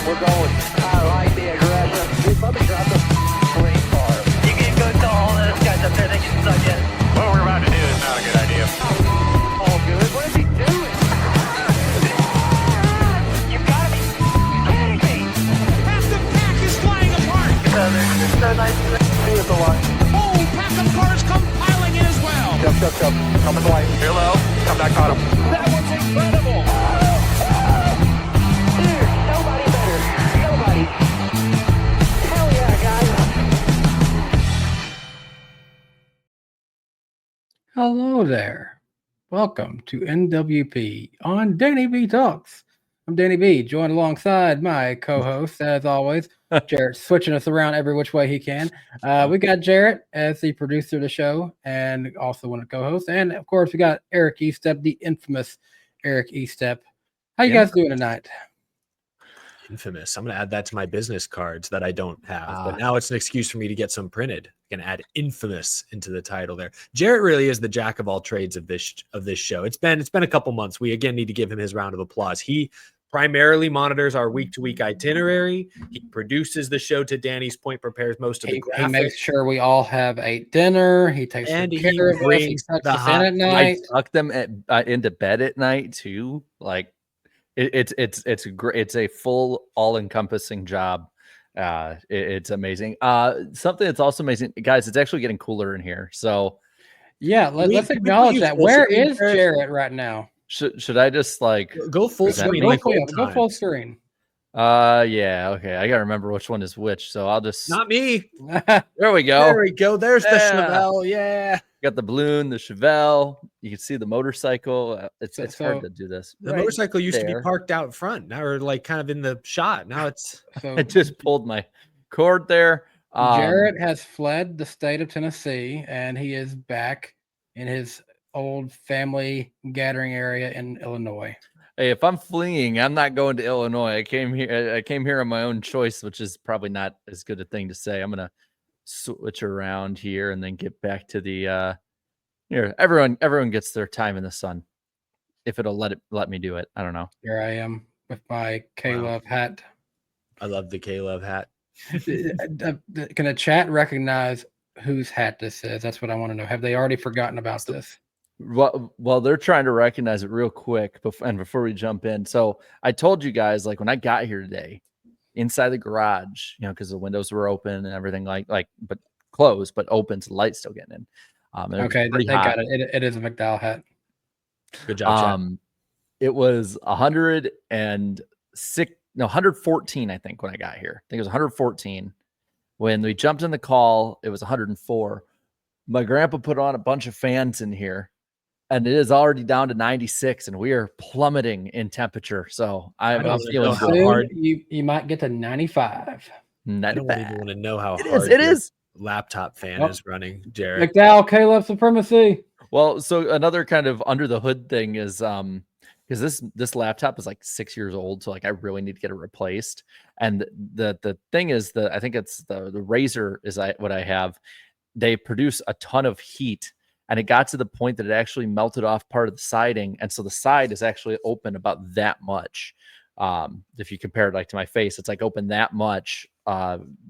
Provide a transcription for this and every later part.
We're going. I like the aggression. Dude, let me drop the green car. You can go tell all those guys up there they can suck it. What we're about to do is not a good idea. All good. What is he doing? You've got to be kidding me. Half the pack is flying apart. They're so nice to see at the line. Oh, pack of cars come piling in as well. Jump. Come in the line. Hello. Come back, caught him. That was incredible. Dude, nobody better. Nobody. Hell yeah, guys. Hello there. Welcome to NWP on Danny B Talks. I'm Danny B, joined alongside my co-host, as always, Jarrett, switching us around every which way he can. We got Jarrett as the producer of the show and also one of the co-hosts. And, of course, we got Eric Estep, the infamous Eric Estep. How you guys doing tonight? Infamous. I'm going to add that to my business cards that I don't have. But now it's an excuse for me to get some printed. I'm going to add infamous into the title there. Jarrett really is the jack of all trades of this show. It's been a couple months. We again need to give him his round of applause. He primarily monitors our week-to-week itinerary. He produces the show, to Danny's point, prepares most of the graphics. He makes sure we all have a dinner. He takes care of us. He tucks us in at night. I tuck them into bed at night too. Like it's a full all-encompassing job. It's amazing. Something that's also amazing, guys. It's actually getting cooler in here. So yeah, let's acknowledge that. Where is Jarrett right now? Should I just like go full screen? Go full screen. Yeah, okay. I gotta remember which one is which, so I'll just not me. There we go. There we go. There's the Chevelle. Yeah, got the balloon, the Chevelle. You can see the motorcycle. It's hard to do this. The motorcycle used to be parked out front. Now we're like kind of in the shot. Now it's. I just pulled my cord there. Jarrett has fled the state of Tennessee, and he is back in his old family gathering area in Illinois. Hey, if I'm fleeing, I'm not going to Illinois. I came here on my own choice, which is probably not as good a thing to say. I'm gonna switch around here and then get back to the here. Everyone gets their time in the sun. If it'll let me do it. I don't know. Here I am with my K-Love hat. I love the K-Love hat. Can the chat recognize whose hat this is? That's what I want to know. Have they already forgotten about this? Well, they're trying to recognize it real quick before we jump in. So I told you guys, like when I got here today, inside the garage, because the windows were open and everything like but closed, but open, so the light's still getting in. Okay, they got it. It is a McDowell hat. Good job, Chad. It was 114, I think, when I got here. I think it was 114. When we jumped in the call, it was 104. My grandpa put on a bunch of fans in here, and it is already down to 96, and we are plummeting in temperature. So I'm feeling hard. You might get to 95. I don't even want to know how hard it is. Laptop fan is running, Jared. McDowell, K-Love supremacy. Well, so another kind of under the hood thing is because this laptop is like 6 years old, so like I really need to get it replaced. And the thing is that I think it's the Razer is what I have. They produce a ton of heat, and it got to the point that it actually melted off part of the siding, and so the side is actually open about that much. If you compare it like to my face, it's like open that much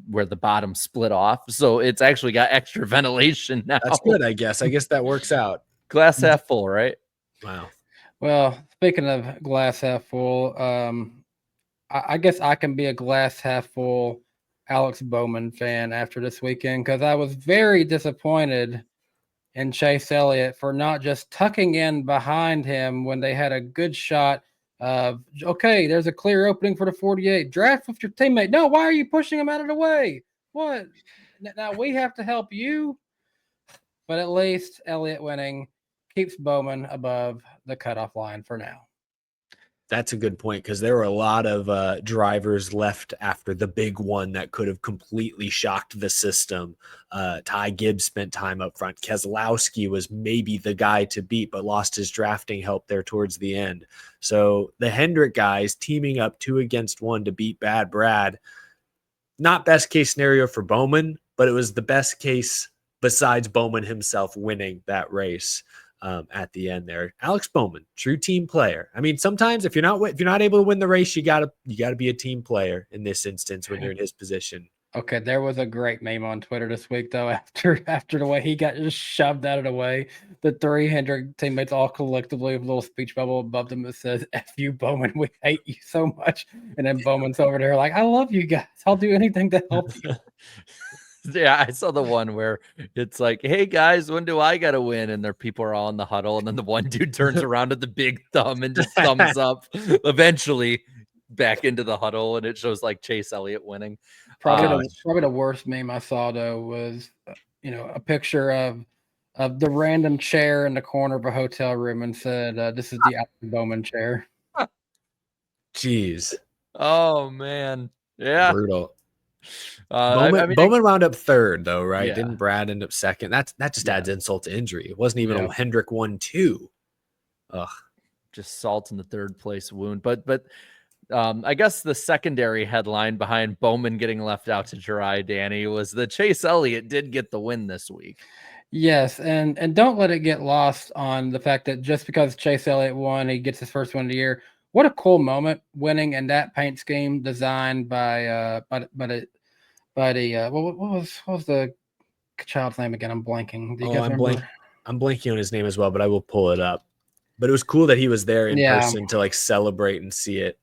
where the bottom split off, so it's actually got extra ventilation now. That's good, I guess. I guess that works out. Glass half full, right? Wow. Well, speaking of glass half full, I guess I can be a glass half full Alex Bowman fan after this weekend, because I was very disappointed in Chase Elliott for not just tucking in behind him when they had a good shot of, okay, there's a clear opening for the 48. Draft with your teammate. No, why are you pushing him out of the way? What? Now we have to help you. But at least Elliott winning keeps Bowman above the cutoff line for now. That's a good point, because there were a lot of drivers left after the big one that could have completely shocked the system. Ty Gibbs spent time up front. Keselowski was maybe the guy to beat, but lost his drafting help there towards the end. So the Hendrick guys teaming up 2 against 1 to beat Bad Brad. Not best case scenario for Bowman, but it was the best case besides Bowman himself winning that race. at the end there. Alex Bowman, true team player. I mean, sometimes if you're not able to win the race, you gotta be a team player in this instance when you're in his position. Okay, there was a great meme on Twitter this week though. After the way he got just shoved out of the way, the 300 teammates all collectively with a little speech bubble above them that says "F you, Bowman, we hate you so much." And then Bowman's over there like, "I love you guys. I'll do anything to help you." Yeah, I saw the one where it's like, "Hey guys, when do I gotta win?" And their people are all in the huddle, and then the one dude turns around with the big thumb and just thumbs up. Eventually, back into the huddle, and it shows like Chase Elliott winning. Probably the worst meme I saw though was a picture of the random chair in the corner of a hotel room and said, "This is the Alex Bowman chair." Jeez, Oh man, yeah. brutal. I mean, Bowman wound up third though, right? Yeah. Didn't Brad end up second? That just adds insult to injury. It wasn't even Yeah. a Hendrick 1-2. Ugh. just salt in the third place wound. But I guess the secondary headline behind Bowman getting left out to dry, Danny, was that Chase Elliott did get the win this week. Yes, and don't let it get lost on the fact that just because Chase Elliott won, he gets his first win of the year. What a cool moment winning in that paint scheme designed by the what was the child's name again? I'm blanking. Do you guys remember? I'm blanking on his name as well, but I will pull it up. But it was cool that he was there in person to like celebrate and see it.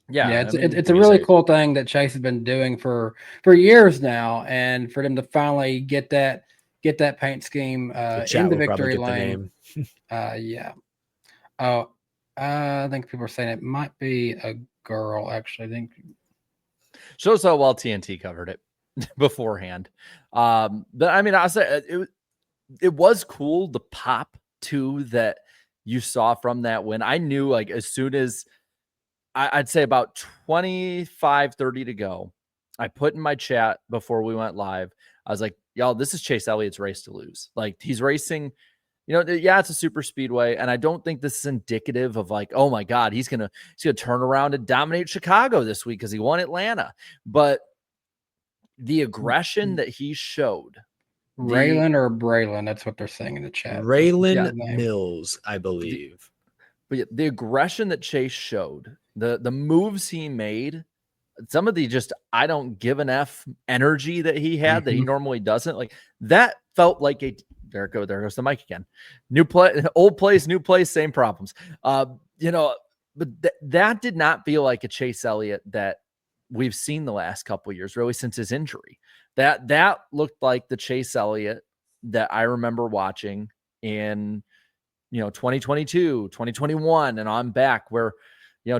Yeah, it's a really cool thing that Chase has been doing for years now, and for them to finally get that paint scheme in the victory lane. Yeah. Oh, I think people are saying it might be a girl. Actually, I think shows how well TNT covered it beforehand. But I mean, I say it was cool, the pop too that you saw from that win. I knew like as soon as I'd say about 25, 30 to go, I put in my chat before we went live, I was like, y'all, this is Chase Elliott's race to lose. Like he's racing, yeah, it's a super speedway. And I don't think this is indicative of like, oh my God, he's gonna turn around and dominate Chicago this week because he won Atlanta. But the aggression that he showed. Raylan or Braylon, that's what they're saying in the chat. Raylan Mills, I believe. But yeah, the aggression that Chase showed, the moves he made, some of the just I don't give an F energy that he had that he normally doesn't, like that felt like a there goes the mic again. New play, old place, new place, same problems. But that did not feel like a Chase Elliott that we've seen the last couple of years, really since his injury. That looked like the Chase Elliott that I remember watching in 2022, 2021, and on back where,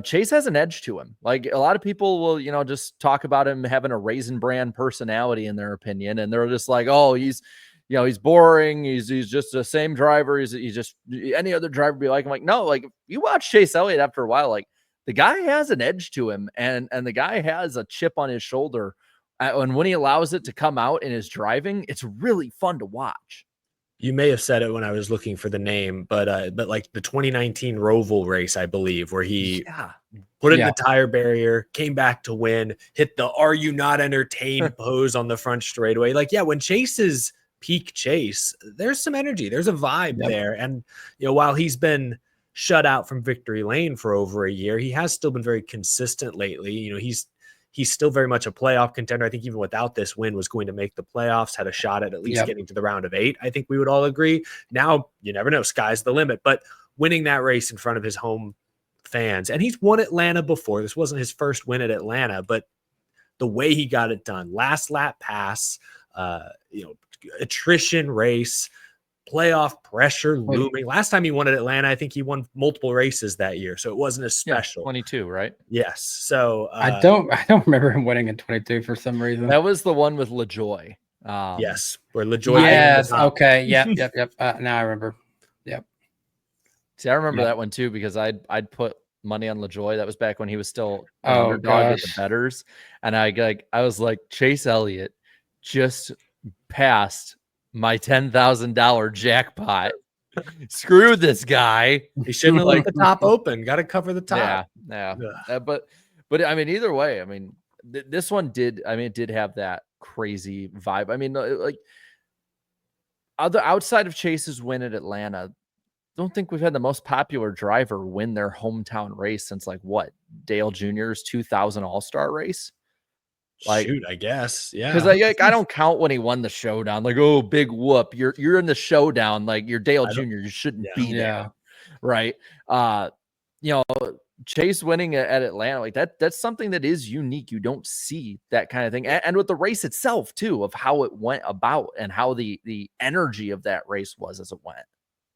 Chase has an edge to him. Like a lot of people will, just talk about him having a Raisin Brand personality in their opinion. And they're just like, oh, he's boring. He's just the same driver. He's just any other driver be like, I'm like, no, like you watch Chase Elliott after a while, like the guy has an edge to him and the guy has a chip on his shoulder. And when he allows it to come out in his driving, it's really fun to watch. You may have said it when I was looking for the name, but like the 2019 Roval race, I believe, where he put in the tire barrier, came back to win, hit the "Are you not entertained?" pose on the front straightaway. Like, yeah, when Chase is peak Chase, there's some energy, there's a vibe there, and while he's been shut out from victory lane for over a year, he has still been very consistent lately. He's still very much a playoff contender. I think even without this win was going to make the playoffs, had a shot at least getting to the round of 8. I think we would all agree. Now, you never know. Sky's the limit. But winning that race in front of his home fans, and he's won Atlanta before. This wasn't his first win at Atlanta, but the way he got it done, last lap pass, attrition race, playoff pressure looming. Last time he won at Atlanta, I think he won multiple races that year, so it wasn't as special. 22, right? Yes. So I don't remember him winning in 22 for some reason. That was the one with LaJoy. Yes, where LaJoy. Yes. Okay. Yep. Now I remember. Yep. See, I remember that one too because I'd put money on LaJoy. That was back when he was still underdog at the betters, and I was like, Chase Elliott just passed my $10,000 jackpot. Screw this guy. He shouldn't have left the top open. Got to cover the top. Yeah. But I mean, either way, I mean, this one did. I mean, it did have that crazy vibe. I mean, like outside of Chase's win at Atlanta, don't think we've had the most popular driver win their hometown race since like what, Dale Jr.'s 2000 All-Star race. Like, Shoot, I guess. Yeah. because I don't count when he won the showdown. Like, oh, big whoop. You're in the showdown. Like, you're Dale Jr. You shouldn't be there. Right. You know, Chase winning at Atlanta, like that's something that is unique. You don't see that kind of thing. And with the race itself, too, of how it went about and how the energy of that race was as it went.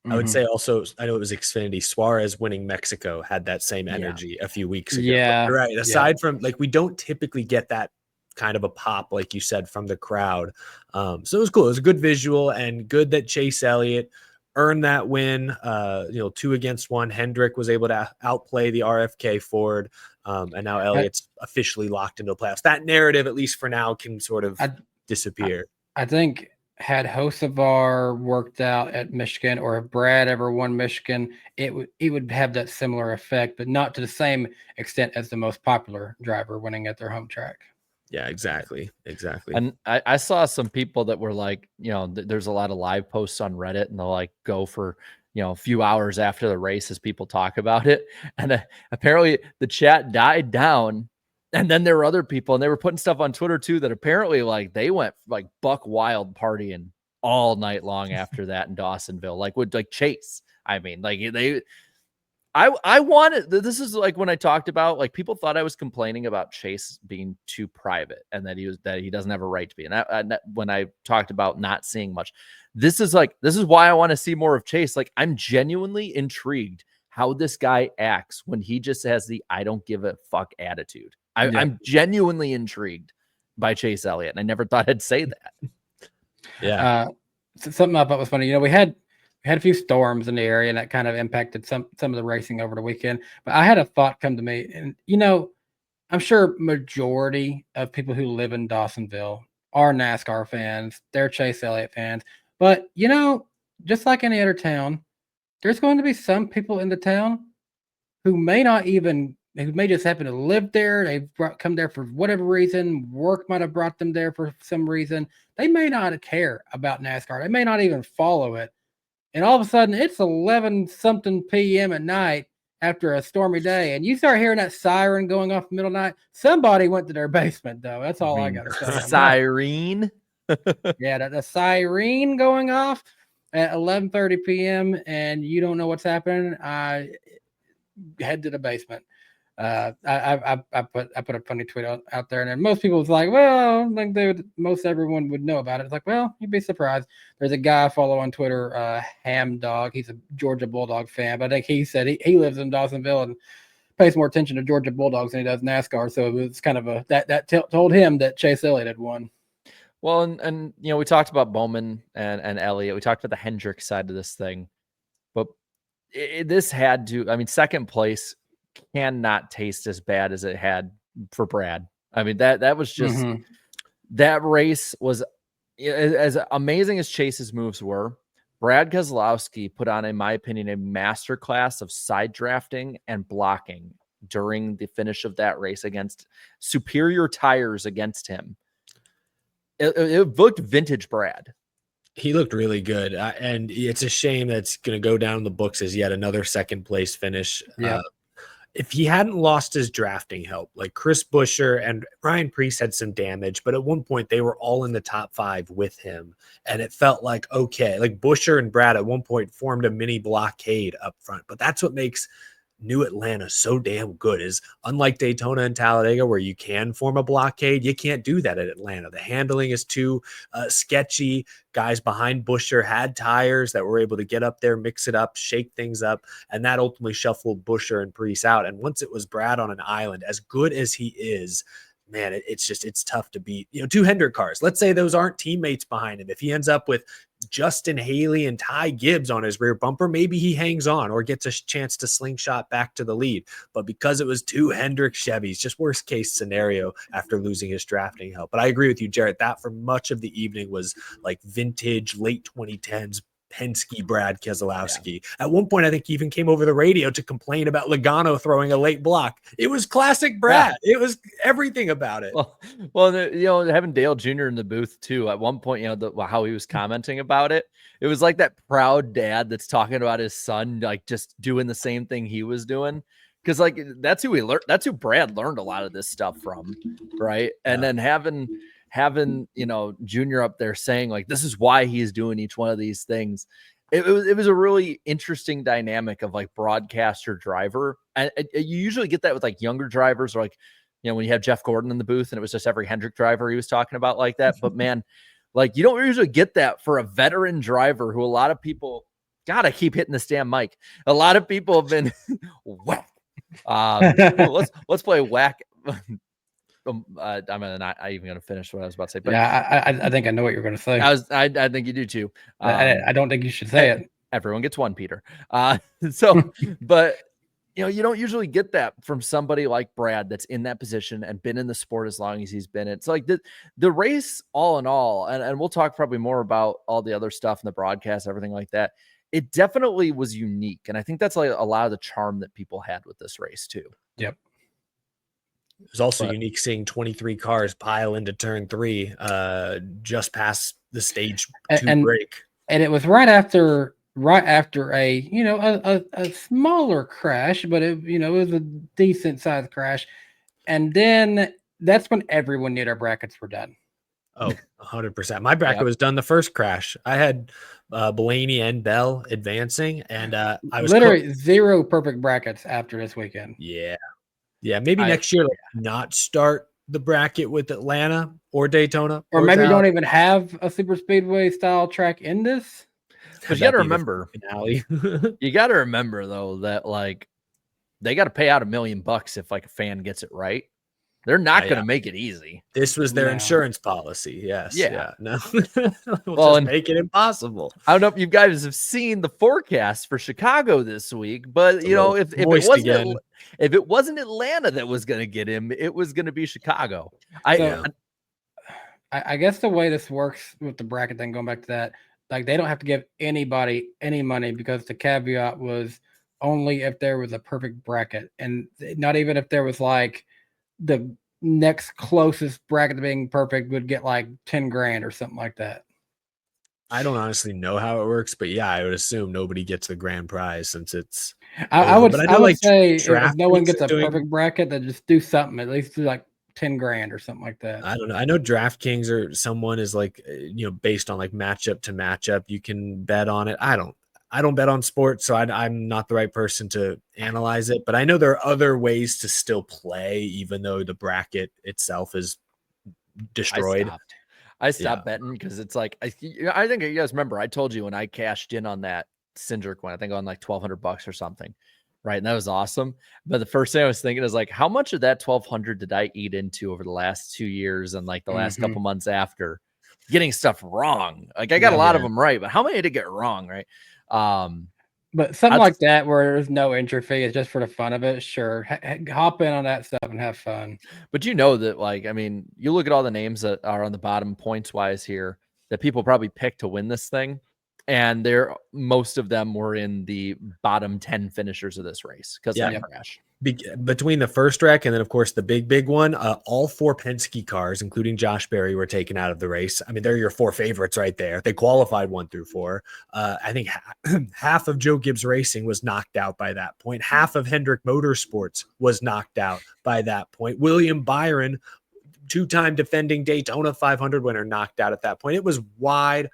I would say also, I know it was Xfinity. Suarez winning Mexico had that same energy a few weeks ago. Yeah. You're right. Aside from, like, we don't typically get that kind of a pop, like you said, from the crowd. So it was cool. It was a good visual, and good that Chase Elliott earned that win. 2 against 1. Hendrick was able to outplay the RFK Ford. And now Elliott's officially locked into the playoffs. That narrative, at least for now, can sort of disappear. I think had Hocevar worked out at Michigan, or if Brad ever won Michigan, it would have that similar effect, but not to the same extent as the most popular driver winning at their home track. Yeah, exactly. And I saw some people that were like, there's a lot of live posts on Reddit, and they'll like go for, a few hours after the race as people talk about it. And apparently the chat died down. And then there were other people, and they were putting stuff on Twitter too, that apparently like they went like buck wild partying all night long after that in Dawsonville, like with like Chase. I mean, like I wanted, this is like when I talked about, like, people thought I was complaining about Chase being too private and that he doesn't have a right to be. And when I talked about not seeing much, this is why I want to see more of Chase. Like, I'm genuinely intrigued how this guy acts when he just has the I don't give a fuck attitude. I'm genuinely intrigued by Chase Elliott, and I never thought I'd say that. Yeah. Something I thought was funny. We had a few storms in the area, and that kind of impacted some of the racing over the weekend. But I had a thought come to me, and I'm sure majority of people who live in Dawsonville are NASCAR fans. They're Chase Elliott fans. But just like any other town, there's going to be some people in the town who may just happen to live there. They've come there for whatever reason. Work might have brought them there for some reason. They may not care about NASCAR. They may not even follow it. And all of a sudden, it's 11-something p.m. at night after a stormy day, and you start hearing that siren going off in the middle of the night. Somebody went to their basement, though. That's all I got to say. Siren? Yeah, the siren going off at 11:30 p.m., and you don't know what's happening. Head to the basement. I put a funny tweet out there, and then most people was like, well, like most everyone would know about it. It's like, well, you'd be surprised. There's a guy I follow on Twitter, Ham Dog. He's a Georgia Bulldog fan, but I think he said he lives in Dawsonville and pays more attention to Georgia Bulldogs than he does NASCAR. So it was kind of that told him that Chase Elliott had won. Well, and we talked about Bowman and Elliott. We talked about the Hendrick side of this thing, but this had to. I mean, second place cannot taste as bad as it had for Brad. I mean, that was just that race was as amazing as Chase's moves were. Brad Keselowski put on, in my opinion, a masterclass of side drafting and blocking during the finish of that race against superior tires against him. It looked vintage Brad. He looked really good. And it's a shame that's going to go down in the books as yet another second place finish. Yeah. If he hadn't lost his drafting help, like Chris Buescher and Ryan Preece had some damage, but at one point they were all in the top 5 with him. And it felt like, okay, like Buescher and Brad at one point formed a mini blockade up front. But that's what makes New Atlanta so damn good, is unlike Daytona and Talladega, where you can form a blockade, you can't do that at Atlanta. The handling is too sketchy. Guys behind Buescher had tires that were able to get up there, mix it up, shake things up, and that ultimately shuffled Buescher and Preece out. And once it was Brad on an island, as good as he is, man, it's tough to beat. 2 Hendrick cars. Let's say those aren't teammates behind him. If he ends up with Justin Haley and Ty Gibbs on his rear bumper, maybe he hangs on or gets a chance to slingshot back to the lead. But because it was 2 Hendrick Chevys, just worst case scenario after losing his drafting help. But I agree with you, Jarrett, that for much of the evening was like vintage late 2010s Penske Brad Keselowski. At one point, I think he even came over the radio to complain about Logano throwing a late block. It was classic Brad. It was everything about it. Well, having Dale Jr. in the booth too. At one point, how he was commenting about it. It was like that proud dad that's talking about his son, like just doing the same thing he was doing. Because like that's who he learned. That's who Brad learned a lot of this stuff from, right? And then having Junior up there saying like this is why he's doing each one of these things. It was a really interesting dynamic of like broadcaster driver, and you usually get that with like younger drivers or like when you have Jeff Gordon in the booth and it was just every Hendrick driver he was talking about like that. But man, like you don't usually get that for a veteran driver who a lot of people gotta keep hitting this damn mic. A lot of people have been whack. Let's play whack. I'm not even going to finish what I was about to say. But yeah, I think I know what you're going to say. I think you do too. I don't think you should say it. Everyone gets one, Peter. But you don't usually get that from somebody like Brad that's in that position and been in the sport as long as he's been. It's like the race, all in all, and we'll talk probably more about all the other stuff in the broadcast, everything like that. It definitely was unique, and I think that's like a lot of the charm that people had with this race too. Yep. It was also unique seeing 23 cars pile into turn 3 just past the stage 2 break. And it was right after a smaller crash, but it was a decent sized crash. And then that's when everyone knew their brackets were done. Oh, 100%. My bracket was done the first crash. I had Blaney and Bell advancing, and I was literally zero perfect brackets after this weekend. Yeah, maybe next year, not start the bracket with Atlanta or Daytona. Or maybe don't even have a super speedway style track in this. But you got to remember, you got to remember though, that like they got to pay out $1 million if like a fan gets it right. They're not going to make it easy. This was their insurance policy. Yes. Yeah. No. Well, and make it impossible. I don't know if you guys have seen the forecast for Chicago this week, but if it wasn't Atlanta that was going to get him, it was going to be Chicago. I guess the way this works with the bracket thing, going back to that, like they don't have to give anybody any money because the caveat was only if there was a perfect bracket, and not even if there was like the next closest bracket to being perfect would get like 10 grand or something like that. I don't honestly know how it works, but yeah, I would assume nobody gets the grand prize since it's. I would say if no one gets a perfect bracket, then just do something. At least do like 10 grand or something like that. I don't know. I know DraftKings or someone is like, based on like matchup to matchup, you can bet on it. I don't bet on sports, so I'm not the right person to analyze it. But I know there are other ways to still play, even though the bracket itself is destroyed. I stopped betting because it's like I think you guys remember I told you when I cashed in on that Cindric one, I think on like $1,200 or something, right? And that was awesome. But the first thing I was thinking is like, how much of that $1,200 did I eat into over the last 2 years and like the last couple months after getting stuff wrong? Like I got a lot of them right, but how many did I get wrong, right? But something like that where there's no entry fee, it's just for the fun of it. Sure, hop in on that stuff and have fun. But that, like, I mean, you look at all the names that are on the bottom points wise here that people probably picked to win this thing, and most of them were in the bottom 10 finishers of this race because of that crash. Between the first wreck and then, of course, the big one, all 4 Penske cars, including Josh Berry, were taken out of the race. I mean, they're your 4 favorites right there. They qualified 1 through 4. I think half of Joe Gibbs Racing was knocked out by that point. Half of Hendrick Motorsports was knocked out by that point. William Byron, 2-time defending Daytona 500 winner, knocked out at that point. It was wide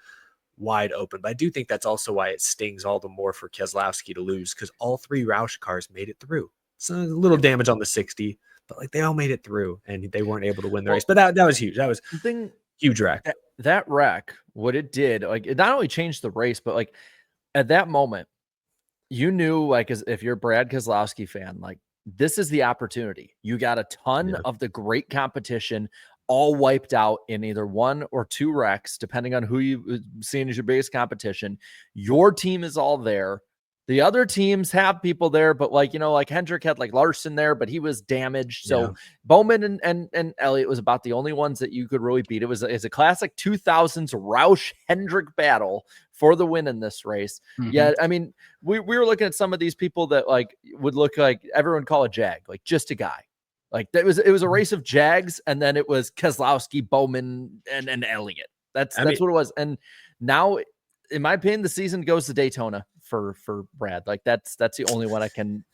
open. But I do think that's also why it stings all the more for Keselowski to lose, because all 3 Roush cars made it through. So a little damage on the 60, but like they all made it through and they weren't able to win the race. But that was huge. That was huge wreck. That wreck, what it did, like it not only changed the race, but like at that moment, you knew, like, as if you're a Brad Keselowski fan, like this is the opportunity. You got a ton of the great competition all wiped out in either 1 or 2 wrecks, depending on who you seen as your biggest competition. Your team is all there. The other teams have people there, but like, like Hendrick had like Larson there, but he was damaged. So Bowman and Elliott was about the only ones that you could really beat. It's a classic 2000s Roush Hendrick battle for the win in this race. Yeah. I mean, we were looking at some of these people that like would look like everyone call a Jag, like just a guy. Like it was a race of Jags, and then it was Keselowski, Bowman, and Elliott. That's what it was. And now, in my opinion, the season goes to Daytona for Brad. Like that's the only one I can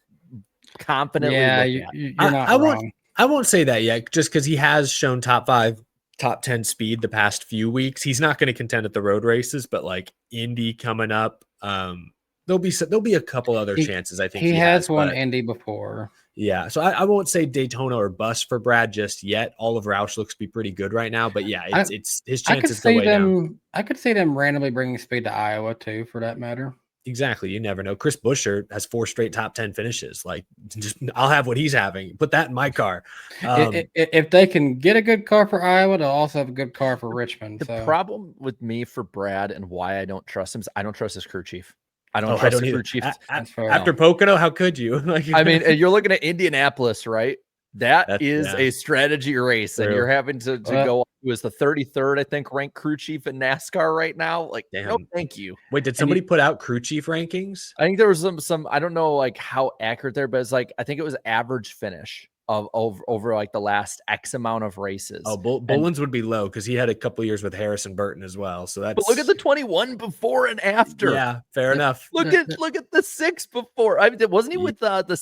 confidently look at. You're not wrong. I won't say that yet, just because he has shown top 5, top 10 speed the past few weeks. He's not going to contend at the road races, but like Indy coming up, there'll be a couple other chances. I think he has won Indy before. Yeah, so I won't say Daytona or bust for Brad just yet. All of Roush looks to be pretty good right now, but yeah, it's his chances go way down. I could see them randomly bringing speed to Iowa too, for that matter. Exactly, you never know. Chris Buescher has 4 straight top 10 finishes. Like, I'll have what he's having. Put that in my car. If they can get a good car for Iowa, they'll also have a good car for Richmond. The problem with me for Brad and why I don't trust him is I don't trust his crew chief. I don't trust the crew chief. After Pocono, how could you? I mean, you're looking at Indianapolis, right? That's a strategy race, and you're having to go. He was the 33rd, I think, ranked crew chief in NASCAR right now. Like, no, thank you. Wait, did somebody put out crew chief rankings? I think there was some. I don't know like how accurate there, but it's like I think it was average finish of over like the last X amount of races. Oh, Boland's would be low because he had a couple years with Harrison Burton as well. So that's. But look at the 21 before and after. Yeah, fair enough. Look at the 6 before. I mean, wasn't he with the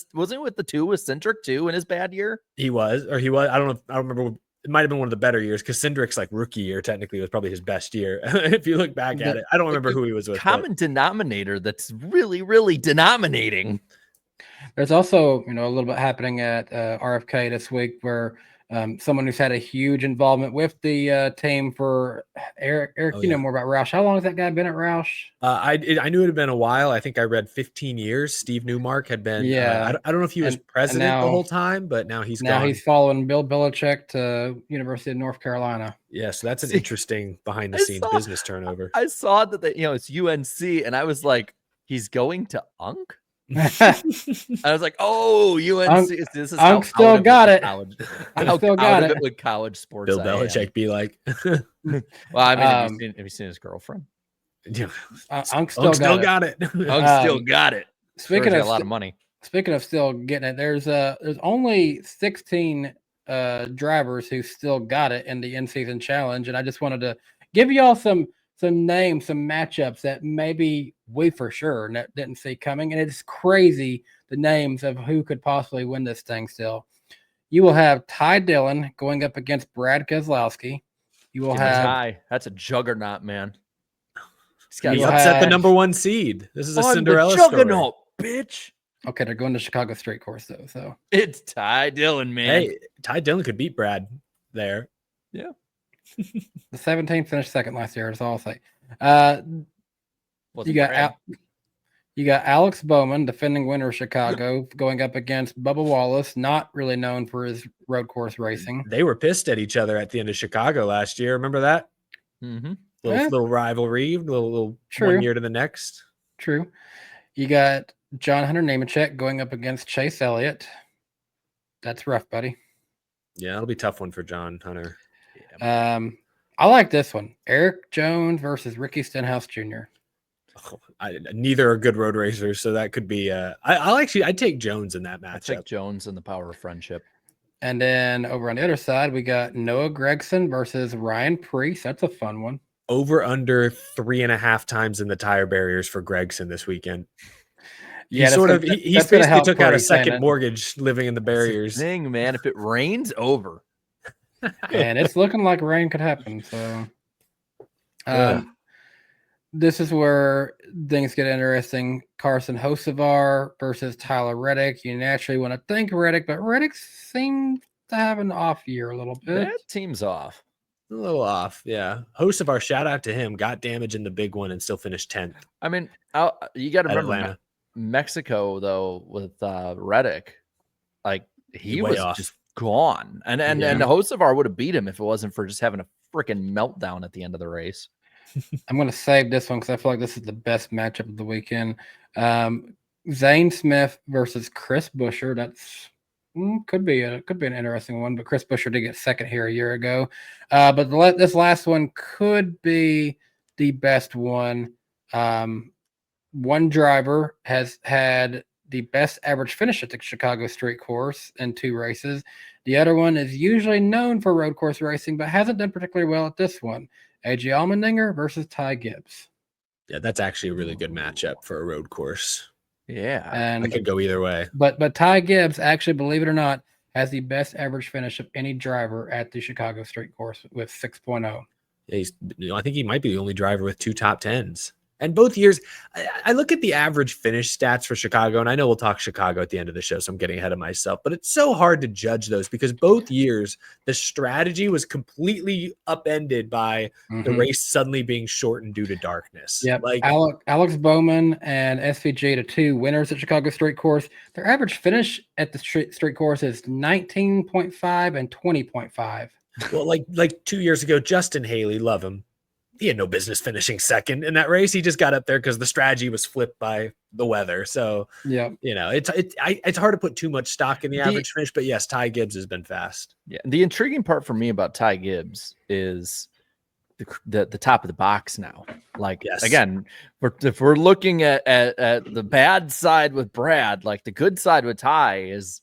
2 with Cindric too in his bad year? He was. I don't remember. It might have been one of the better years because Cindric's like rookie year technically was probably his best year. If you look back at it, I don't remember who he was with. Common denominator that's really, really denominating. There's also, a little bit happening at RFK this week where someone who's had a huge involvement with the team for Eric, you know more about Roush. How long has that guy been at Roush? I knew it had been a while. I think I read 15 years. Steve Newmark had been. I don't know if he was president the whole time, but now he's gone. He's following Bill Belichick to University of North Carolina. Yeah, so that's an interesting behind the scenes business turnover. I saw that it's UNC, and I was like, he's going to UNC. I was like, "Oh, UNC! This is how still got it. I still got it with college sports." Bill Belichick be like, "Well, I mean, have you seen his girlfriend? Yeah, Unc still got it. Unc still got it. Speaking of a lot of money. Speaking of still getting it, there's only 16 drivers who still got it in the in-season challenge, and I just wanted to give y'all some names, some matchups that maybe we for sure didn't see coming. And it's crazy the names of who could possibly win this thing still. You will have Ty Dillon going up against Brad Keselowski. You will have Ty. That's a juggernaut, man. He upset the number 1 seed. This is a Cinderella juggernaut, bitch. Okay, they're going to Chicago Straight Course though. So it's Ty Dillon, man. Hey, Ty Dillon could beat Brad there. Yeah. The 17th finished second last year. That's all I'll say. You got Alex Bowman, defending winner of Chicago, going up against Bubba Wallace, not really known for his road course racing. They were pissed at each other at the end of Chicago last year. Remember that? Mm-hmm. Little rivalry, little one year to the next. True. You got John Hunter Nemechek going up against Chase Elliott. That's rough, buddy. Yeah, it'll be a tough one for John Hunter. I like this one. Eric Jones versus Ricky Stenhouse Jr. Neither are good road racers, so that could be. I'd take Jones in that matchup. I take Jones in the power of friendship. And then over on the other side, we got Noah Gragson versus Ryan Preece. That's a fun one. Over under 3.5 times in the tire barriers for Gregson this weekend. Yeah, he's basically took out a second mortgage living in the barriers. Thing, man. If it rains, over. And it's looking like rain could happen. So this is where things get interesting. Carson Hocevar versus Tyler Reddick. You naturally want to think Reddick, but Reddick seems to have an off year a little bit. That team's off. A little off, yeah. Hocevar, shout out to him. Got damage in the big one and still finished 10th. I mean, you got to remember Mexico, though, with Reddick. Like, he was just gone. And Hocevar would have beat him if it wasn't for just having a freaking meltdown at the end of the race. I'm going to save this one because I feel like this is the best matchup of the weekend. Zane Smith versus Chris Buescher. That's could be an interesting one, but Chris Buescher did get second here a year ago. But this last one could be the best one. One driver has had the best average finish at the Chicago Street Course in 2 races. The other one is usually known for road course racing, but hasn't done particularly well at this one. AJ Allmendinger versus Ty Gibbs. Yeah, that's actually a really good matchup for a road course. Yeah, And I could go either way. But Ty Gibbs, actually, believe it or not, has the best average finish of any driver at the Chicago Street Course with 6.0. Yeah, I think he might be the only driver with 2 top 10s. And both years, I look at the average finish stats for Chicago, and I know we'll talk Chicago at the end of the show, so I'm getting ahead of myself, but it's so hard to judge those because both years, the strategy was completely upended by the race suddenly being shortened due to darkness. Yep. Like Alex Bowman and SVG, the 2 winners at Chicago Street Course, their average finish at the street course is 19.5 and 20.5. Well, like 2 years ago, Justin Haley, love him. He had no business finishing second in that race. He just got up there because the strategy was flipped by the weather. So, yeah, it's hard to put too much stock in the average finish. But yes, Ty Gibbs has been fast. Yeah, the intriguing part for me about Ty Gibbs is the top of the box now. Like, yes. Again, if we're looking at the bad side with Brad, like the good side with Ty is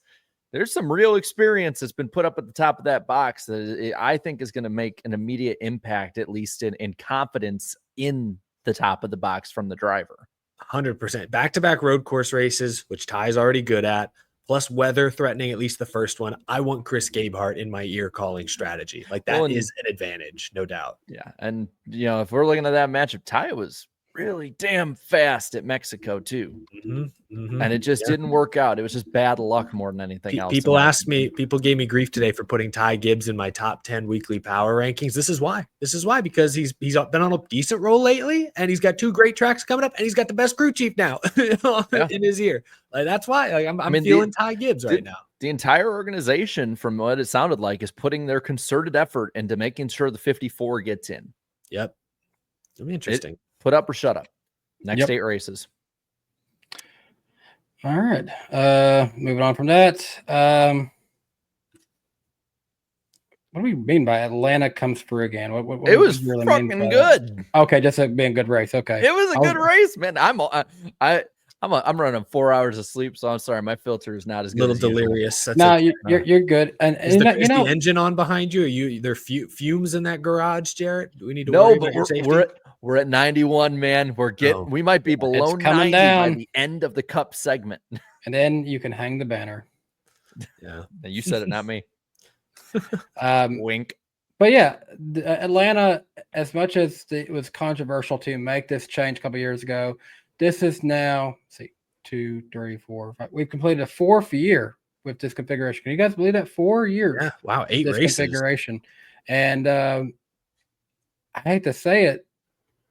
there's some real experience that's been put up at the top of that box that I think is going to make an immediate impact, at least in confidence in the top of the box from the driver. 100%. Back-to-back road course races, which Ty's already good at, plus weather threatening at least the first one. I want Chris Gabehart in my ear calling strategy. Like that is an advantage, no doubt. Yeah. And, if we're looking at that matchup, Ty was really damn fast at Mexico too. And it just didn't work out. It was just bad luck more than anything else. People gave me grief today for putting Ty Gibbs in my top 10 weekly power rankings. This is why, because he's been on a decent roll lately and he's got 2 great tracks coming up and he's got the best crew chief now in his ear. Like that's why I'm feeling Ty Gibbs right now. The entire organization, from what it sounded like, is putting their concerted effort into making sure the 54 gets in. Yep. It'll be interesting. Put up or shut up. Next 8 races. All right. Moving on from that. What do we mean by Atlanta comes through again? What it was really fucking good. That? Okay, just being a good race. Okay. It was a good race, man. I'm running 4 hours of sleep, so I'm sorry. My filter is not as good. A little delirious. No, you're good. And is the engine on behind you? Are there fumes in that garage, Jarrett? Do we need to worry about your safety? We're at 91, man. We might be below 90 by the end of the cup segment. And then you can hang the banner. Yeah. You said it, not me. Wink. But yeah, Atlanta, as much as it was controversial to make this change a couple years ago, this is now, 2, 3, 4, 5. We've completed a 4th year with this configuration. Can you guys believe that? 4 years. Yeah. Wow. 8 this races. Configuration. And I hate to say it,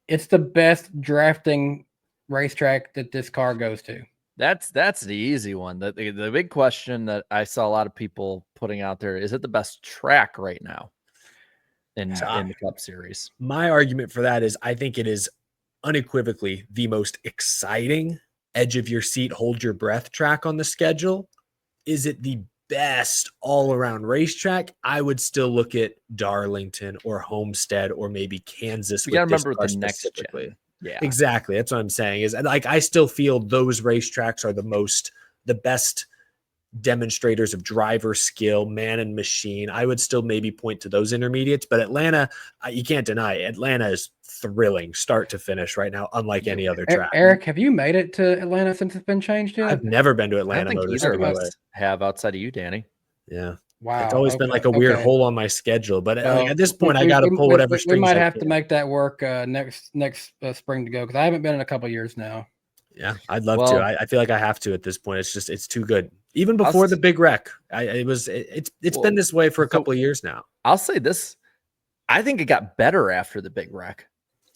it's the best drafting racetrack that this car goes to. That's the easy one. The big question that I saw a lot of people putting out there, is it the best track right now in the Cup Series? My argument for that is I think it is unequivocally the most exciting edge of your seat, hold your breath track on the schedule. Is it the best all-around racetrack? I would still look at Darlington or Homestead or maybe Kansas. You got to remember the next gen. Yeah, exactly. That's what I'm saying is like, I still feel those racetracks are the best demonstrators of driver skill, man and machine. I would still maybe point to those intermediates, but Atlanta, you can't deny it. Atlanta is thrilling start to finish right now, unlike any other track. Eric, have you made it to Atlanta since it's been changed yet? I've never been to Atlanta. I don't think either of us have outside of you, Danny. Yeah. Wow. It's always been like a weird hole on my schedule, but at this point, I got to pull whatever strings. We might have to make that work next spring to go, because I haven't been in a couple of years now. Yeah, I'd love to. I feel like I have to at this point. It's too good. Even before the big wreck, it's been this way for a couple of years now. I'll say this: I think it got better after the big wreck.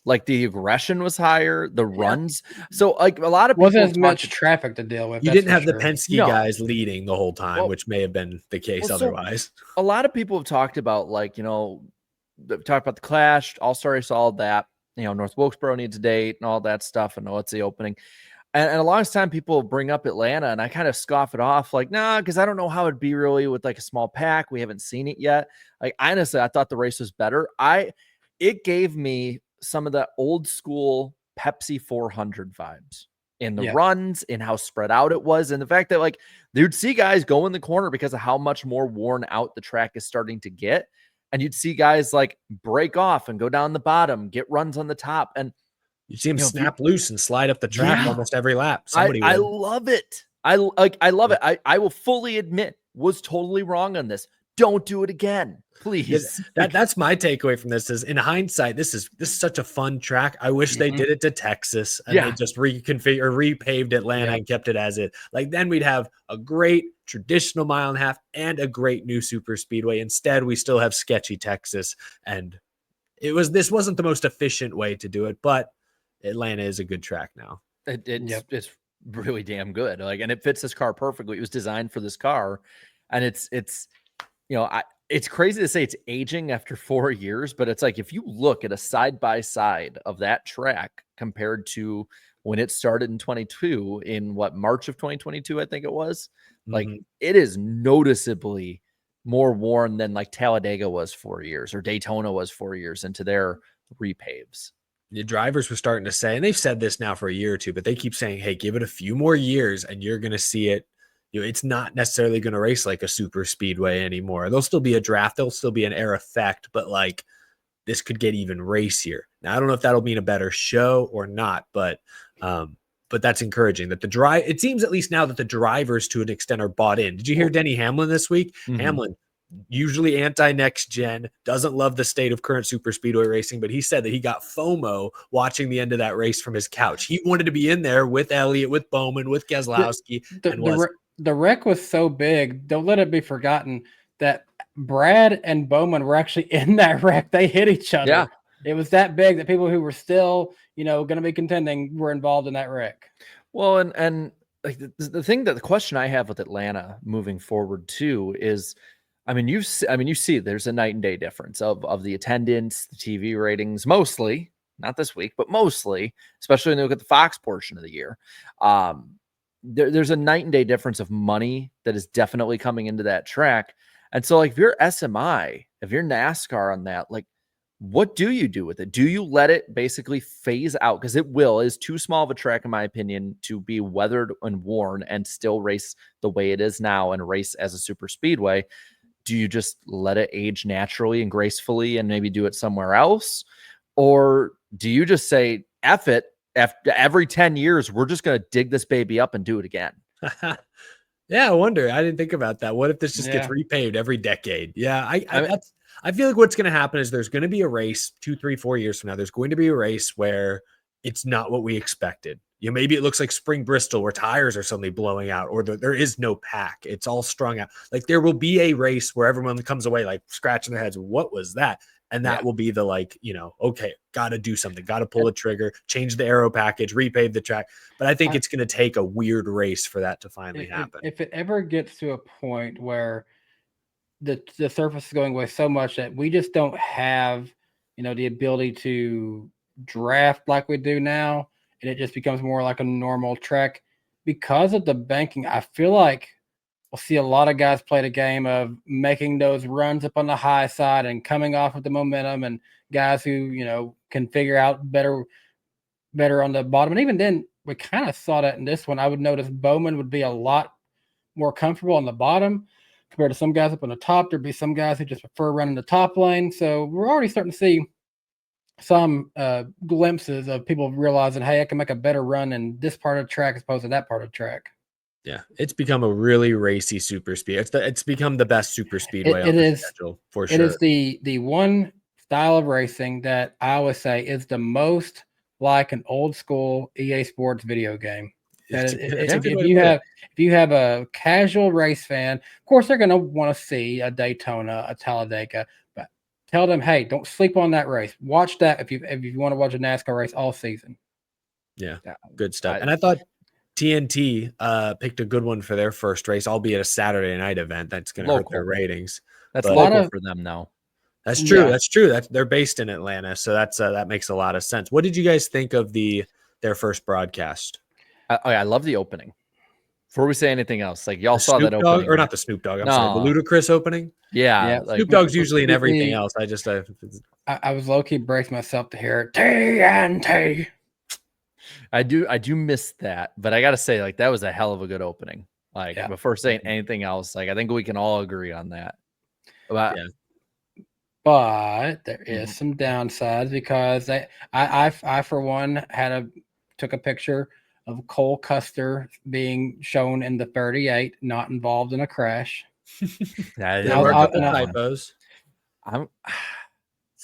Like the aggression was higher, the runs. So like a lot of people wasn't as much traffic to deal with. You didn't have the Penske guys leading the whole time, which may have been the case otherwise. A lot of people have talked about talked about the Clash, All-Star Race, all of that. North Wilkesboro needs a date and all that stuff. And what's the opening? And a lot of time people bring up Atlanta, and I kind of scoff it off like, nah, because I don't know how it'd be really with like a small pack. We haven't seen it yet. Like, honestly, I thought the race was better. It gave me some of the old school Pepsi 400 vibes in the runs, in how spread out it was, and the fact that like you'd see guys go in the corner because of how much more worn out the track is starting to get. And you'd see guys like break off and go down the bottom, get runs on the top. And you see him snap loose and slide up the track almost every lap. I love it. I love it. I will fully admit, was totally wrong on this. Don't do it again, please. That's my takeaway from this. Is in hindsight, this is such a fun track. I wish they did it to Texas and they just reconfigured or repaved Atlanta and kept it as it. Like, then we'd have a great traditional 1.5 miles and a great new super speedway. Instead, we still have sketchy Texas, and this wasn't the most efficient way to do it, but Atlanta is a good track now. It's really damn good. Like, and it fits this car perfectly. It was designed for this car, and it's it's crazy to say it's aging after 4 years, but it's like if you look at a side by side of that track compared to when it started in 22, in March of 2022, I think it was, like it is noticeably more worn than like Talladega was 4 years or Daytona was 4 years into their repaves. The drivers were starting to say, and they've said this now for a year or two, but they keep saying, hey, give it a few more years and you're going to see it. It's not necessarily going to race like a super speedway anymore. There'll still be a draft. There'll still be an air effect, but like this could get even racier. Now, I don't know if that'll mean a better show or not, but that's encouraging that it seems at least now that the drivers to an extent are bought in. Did you hear Denny Hamlin this week? Hamlin, usually anti-next gen, doesn't love the state of current super speedway racing, but he said that he got FOMO watching the end of that race from his couch. He wanted to be in there with Elliott, with Bowman, with Keselowski. The wreck was so big. Don't let it be forgotten that Brad and Bowman were actually in that wreck. They hit each other. Yeah. It was that big that people who were still, going to be contending were involved in that wreck. Well, and like the question I have with Atlanta moving forward too is, you see there's a night and day difference of the attendance, the TV ratings, mostly, not this week, but mostly, especially when you look at the Fox portion of the year. There's a night and day difference of money that is definitely coming into that track. And so like if you're SMI, if you're NASCAR on that, like what do you do with it? Do you let it basically phase out? Because it is too small of a track, in my opinion, to be weathered and worn and still race the way it is now and race as a super speedway. Do you just let it age naturally and gracefully and maybe do it somewhere else? Or do you just say, F it, after every 10 years, we're just going to dig this baby up and do it again? Yeah, I wonder. I didn't think about that. What if this just gets repaved every decade? Yeah, I feel like what's going to happen is there's going to be a race 2, 3, 4 years from now. There's going to be a race where it's not what we expected. Maybe it looks like Spring Bristol where tires are suddenly blowing out, or there is no pack. It's all strung out. Like there will be a race where everyone comes away like scratching their heads. What was that? And that will be the okay, got to do something, got to pull a trigger, change the aero package, repave the track. But I think it's going to take a weird race for that to finally happen. If it ever gets to a point where the surface is going away so much that we just don't have, the ability to draft like we do now, and it just becomes more like a normal track because of the banking, I feel like we'll see a lot of guys play the game of making those runs up on the high side and coming off of the momentum, and guys who, can figure out better on the bottom. And even then, we kind of saw that in this one. I would notice Bowman would be a lot more comfortable on the bottom compared to some guys up on the top. There'd be some guys who just prefer running the top lane. So we're already starting to see some glimpses of people realizing, hey, I can make a better run in this part of the track as opposed to that part of the track. Yeah, it's become a really racy super speed. It's become the best super speedway on the schedule for sure. It is the one style of racing that I always say is the most like an old school EA Sports video game. If you have a casual race fan, of course they're going to want to see a Daytona, a Talladega, but tell them, hey, don't sleep on that race. Watch that if you want to watch a NASCAR race all season. Yeah, good stuff. And I thought TNT picked a good one for their first race, albeit a Saturday night event. That's going to hurt their ratings. That's local for them now. That's true. Yeah. That's true. They're based in Atlanta, so that makes a lot of sense. What did you guys think of their first broadcast? I love the opening. Before we say anything else, like y'all The saw that Snoop Dogg, opening, or not the Snoop Dogg? I'm sorry, the No. Ludacris opening. yeah, Yeah. like Snoop Dogg's usually in we- everything we- else. I was low-key bracing myself to hear TNT. I do miss that, but I gotta say, like that was a hell of a good opening. Like Yeah. before saying anything else, like I think we can all agree on that. But Yeah. But there is some downsides because I for one took a picture of Cole Custer being shown in the 38, not involved in a crash. that There I was- were a I- couple no. typos. I'm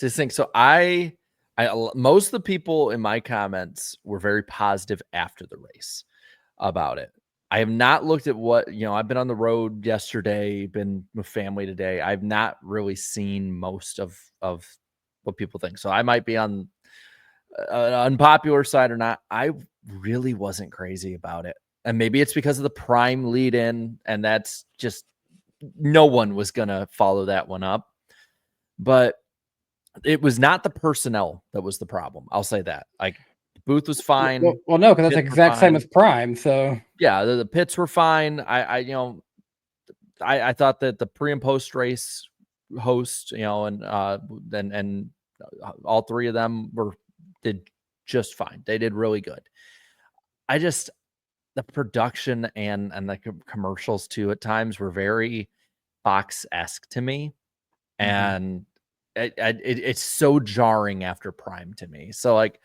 this thing. So I most of the people in my comments were very positive after the race about it. I have not looked at what, I've been on the road yesterday, been with family today. I've not really seen most of what people think. So I might be on an unpopular side or not. I really wasn't crazy about it. And maybe it's because of the prime lead in, and that's just no one was going to follow that one up. But it was not the personnel that was the problem. I'll say that. Like the booth was fine. Well, no, because that's the Pits were exact same fine. as Prime. So Yeah, the pits were fine. I thought that the pre and post race host, and all three of them did just fine. They did really good. The production and the commercials too at times were very Fox-esque to me, and it's so jarring after Prime to me. So like,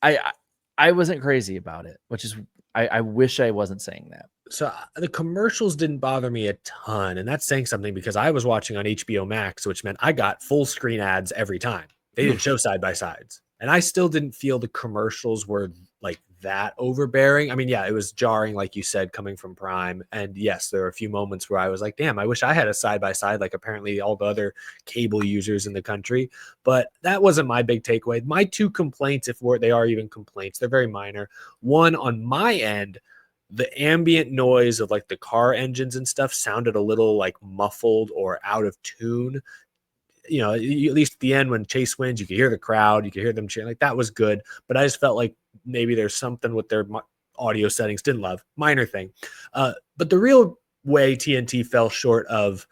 I wasn't crazy about it, which is I wish I wasn't saying that. So the commercials didn't bother me a ton, and that's saying something because I was watching on HBO Max, which meant I got full screen ads every time. They didn't show side by sides, and I still didn't feel the commercials were like that overbearing. I mean, yeah, it was jarring, like you said, coming from Prime, and yes, there were a few moments where I was like, "Damn, I wish I had a side by side like apparently all the other cable users in the country." But that wasn't my big takeaway. My two complaints, if they are even complaints, they're very minor. One on my end. The ambient noise of like the car engines and stuff sounded a little like muffled or out of tune. At least at the end when Chase wins, you could hear the crowd, you could hear them cheering. Like that was good, but I just felt like maybe there's something with their audio settings. Didn't love, minor thing. But the real way TNT fell short of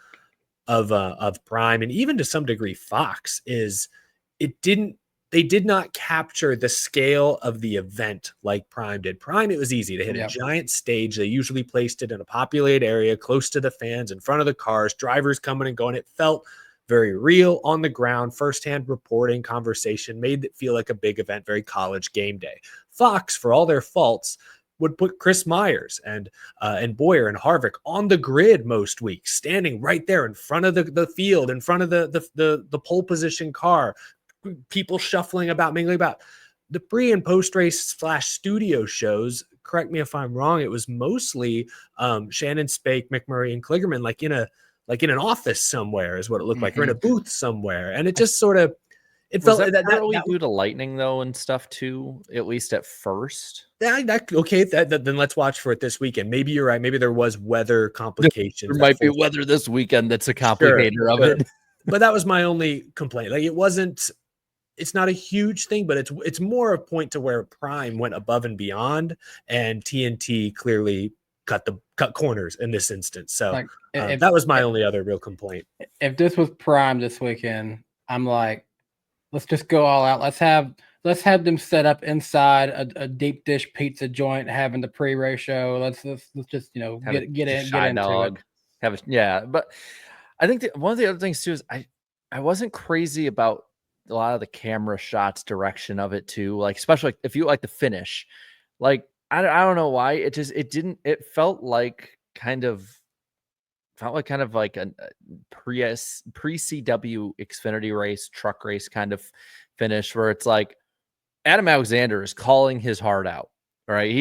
Prime and even to some degree Fox is they did not capture the scale of the event like Prime did. Prime, it was easy to hit a giant stage. They usually placed it in a populated area close to the fans, in front of the cars, drivers coming and going. It felt very real on the ground, firsthand reporting, conversation, made it feel like a big event, very college game day. Fox, for all their faults, would put Chris Myers and Boyer and Harvick on the grid most weeks, standing right there in front of the field, in front of the pole position car, people shuffling about, mingling about. The pre and post race / studio shows, correct me if I'm wrong, it was mostly Shannon Spake, McMurray, and Kligerman like in an office somewhere is what it looked like, or in a booth somewhere. And it just sort of felt that that due to lightning though and stuff too, at least at first. Okay, then let's watch for it this weekend. Maybe you're right. Maybe there was weather complications. There might be weather this weekend that's a complicator of it. But that was my only complaint. Like it's not a huge thing, but it's more a point to where Prime went above and beyond, and TNT clearly cut corners in this instance. So that was my only other real complaint. If this was Prime this weekend, I'm like, let's just go all out. Let's have them set up inside a deep dish pizza joint, having the pre-race show. Let's just get into it. But I think one of the other things too is I wasn't crazy about a lot of the camera shots, direction of it too. Like especially if you like the finish, like I don't know why it felt like kind of like a pre-CW Xfinity race, truck race kind of finish where it's like Adam Alexander is calling his heart out. Right.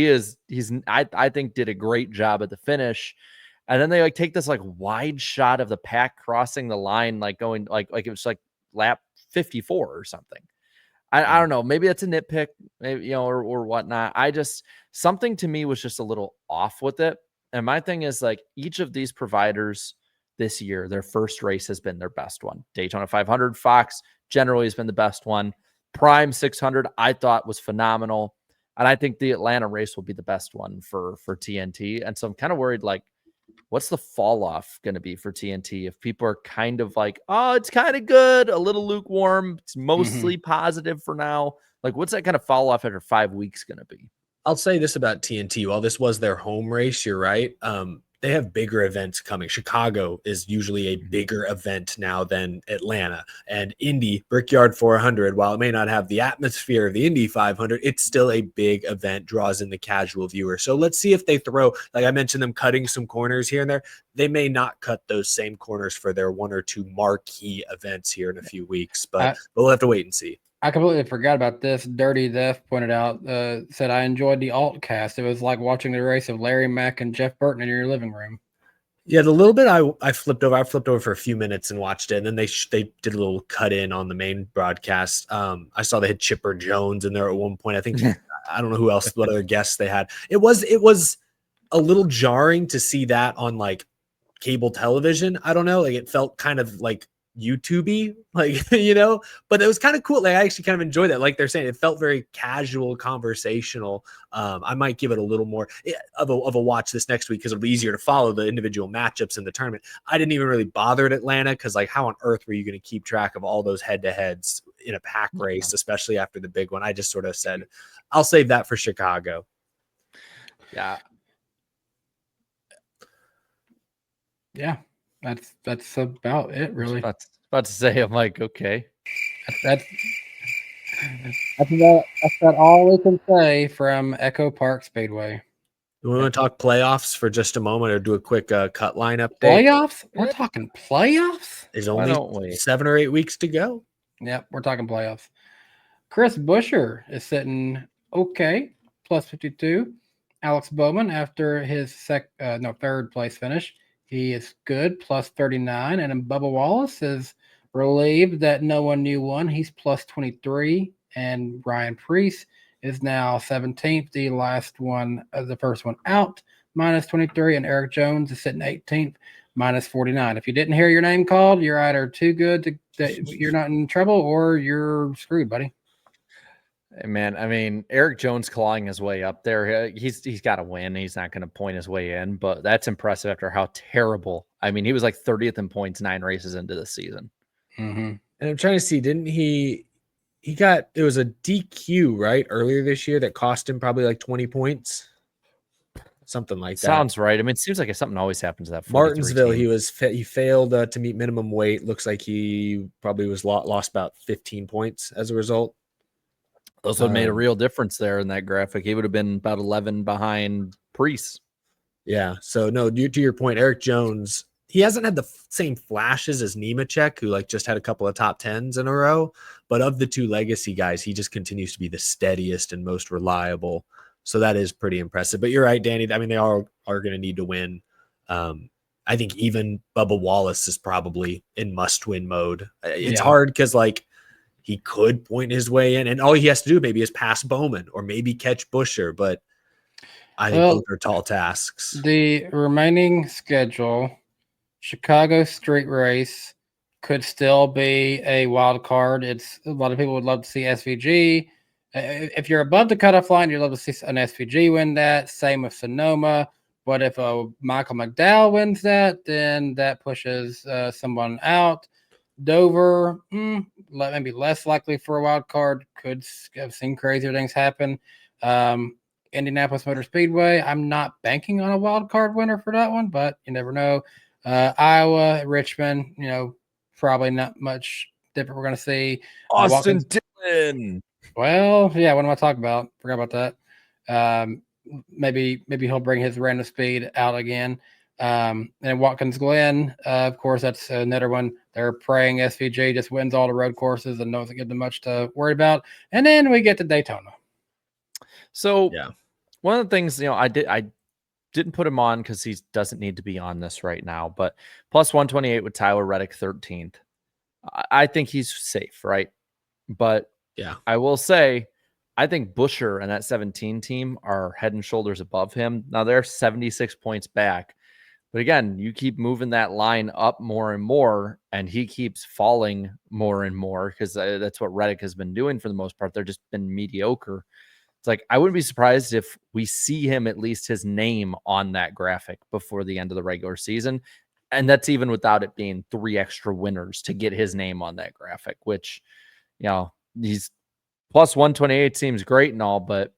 I think did a great job at the finish. And then they like take this like wide shot of the pack crossing the line, like going like it was like lap 54 or something. I don't know. Maybe it's a nitpick, maybe, or whatnot. Something to me was just a little off with it. And my thing is like each of these providers this year, their first race has been their best one. Daytona 500, Fox generally has been the best one. Prime 600, I thought was phenomenal. And I think the Atlanta race will be the best one for TNT. And so I'm kind of worried, like, what's the fall off going to be for TNT? If people are kind of like, oh, it's kind of good, a little lukewarm, it's mostly positive for now. Like, what's that kind of fall off after 5 weeks going to be? I'll say this about TNT. While this was their home race, you're right. They have bigger events coming. Chicago is usually a bigger event now than Atlanta. And Indy, Brickyard 400, while it may not have the atmosphere of the Indy 500, it's still a big event, draws in the casual viewer. So let's see if they throw, like I mentioned, them cutting some corners here and there. They may not cut those same corners for their 1 or 2 marquee events here in a few weeks, but we'll have to wait and see. I completely forgot about this. Dirty Death pointed out, said, I enjoyed the alt cast. It was like watching the race of Larry Mack and Jeff Burton in your living room. Yeah, the little bit I flipped over for a few minutes and watched it, and then they did a little cut in on the main broadcast. I saw they had Chipper Jones in there at one point. I think I don't know who else, what other guests they had. It was a little jarring to see that on like cable television. I don't know, like it felt kind of like YouTube-y, like, but it was kind of cool. Like I actually kind of enjoyed that. Like they're saying, it felt very casual, conversational. I might give it a little more of a watch this next week because it'll be easier to follow the individual matchups in the tournament. I didn't even really bother at Atlanta because, like, how on earth were you going to keep track of all those head-to-heads in a pack race, especially after the big one? I just sort of said, I'll save that for Chicago. Yeah. Yeah. That's about it, really. About to say, I'm like, okay. That's about all we can say from Echo Park Speedway. You want to talk playoffs for just a moment or do a quick cut line update? Playoffs? We're talking playoffs? There's only 7 or 8 weeks to go. Yep, we're talking playoffs. Chris Buescher is sitting okay, plus 52. Alex Bowman, after his third place finish, he is good, plus 39. And then Bubba Wallace is relieved that no one new one. He's plus 23. And Ryan Preece is now 17th, the last one, the first one out, minus 23. And Eric Jones is sitting 18th, minus 49. If you didn't hear your name called, you're either too good that you're not in trouble or you're screwed, buddy. Hey, man, I mean, Eric Jones clawing his way up there. He's got to win. He's not going to point his way in, but that's impressive after how terrible. I mean, he was like 30th in points 9 races into the season. Mm-hmm. And I'm trying to see, didn't he got, it was a DQ, right, earlier this year that cost him probably like 20 points? Something like that. Sounds right. I mean, it seems like something always happens to that Martinsville team. He failed to meet minimum weight. Looks like he probably was lost about 15 points as a result. Also made a real difference there in that graphic. He would have been about 11 behind Preece. Yeah. So no, to your point, Eric Jones, he hasn't had the same flashes as Nemechek, who like just had a couple of top 10s in a row. But of the 2 legacy guys, he just continues to be the steadiest and most reliable. So that is pretty impressive. But you're right, Danny. I mean, they are going to need to win. I think even Bubba Wallace is probably in must-win mode. It's hard because like he could point his way in, and all he has to do maybe is pass Bowman or maybe catch Buescher. But I think those are tall tasks. The remaining schedule, Chicago Street Race could still be a wild card. It's a lot of people would love to see SVG. If you're above the cutoff line, you'd love to see an SVG win that. Same with Sonoma. But if Michael McDowell wins that, then that pushes someone out. Dover, maybe less likely for a wild card. Could have seen crazier things happen. Indianapolis Motor Speedway, I'm not banking on a wild card winner for that one, but you never know. Iowa, Richmond, probably not much different. We're going to see Austin Dillon. Well, yeah, what am I talking about? Forgot about that. Maybe he'll bring his random speed out again. And Watkins Glen, of course, that's another one. They're praying SVG just wins all the road courses and doesn't give them much to worry about. And then we get to Daytona. So one of the things, I didn't put him on because he doesn't need to be on this right now, but plus 128 with Tyler Reddick 13th. I think he's safe, right? But yeah, I will say, I think Buescher and that 17 team are head and shoulders above him. Now they're 76 points back, But again, you keep moving that line up more and more, and he keeps falling more and more because that's what Reddick has been doing for the most part. They're just been mediocre. It's like, I wouldn't be surprised if we see him, at least his name on that graphic before the end of the regular season. And that's even without it being 3 extra winners to get his name on that graphic, which, he's plus 128 seems great and all, but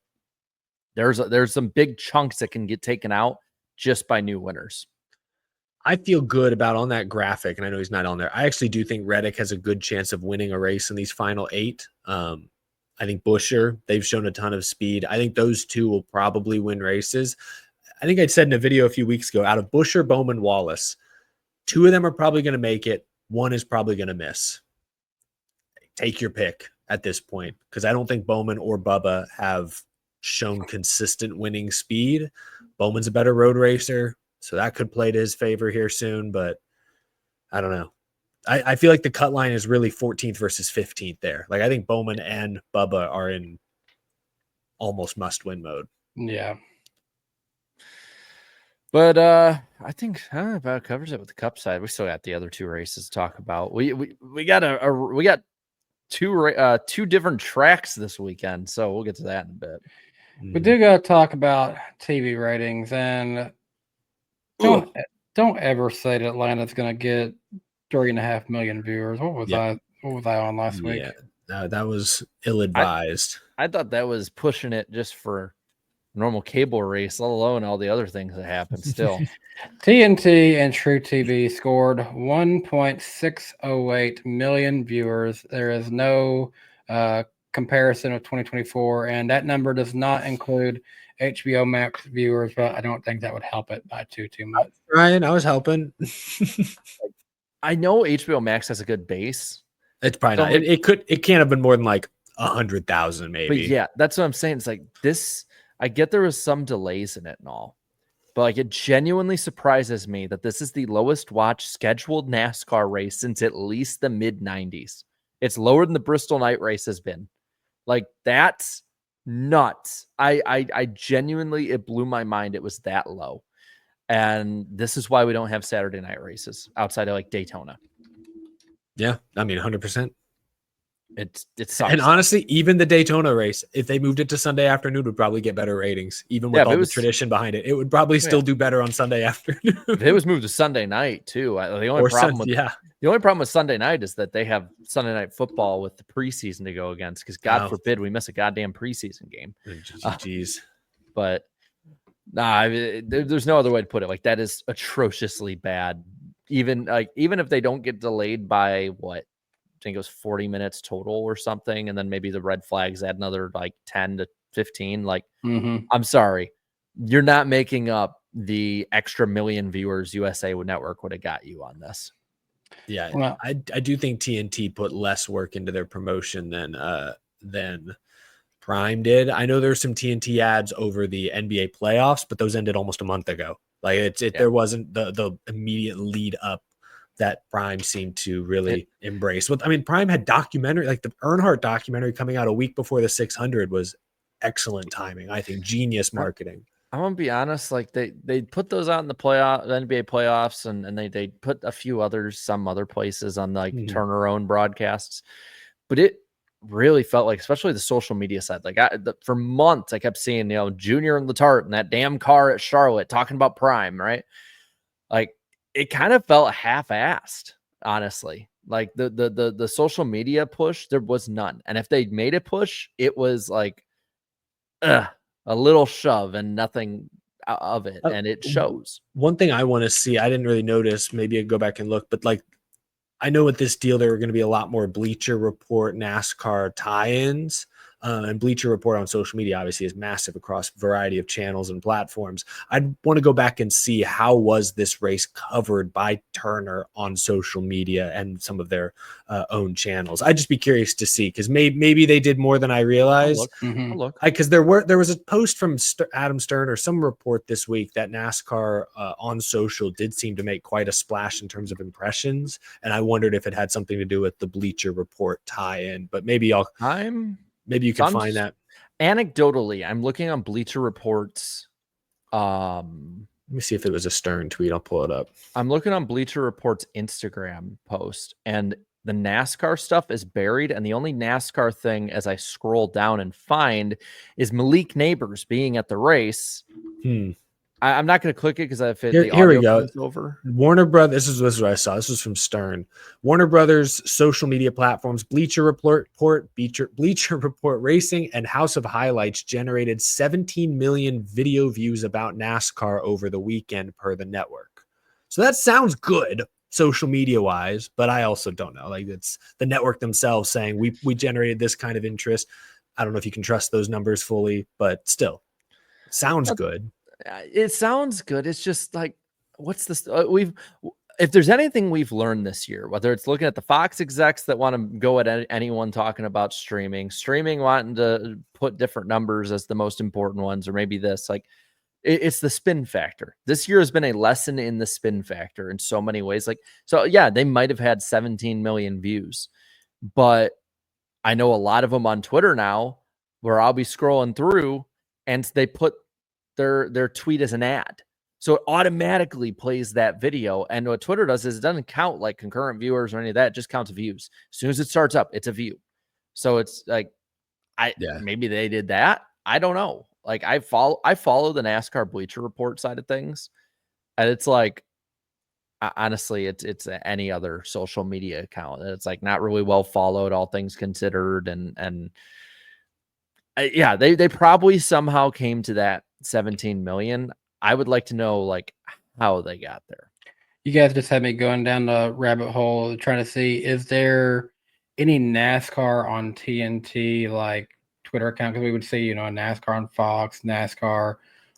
there's some big chunks that can get taken out just by new winners. I feel good about on that graphic, and I know he's not on there. I actually do think Reddick has a good chance of winning a race in these final 8. I think Buescher, they've shown a ton of speed. I think those 2 will probably win races. I think I'd said in a video a few weeks ago, out of Buescher, Bowman, Wallace, 2 of them are probably going to make it. 1 is probably going to miss. Take your pick at this point, because I don't think Bowman or Bubba have shown consistent winning speed. Bowman's a better road racer, so that could play to his favor here soon, but I don't know. I feel like the cut line is really 14th versus 15th there. Like, I think Bowman and Bubba are in almost must-win mode. Yeah. But I think about covers it with the Cup side. We still got the other 2 races to talk about. We got 2 different tracks this weekend, so we'll get to that in a bit. We do got to talk about TV ratings, and don't ever say that Atlanta's going to get 3.5 million viewers. What was I on last week? Yeah, that was ill-advised. I thought that was pushing it just for normal cable race, let alone all the other things that happened still. TNT and True TV scored 1.608 million viewers. There is no comparison of 2024, and that number does not include HBO Max viewers, but I don't think that would help it by too much. Ryan, I was helping. I know HBO Max has a good base. It's probably not. It can't have been more than like 100,000 maybe. But yeah, that's what I'm saying. It's like this. I get there was some delays in it and all, but like it genuinely surprises me that this is the lowest watched scheduled NASCAR race since at least the mid 90s. It's lower than the Bristol night race has been. Like, that's nuts. I genuinely, it blew my mind. It was that low. And this is why we don't have Saturday night races outside of like Daytona. Yeah. I mean, 100%. It sucks. And honestly, even the Daytona race, if they moved it to Sunday afternoon, would probably get better ratings, even with all the tradition behind it. It would probably still do better on Sunday afternoon. If it was moved to Sunday night too. The only problem with Sunday night is that they have Sunday night football with the preseason to go against, because God forbid we miss a goddamn preseason game. Jeez. But there's no other way to put it. Like, that is atrociously bad. Even if they don't get delayed by what? I think it was 40 minutes total or something, and then maybe the red flags add another like 10 to 15. Like, I'm sorry, you're not making up the extra million viewers USA Network would have got you on this. Yeah, well, I do think TNT put less work into their promotion than Prime did. I know there's some TNT ads over the NBA playoffs, but those ended almost a month ago. Like, there wasn't the immediate lead up that Prime seemed to really embrace. But I mean, Prime had documentary, like the Earnhardt documentary coming out a week before the 600 was excellent timing. I think genius marketing. I'm gonna be honest, like they put those out in the NBA playoffs, and they put a few others, some other places on like Turner own broadcasts, but it really felt like, especially the social media side, like for months I kept seeing, Junior and Letarte in that damn car at Charlotte talking about Prime, right? Like, it kind of felt half-assed, honestly. Like the social media push, there was none. And if they made a push, it was like a little shove and nothing of it. And it shows. One thing I want to see, I didn't really notice, maybe I'd go back and look, but like, I know with this deal, there were going to be a lot more Bleacher Report, NASCAR tie-ins. And Bleacher Report on social media obviously is massive across a variety of channels and platforms. I'd want to go back and see how was this race covered by Turner on social media and some of their own channels. I'd just be curious to see, because maybe they did more than I realized. Because there was a post from Adam Stern or some report this week that NASCAR on social did seem to make quite a splash in terms of impressions, and I wondered if it had something to do with the Bleacher Report tie-in. But maybe maybe you can find that. Anecdotally, I'm looking on Bleacher Report's Let me see if it was a Stern tweet. I'll pull it up. I'm looking on Bleacher Report's Instagram post, and the NASCAR stuff is buried. And the only NASCAR thing, as I scroll down and find, is Malik Neighbors being at the race. I'm not going to click it because if the Here we audio go. comes over. Warner Brothers. This is what I saw. This was from Stern. Warner Brothers social media platforms, Bleacher Report, Bleacher Report Racing, and House of Highlights generated 17 million video views about NASCAR over the weekend per the network. So that sounds good social media wise, but I also don't know. Like, it's the network themselves saying we generated this kind of interest. I don't know if you can trust those numbers fully, but still, it sounds good. It sounds good. It's just like, what's this? If there's anything we've learned this year, whether it's looking at the Fox execs that want to go at anyone talking about streaming wanting to put different numbers as the most important ones, or maybe this, like, it's the spin factor. This year has been a lesson in the spin factor in so many ways. Like, so yeah, they might have had 17 million views, but I know a lot of them on Twitter now where I'll be scrolling through and they put their tweet as an ad. So it automatically plays that video. And what Twitter does is it doesn't count like concurrent viewers or any of that. It just counts views. As soon as it starts up, it's a view. So it's like, maybe they did that. I don't know. Like, I follow the NASCAR Bleacher Report side of things. And it's like, honestly, it's any other social media account. It's like not really well followed, all things considered. And yeah, they probably somehow came to that 17 million. I would like to know like how they got there. You guys just had me going down the rabbit hole trying to see, is there any NASCAR on TNT like Twitter account? Because we would see, NASCAR on Fox, NASCAR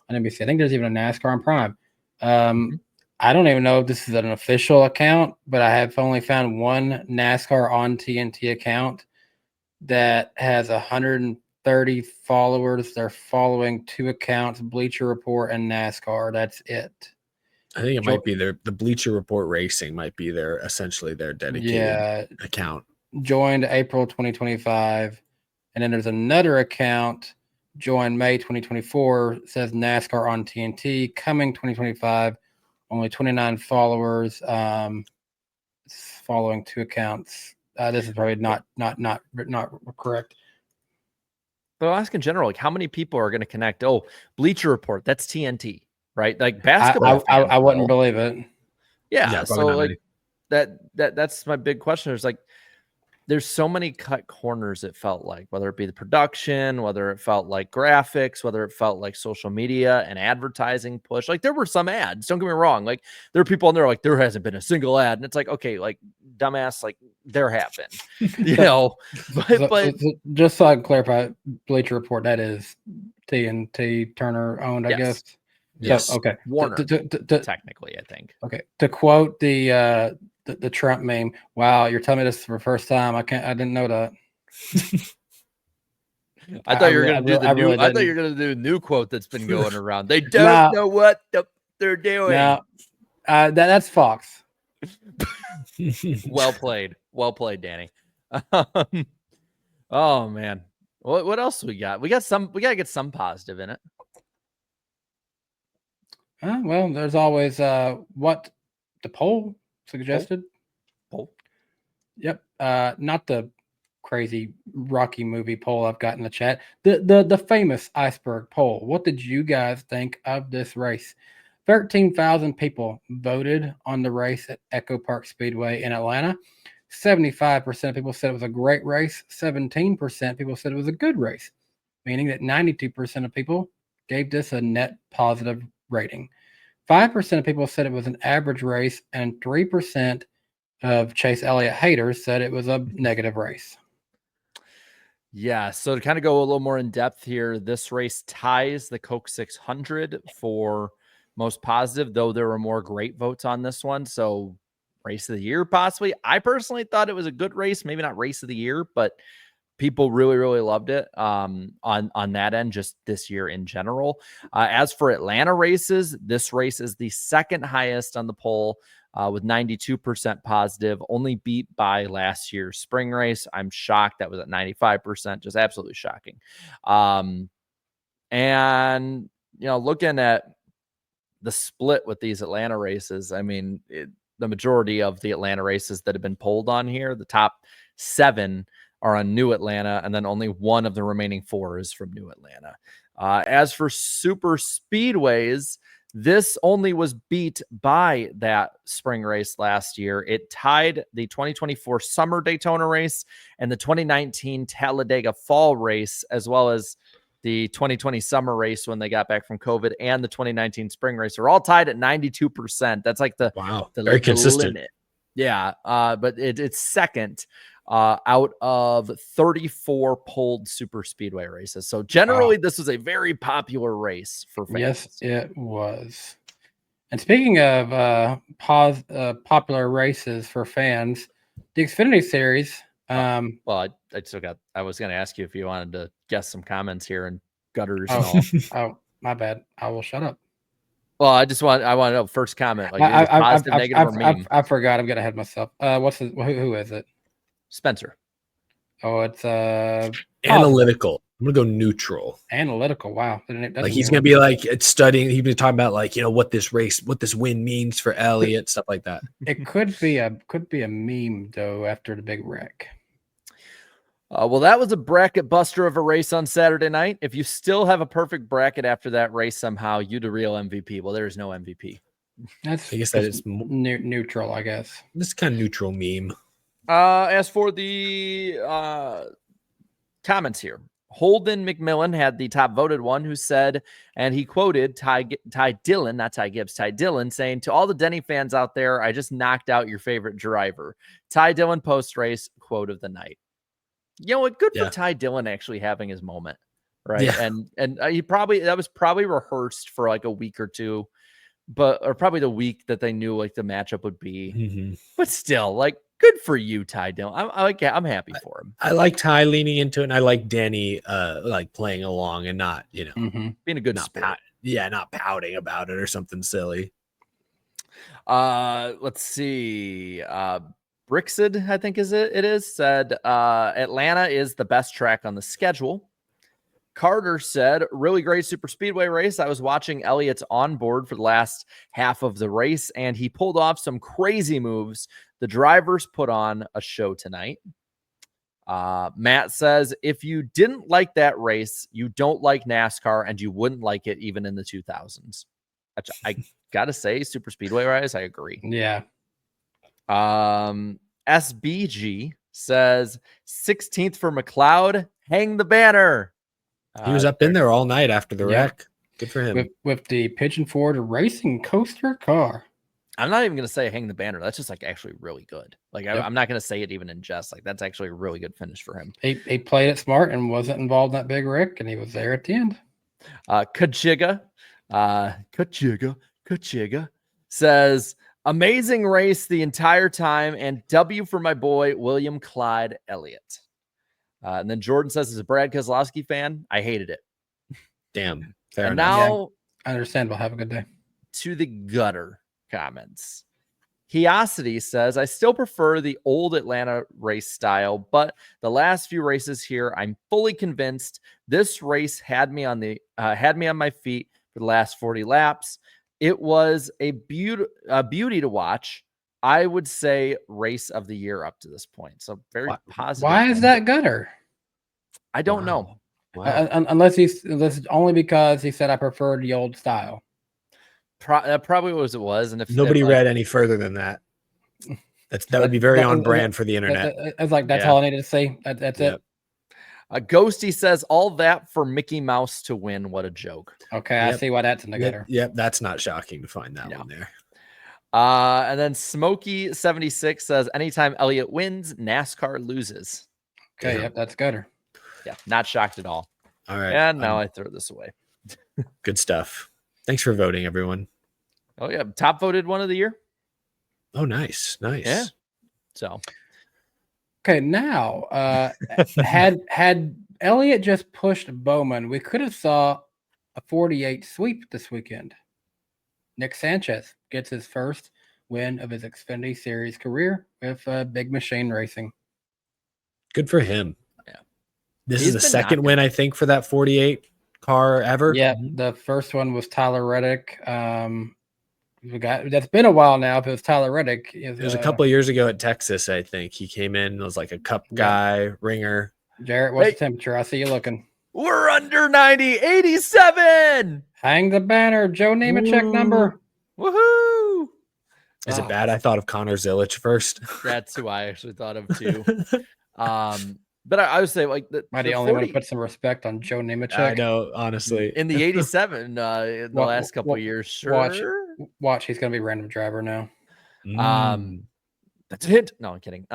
on NBC. I think there's even a NASCAR on Prime. I don't even know if this is an official account, but I have only found one NASCAR on TNT account that has 130 followers. They're following two accounts, Bleacher Report and NASCAR. That's it. I think it might be the Bleacher Report Racing might be essentially their dedicated account. Joined April 2025. And then there's another account joined May 2024. Says NASCAR on TNT coming 2025. Only 29 followers. Following two accounts. This is probably not correct. But I'll ask in general, like how many people are going to connect? Oh, Bleacher Report, that's TNT, right? Like basketball. I wouldn't believe it. Yeah. So like that's my big question. There's so many cut corners, it felt like, whether it be the production, whether it felt like graphics, whether it felt like social media and advertising push. Like there were some ads, don't get me wrong. Like there are people in there like there hasn't been a single ad. And it's like, okay, like dumbass, like there have been, but just so I can clarify, Bleacher Report, that is TNT Turner owned, I guess. Yes. So, okay. Warner, technically, I think. Okay. To quote the Trump meme, wow, you're telling me this for the first time. I didn't know that. I thought you were going to do the new. I thought you were going to do a new quote that's been going around. They don't know what they're doing. Now, that's Fox. Well played, Danny. Oh man, what else we got? We got to get some positive in it. Well, there's always what the poll suggested. Poll. Yep. Not the crazy Rocky movie poll I've got in the chat. The famous iceberg poll. What did you guys think of this race? 13,000 people voted on the race at Echo Park Speedway in Atlanta. 75% of people said it was a great race. 17% people said it was a good race, meaning that 92% of people gave this a net positive rating. 5% of people said it was an average race, and 3% of Chase Elliott haters said it was a negative race. Yeah, so to kind of go a little more in depth here, this race ties the Coke 600 for most positive, though there were more great votes on this one. So race of the year, possibly. I personally thought it was a good race, maybe not race of the year, but people really, really loved it on that end, just this year in general. As for Atlanta races, this race is the second highest on the poll with 92% positive, only beat by last year's spring race. I'm shocked that was at 95%, just absolutely shocking. And, looking at the split with these Atlanta races. I mean, the majority of the Atlanta races that have been polled on here, the top 7 are on New Atlanta, and then only one of the remaining 4 is from New Atlanta. As for super speedways, this only was beat by that spring race last year. It tied the 2024 summer Daytona race and the 2019 Talladega fall race, as well as the 2020 summer race when they got back from COVID, and the 2019 spring race are all tied at 92%. That's like the very consistent. limit. Yeah. But it's second out of 34 polled super speedway races. So generally, this was a very popular race for fans. Yes, it was. And speaking of popular races for fans, the Xfinity Series. Well, I was going to ask you if you wanted to guess some comments here and gutters and all. Oh, my bad. I will shut up. Well, I want to know first comment. Like positive, negative, or meme. I forgot. I'm getting ahead of myself. Who is it? Spencer. Oh, it's analytical. I'm gonna go neutral. Analytical. Wow. Like he's gonna be like studying. He's been talking about like what this win means for Elliott, stuff like that. It could be a meme though after the big wreck. Well, that was a bracket buster of a race on Saturday night. If you still have a perfect bracket after that race, somehow you the real MVP. Well, there is no MVP. I guess that is neutral. I guess this is kind of neutral meme. As for the comments here, Holden McMillan had the top voted one, who said, and he quoted Ty Dillon, not Ty Gibbs, Ty Dillon, saying, "To all the Denny fans out there, I just knocked out your favorite driver." Ty Dillon post-race quote of the night. You know what? Good for Ty Dillon actually having his moment, right? Yeah. And that was probably rehearsed for like a week or two, or probably the week that they knew like the matchup would be. Mm-hmm. But still, like, good for you, Ty Dillon. I'm happy for him. I like Ty leaning into it, and I like Danny like playing along and not being a good sport. Not pouting about it or something silly. Let's see. Brixid, I think it is, said Atlanta is the best track on the schedule. Carter said, really great super speedway race. I was watching Elliott's onboard for the last half of the race, and he pulled off some crazy moves. The drivers put on a show tonight. Matt says, if you didn't like that race, you don't like NASCAR, and you wouldn't like it even in the 2000s. I gotta say, super speedway race, I agree. Yeah. SBG says 16th for McLeod. Hang the banner. He was up in there all night after the wreck. Good for him. With the Pigeon Ford racing coaster car. I'm not even going to say hang the banner. That's just like actually really good. Like I'm not going to say it even in jest. Like that's actually a really good finish for him. He played it smart and wasn't involved in that big wreck, and he was there at the end. Kachiga says, amazing race the entire time, and W for my boy, William Clyde Elliott. And then Jordan says, as a Brad Keselowski fan, I hated it. Damn. Fair enough. Now, understandable. Have a good day. To the gutter comments. Hiosity says, I still prefer the old Atlanta race style, but the last few races here, I'm fully convinced this race had me on my feet for the last 40 laps. It was a beauty to watch. I would say race of the year up to this point. So very positive. Why is that gutter? I don't know. Wow. Unless only because he said I preferred the old style. That probably was it was. And if nobody read any further than that, that would be very on brand for the internet. It's like that's all I needed to say. That's it. Ghosty says all that for Mickey Mouse to win. What a joke. Okay, I see why that's in the gutter. Yep, that's not shocking to find that one there. And then Smokey76 says, anytime Elliott wins, NASCAR loses. Okay, yep, that's gutter. Yeah, not shocked at all. All right. And now I throw this away. Good stuff. Thanks for voting, everyone. Oh, yeah. Top voted one of the year. Oh, nice. Yeah. So. Okay, now, had Elliott just pushed Bowman, we could have saw a 48 sweep this weekend. Nick Sanchez gets his first win of his Xfinity Series career with Big Machine Racing. Good for him. Yeah. This is the second win, I think, for that 48 car ever. Yeah, the first one was Tyler Reddick. That's been a while now. If it was Tyler Reddick, It was a couple of years ago at Texas, I think. He came in and was like a cup guy, ringer. Jarrett, what's the temperature? I see you looking. We're under 90, 87. Hang the banner, Joe Nemechek number. Woohoo! Is it bad? I thought of Connor Zilic first. That's who I actually thought of too. But I would say like Might the only 40, want to put some respect on Joe Nemechek. I know, honestly. In the 87, in the last couple of years, sure. Watch, he's gonna be random driver now. That's a hint. No, I'm kidding.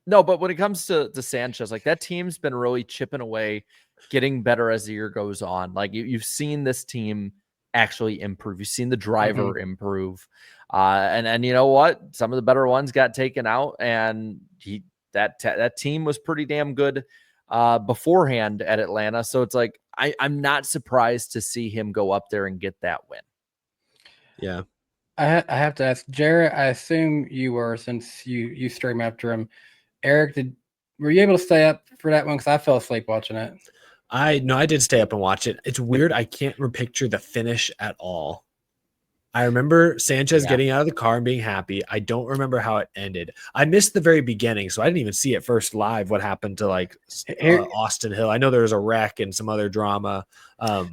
No, but when it comes to Sanchez, like that team's been really chipping away, getting better as the year goes on. Like you've seen this team actually improve. You've seen the driver improve. And you know what? Some of the better ones got taken out, and that team was pretty damn good beforehand at Atlanta. So it's like I'm not surprised to see him go up there and get that win. Yeah. I have to ask Jarrett. I assume you were, since you stream after him. Eric, were you able to stay up for that one? Because I fell asleep watching it. I did stay up and watch it. It's weird. I can't picture the finish at all. I remember Sanchez getting out of the car and being happy. I don't remember how it ended. I missed the very beginning, so I didn't even see it first live. What happened to Austin Hill? I know there was a wreck and some other drama.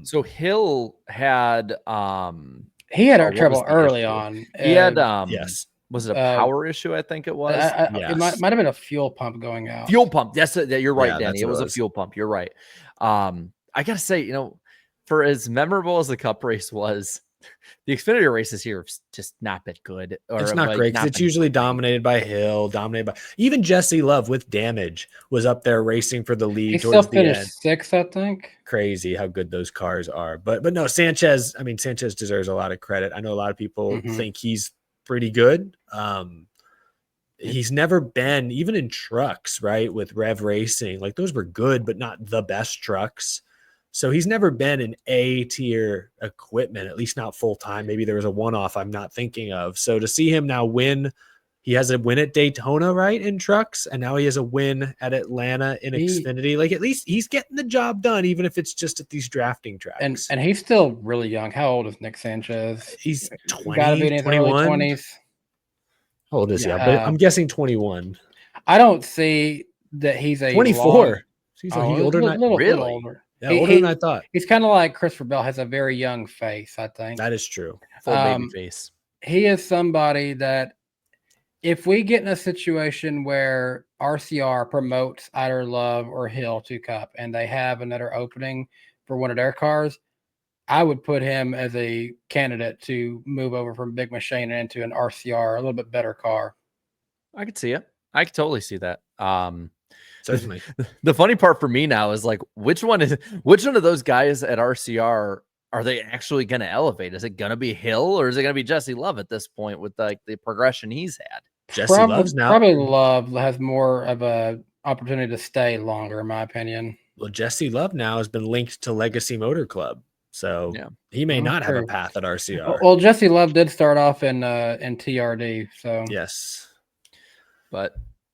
So Hill had he had trouble early on. He had yes. Was it a power issue? I think it was. Yes. It might have been a fuel pump going out. Fuel pump. Yes, you're right, Danny. It was a was. fuel pump. You're right. I gotta say, for as memorable as the Cup race was, the Xfinity races here have just not been good. It's not great because it's usually dominated by Hill, even Jesse Love with damage was up there racing for the lead. He still finished sixth, I think. Crazy how good those cars are. But no, Sanchez. I mean, Sanchez deserves a lot of credit. I know a lot of people think he's pretty good. He's never been, even in trucks, right, with Rev Racing, like those were good, but not the best trucks. So he's never been in A tier equipment, at least not full time. Maybe there was a one-off I'm not thinking of. So to see him now win, he has a win at Daytona, right, in trucks, and now he has a win at Atlanta in Xfinity. Like at least he's getting the job done, even if it's just at these drafting tracks. And he's still really young. How old is Nick Sanchez? He's 20, gotta be in his 21. early 20s. How old is he? I'm guessing 21. I don't see that he's a 24. He's older than really older. Yeah, older than I thought. He's kind of like Christopher Bell, has a very young face, I think. That is true. Full baby face. He is somebody that if we get in a situation where RCR promotes either Love or Hill to Cup and they have another opening for one of their cars, I would put him as a candidate to move over from Big Machine into an RCR, a little bit better car. I could see it. I could totally see that. Certainly. The funny part for me now is like, which one of those guys at RCR are they actually going to elevate? Is it going to be Hill or is it going to be Jesse Love at this point with like the progression he's had? Jesse Love's now. Probably Love has more of a opportunity to stay longer, in my opinion. Well, Jesse Love now has been linked to Legacy Motor Club. So he may not have a path at RCR. Well, Jesse Love did start off in TRD. So yes. But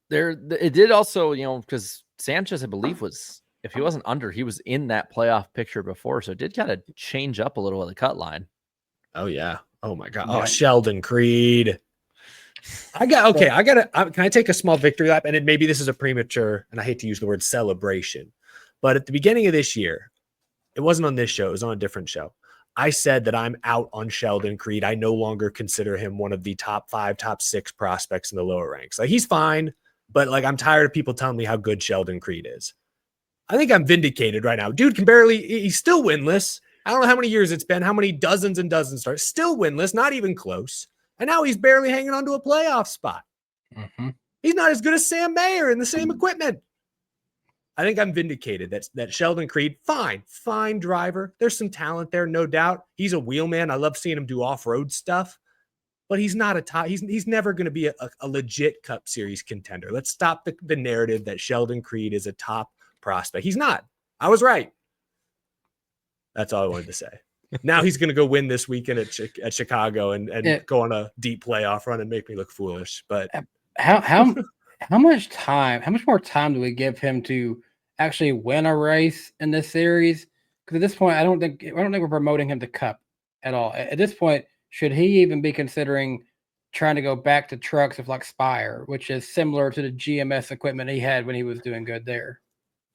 it did also, because Sanchez, I believe, was, if he wasn't under, he was in that playoff picture before. So it did kind of change up a little at the cut line. Oh, yeah. Oh, my God. Yeah. Oh, Sheldon Creed. Can I take a small victory lap? And maybe this is a premature, and I hate to use the word celebration, but at the beginning of this year, it wasn't on this show. It was on a different show. I said that I'm out on Sheldon Creed. I no longer consider him one of the top 5, top 6 prospects in the lower ranks. Like he's fine, but like I'm tired of people telling me how good Sheldon Creed is. I think I'm vindicated right now. Dude he's still winless. I don't know how many years it's been, how many dozens and dozens starts, still winless, not even close. And now he's barely hanging on to a playoff spot. Mm-hmm. He's not as good as Sam Mayer in the same equipment. I think I'm vindicated that Sheldon Creed, fine driver. There's some talent there, no doubt. He's a wheelman. I love seeing him do off-road stuff, but he's not a top. He's never going to be a legit Cup Series contender. Let's stop the narrative that Sheldon Creed is a top prospect. He's not. I was right. That's all I wanted to say. Now he's going to go win this weekend at Chicago and go on a deep playoff run and make me look foolish. But how much more time do we give him to actually win a race in this series? Because at this point, I don't think we're promoting him to Cup at all. At this point, should he even be considering trying to go back to trucks with like Spire, which is similar to the GMS equipment he had when he was doing good there?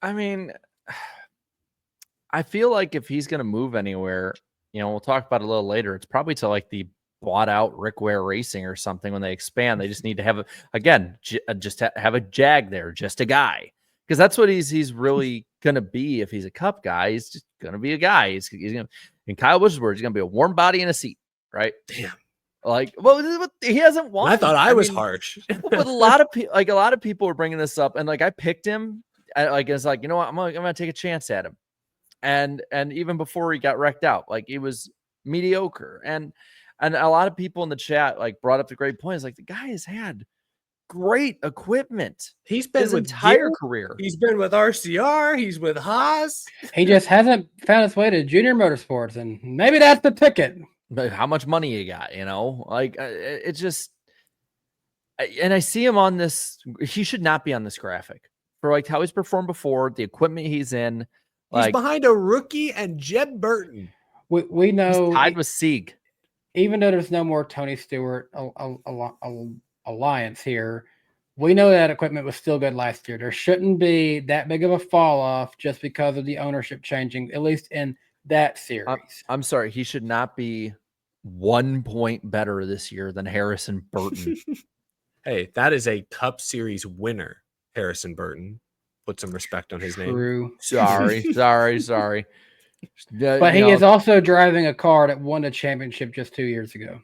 I mean, I feel like if he's going to move anywhere, we'll talk about it a little later. It's probably to like the bought out Rick Ware Racing or something. When they expand, they just need to have have a Jag there, just a guy, because that's what he's really going to be. If he's a Cup guy, he's just going to be a guy. He's going to, in Kyle Busch's words, he's going to be a warm body in a seat, right? Damn. Like, well, he hasn't won. I thought I was harsh. But a lot of people were bringing this up, and like I picked him. It's like, you know what, I'm gonna take a chance at him, and even before he got wrecked out, like he was mediocre, and a lot of people in the chat like brought up the great points. Like the guy has had great equipment. He's been his with entire Gear, career. He's been with RCR. He's with Haas. He just hasn't found his way to Junior Motorsports, and maybe that's the ticket. But how much money you got? Like it's just, and I see him on this. He should not be on this graphic for like how he's performed before, the equipment he's in. He's behind a rookie and Jeb Burton. We know he's tied with Sieg. Even though there's no more Tony Stewart alliance here, we know that equipment was still good last year. There shouldn't be that big of a fall off just because of the ownership changing, at least in that series. I'm sorry, he should not be 1 point better this year than Harrison Burton. Hey, that is a Cup Series winner, Harrison Burton. Put some respect on his name. Sorry. But he is also driving a car that won the championship just 2 years ago.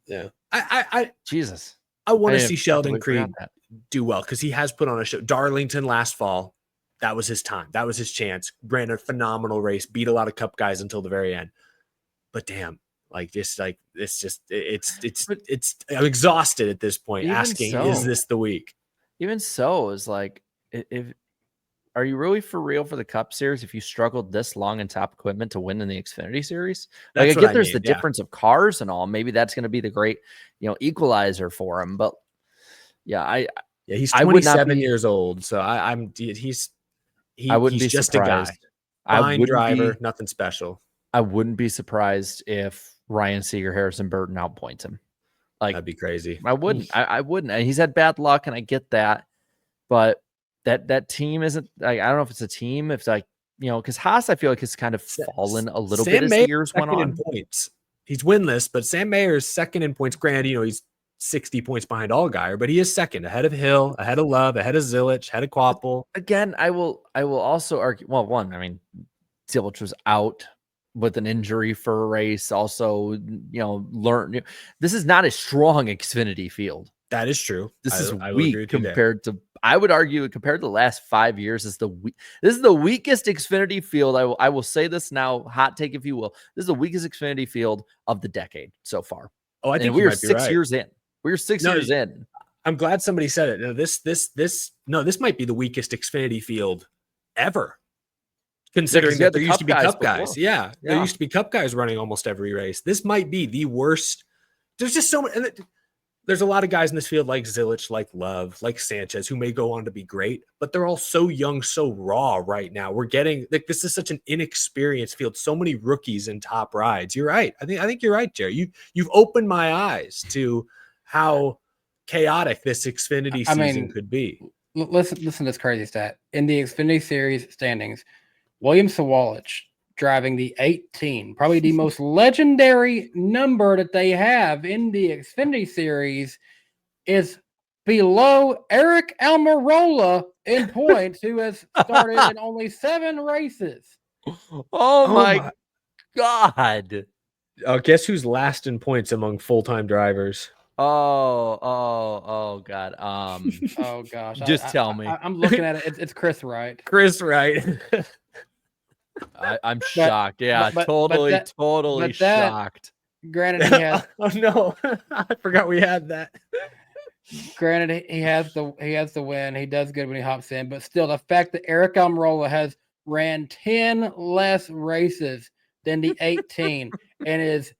Yeah. I Jesus. I want to see Sheldon Creed do well because he has put on a show. Darlington last fall. That was his time. That was his chance. Ran a phenomenal race, beat a lot of Cup guys until the very end. But damn, I'm exhausted at this point asking, is this the week? Even so, is like, are you really for real for the Cup Series if you struggled this long in top equipment to win in the Xfinity Series? Like, I get there's the difference of cars and all. Maybe that's going to be the great, equalizer for him. But yeah, he's 27 years old, so he's just surprised. A guy. Fine driver, nothing special. I wouldn't be surprised if Ryan Sieg or Harrison Burton outpoints him. Like, that'd be crazy. I wouldn't. I wouldn't. And he's had bad luck, and I get that. But that team isn't. I don't know if it's a team. If like because Haas, I feel like has kind of fallen a little bit as the years went on. Points. He's winless, but Sam Mayer is second in points. Granted, he's 60 points behind Allgaier, but he is second, ahead of Hill, ahead of Love, ahead of Zilich, ahead of Quapple. Again, I will also argue. Well, one, I mean, Zilich was out with an injury for a race. Also, this is not a strong Xfinity field. That is true. This is weak compared to. I would argue compared to the last 5 years, this is the weakest Xfinity field. I will say this now, hot take if you will. This is the weakest Xfinity field of the decade so far. Oh, I think we are 6 years in. We're 6 years in. I'm glad somebody said it. No, this might be the weakest Xfinity field ever. Considering that there used to be Cup guys. Yeah, there used to be Cup guys running almost every race. This might be the worst. There's just so many. There's a lot of guys in this field like Zilich, like Love, like Sanchez, who may go on to be great, but they're all so young, so raw right now. We're getting this is such an inexperienced field. So many rookies in top rides. You're right. I think you're right, Jerry. You've opened my eyes to how chaotic this Xfinity season could be. Listen to this crazy stat. In the Xfinity Series standings, William Sawalich driving the 18, probably the most legendary number that they have in the Xfinity Series, is below Eric Almirola in points, who has started in only 7 races. Oh my God. Guess who's last in points among full-time drivers? Oh God. Oh gosh. Just tell me. I'm looking at it. It's Chris Wright. Chris Wright. I'm shocked. Yeah, totally shocked. Granted, he has. Oh no, I forgot we had that. Granted, he has the win. He does good when he hops in, but still, the fact that Eric Almirola has ran 10 less races than the 18 and is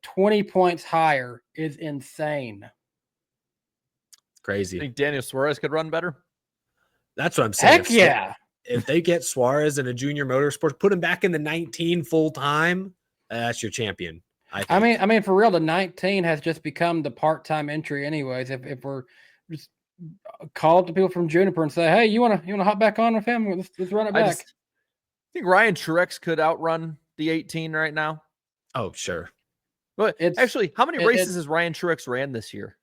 20 points higher is insane. Crazy. Think Daniel Suarez could run better? That's what I'm saying. Heck yeah. if they get Suarez in a junior motorsport, put him back in the 19 full time, that's your champion. I mean, for real, the 19 has just become the part-time entry, anyways. If we're just call up the people from Juniper and say, hey, you wanna hop back on with him? Let's run it back. I think Ryan Truex could outrun the 18 right now. Oh, sure. But actually, how many races has Ryan Truex ran this year?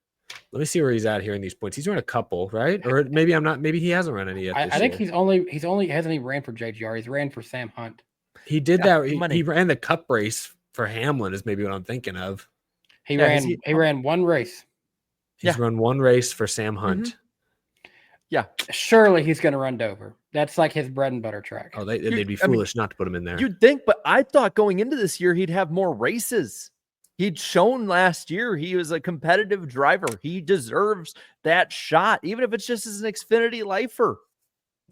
Let me see where he's at here in these points. He's run a couple, right? Or maybe I'm not. Maybe he hasn't run any yet. I think he's only hasn't even ran for JGR. He's ran for Sam Hunt. He did that. He ran the Cup race for Hamlin. Is maybe what I'm thinking of. He ran one race. He's run one race for Sam Hunt. Mm-hmm. Yeah, surely he's going to run Dover. That's like his bread and butter track. Oh, they'd be foolish not to put him in there. You'd think, but I thought going into this year he'd have more races. He'd shown last year he was a competitive driver. He deserves that shot, even if it's just as an Xfinity lifer.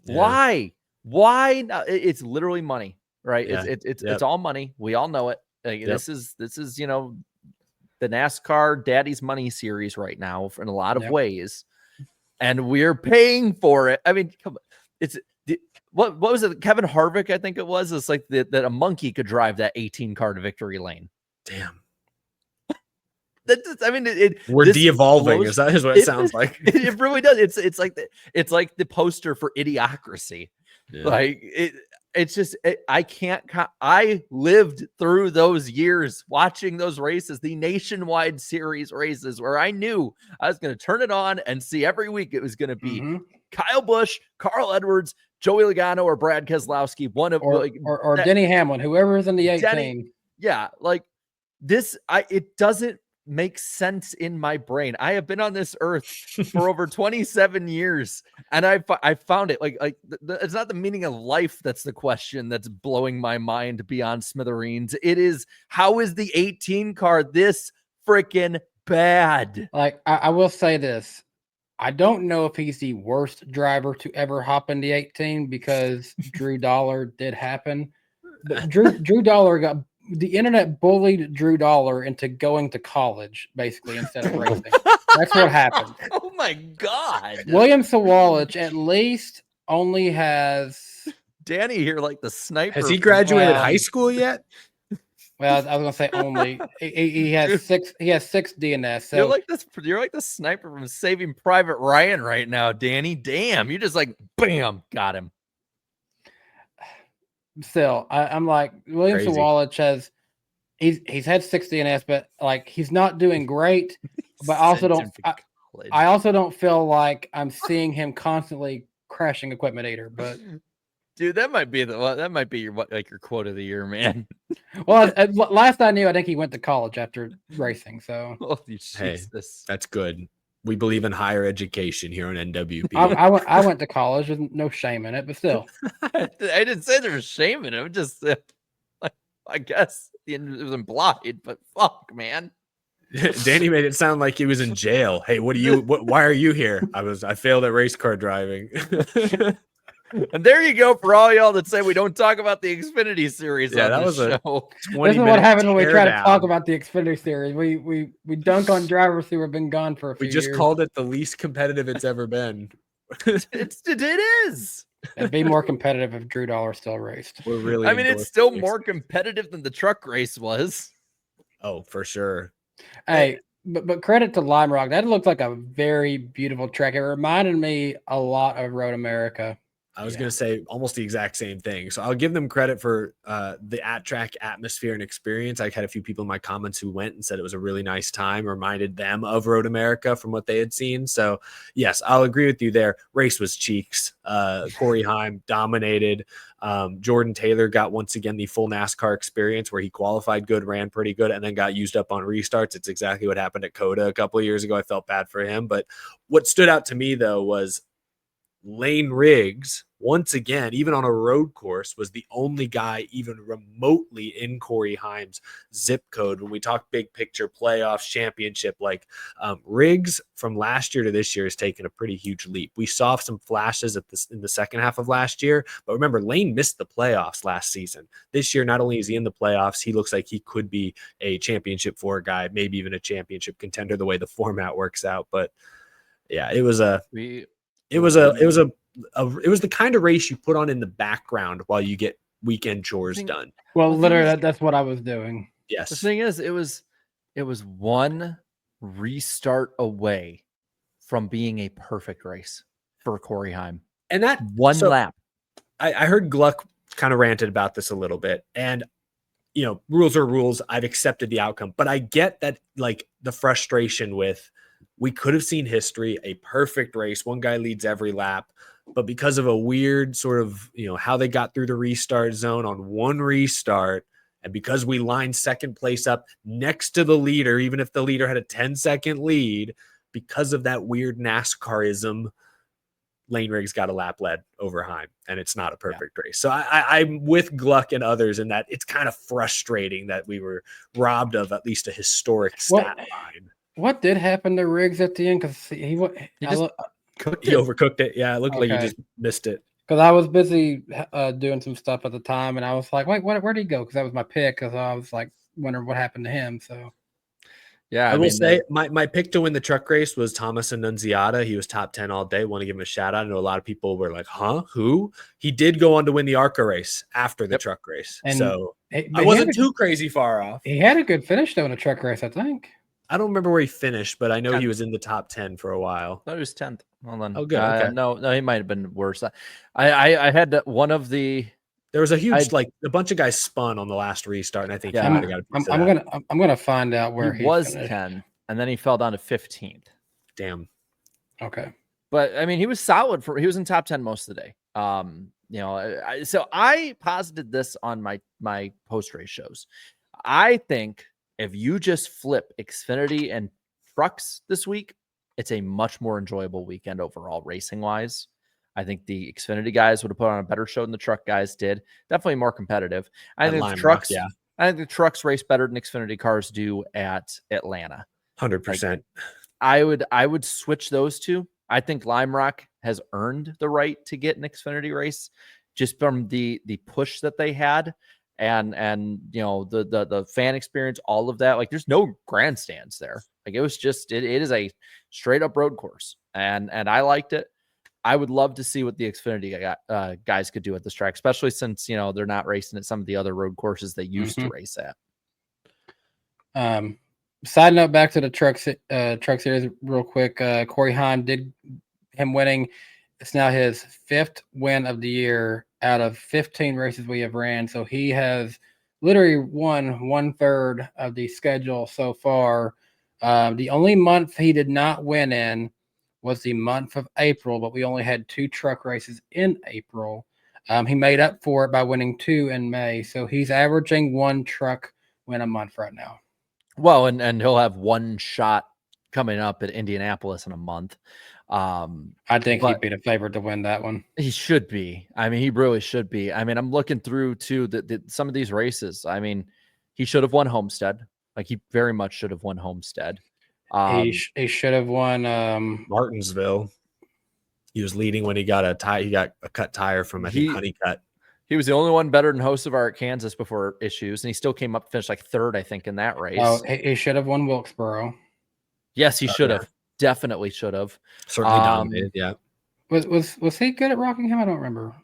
Yeah. Why? It's literally money, right? Yeah. It's all money. We all know it. Like, this is the NASCAR Daddy's Money series right now in a lot of ways, and we're paying for it. I mean, come on. What was it? Kevin Harvick, I think it was. It's like that a monkey could drive that 18 car to victory lane. Damn. We're de-evolving. Is what it sounds like? It really does. It's like the poster for Idiocracy. Yeah. Like it's just I can't. I lived through those years watching those races, the nationwide series races, where I knew I was going to turn it on and see every week it was going to be Kyle Busch, Carl Edwards, Joey Logano, or Brad Keselowski. Or Denny Hamlin, whoever is in the 18. Like this. It doesn't make sense in my brain. I have been on this earth for over 27 years, and I found it like it's not the meaning of life that's the question that's blowing my mind beyond smithereens. It is, how is the 18 car this freaking bad? Like, I will say this, I don't know if he's the worst driver to ever hop in the 18, because Drew Dollar did happen, but Drew Dollar got the internet bullied Drew Dollar into going to college, basically, instead of racing. That's what happened. Oh my God. William Sawalich at least only has Danny here, like the sniper. Has he graduated high school yet? Well, I was gonna say only. He has six. He has 6 DNS. So you're like the sniper from Saving Private Ryan right now, Danny. Damn, you just like bam, got him. Still, I'm like, William Sawalich has he's had 6 DNS, but like he's not doing great. But I also don't feel like I'm seeing him constantly crashing equipment either. But dude, that might be your your quote of the year, man. Well, last I knew, I think he went to college after racing. So hey, that's good. We believe in higher education here on NWP. I went to college. There's no shame in it, but still. I didn't say there was shame in it. I'm just, I guess it was implied, but fuck, man. Danny made it sound like he was in jail. Hey, why are you here? I failed at race car driving. And there you go for all y'all that say we don't talk about the Xfinity series. Yeah, that was show. This is what happens when we try to talk about the Xfinity series. We dunk on drivers who have been gone for a few years. We just called it the least competitive it's ever been. It is. It'd be more competitive if Drew Dollar still raced. We're really. I mean, it's still more competitive than the truck race was. Oh, for sure. Hey, but credit to Lime Rock. That looked like a very beautiful track. It reminded me a lot of Road America. I was going to say almost the exact same thing. So I'll give them credit for the at-track atmosphere and experience. I had a few people in my comments who went and said it was a really nice time, reminded them of Road America from what they had seen. So, yes, I'll agree with you there. Race was cheeks. Corey Heim dominated. Jordan Taylor got, once again, the full NASCAR experience where he qualified good, ran pretty good, and then got used up on restarts. It's exactly what happened at COTA a couple of years ago. I felt bad for him. But what stood out to me, though, was Lane Riggs, once again, even on a road course, was the only guy even remotely in Corey Heim's zip code. When we talk big picture playoffs, championship, like Riggs from last year to this year has taken a pretty huge leap. We saw some flashes in the second half of last year, but remember, Lane missed the playoffs last season. This year, not only is he in the playoffs, he looks like he could be a championship 4 guy, maybe even a championship contender the way the format works out. But yeah, it was a it was the kind of race you put on in the background while you get weekend chores done. Well, Well, literally, things- that's what I was doing. The Yes. thing is, it was one restart away from being a perfect race for Corey Heim. And that One lap. I heard Gluck kind of ranted about this a little bit, and rules are rules. I've accepted the outcome, but I get that, like, the frustration with, we could have seen history, a perfect race. One guy leads every lap, but because of a weird sort of, how they got through the restart zone on one restart, and because we lined second place up next to the leader, even if the leader had a 10-second lead, because of that weird NASCARism, Lane Riggs got a lap led over Heim, and it's not a perfect race. So I'm with Gluck and others in that it's kind of frustrating that we were robbed of at least a historic stat line. What did happen to Riggs at the end? Because he overcooked it. Yeah, it looked like he just missed it. Because I was busy doing some stuff at the time, and I was like, wait, where'd he go? Because that was my pick, because I was like wondering what happened to him. So yeah, I will say my pick to win the truck race was Thomas Annunziata. He was top 10 all day. Want to give him a shout out. I know a lot of people were like, huh? Who? He did go on to win the ARCA race after the truck race. And so I wasn't too crazy far off. He had a good finish, though, in a truck race, I think. I don't remember where he finished, but I know he was in the top 10 for a while. I thought he was 10th. Hold on. Oh, good. Okay. No, he might have been worse. I had one of the. There was a huge, a bunch of guys spun on the last restart, and I think he might have got a piece of that. I'm gonna find out where he was finished. 10, and then he fell down to 15th. Damn. Okay. But I mean, he was solid he was in top 10 most of the day. So I posited this on my post race shows. I think if you just flip Xfinity and trucks this week, it's a much more enjoyable weekend overall, racing wise. I think the Xfinity guys would have put on a better show than the truck guys did. Definitely more competitive. I think the trucks race better than Xfinity cars do at Atlanta. 100%. I would switch those two. I think Lime Rock has earned the right to get an Xfinity race just from the push that they had. And the fan experience, all of that. Like, there's no grandstands there. Like, it was just it is a straight up road course, and I liked it. I would love to see what the Xfinity guys could do at this track, especially since they're not racing at some of the other road courses they used to race at. Side note, back to the truck series real quick. Corey Heim him winning. It's now his 5th win of the year out of 15 races we have ran. So he has literally won 1/3 of the schedule so far. The only month he did not win in was the month of April, but we only had 2 truck races in April. He made up for it by winning 2 in May. So he's averaging 1 truck win a month right now. Well, and he'll have 1 shot coming up at Indianapolis in a month. I think he'd be the favorite to win that one. He should be. I mean, he really should be. I mean, I'm looking through too some of these races. I mean, he should have won Homestead. Like, he very much should have won Homestead. He should have won Martinsville. He was leading when he got a tie. He got a cut tire from Honeycutt. He was the only one better than Hocevar at Kansas before issues, and he still came up, finished like 3rd, I think, in that race. Oh, he should have won Wilkesboro. Yes, he should have. Definitely should have. Certainly dominated. Yeah. Was he good at Rockingham? I don't remember.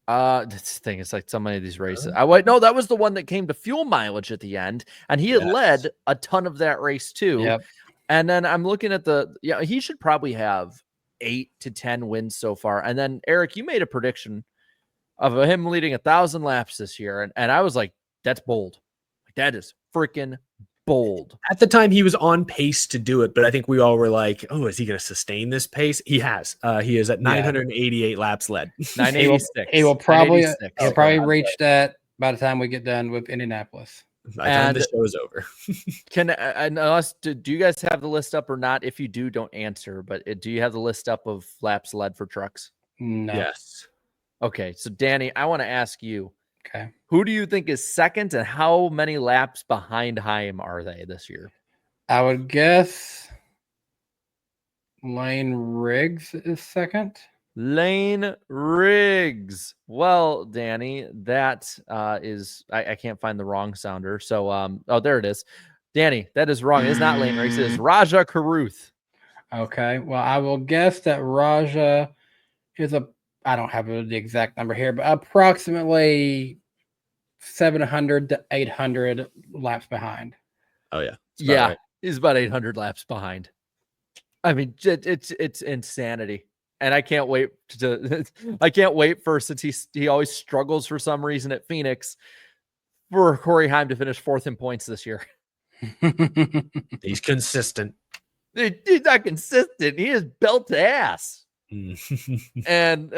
That's the thing. It's like so many of these races. No, that was the one that came to fuel mileage at the end, and he had led a ton of that race too. Yep. And then I'm looking at he should probably have 8 to 10 wins so far. And then Eric, you made a prediction of him leading 1,000 laps this year, and I was like, that's bold. Like, that is freaking bold. At the time, he was on pace to do it, but I think we all were like, oh, is he going to sustain this pace? He has. He is at 988 laps led. 986. He will probably reach that by the time we get done with Indianapolis. By the time the show is over. Do you guys have the list up or not? If you do, don't answer. But do you have the list up of laps led for trucks? No. Yes. Okay, so Danny, I want to ask you. Okay. Who do you think is second, and how many laps behind Heim are they this year? I would guess Lane Riggs is second. Lane Riggs. Well, Danny, that is I can't find the wrong sounder. So there it is. Danny, that is wrong. It's not Lane Riggs, it is Raja Caruth. Okay. Well, I will guess that Raja I don't have the exact number here, but approximately 700 to 800 laps behind. Oh yeah, Yeah, right. he's about 800 laps behind. I mean, it's insanity, and I can't wait since he always struggles for some reason at Phoenix, for Corey Heim to finish 4th in points this year. He's consistent. He's not consistent. He is belt to ass. and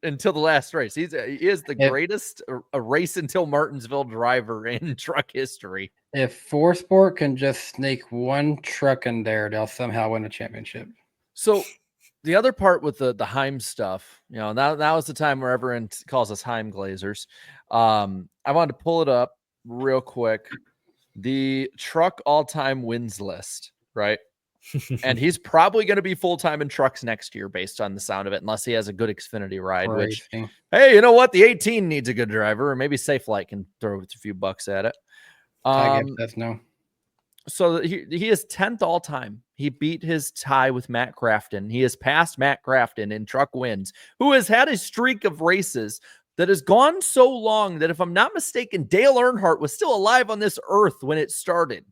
until the last race, he is the greatest a race until Martinsville driver in truck history. If Four Sport can just sneak one truck in there, they'll somehow win a championship. So the other part with the Heim stuff, now is the time where everyone calls us Heim Glazers. I wanted to pull it up real quick. The truck all-time wins list, right? And he's probably going to be full-time in trucks next year based on the sound of it, unless he has a good Xfinity ride, which, hey, you know what? The 18 needs a good driver, or maybe Safelite can throw a few bucks at it. That's no. So he is 10th all-time. He beat his tie with Matt Crafton. He has passed Matt Crafton in truck wins, who has had a streak of races that has gone so long that, if I'm not mistaken, Dale Earnhardt was still alive on this earth when it started.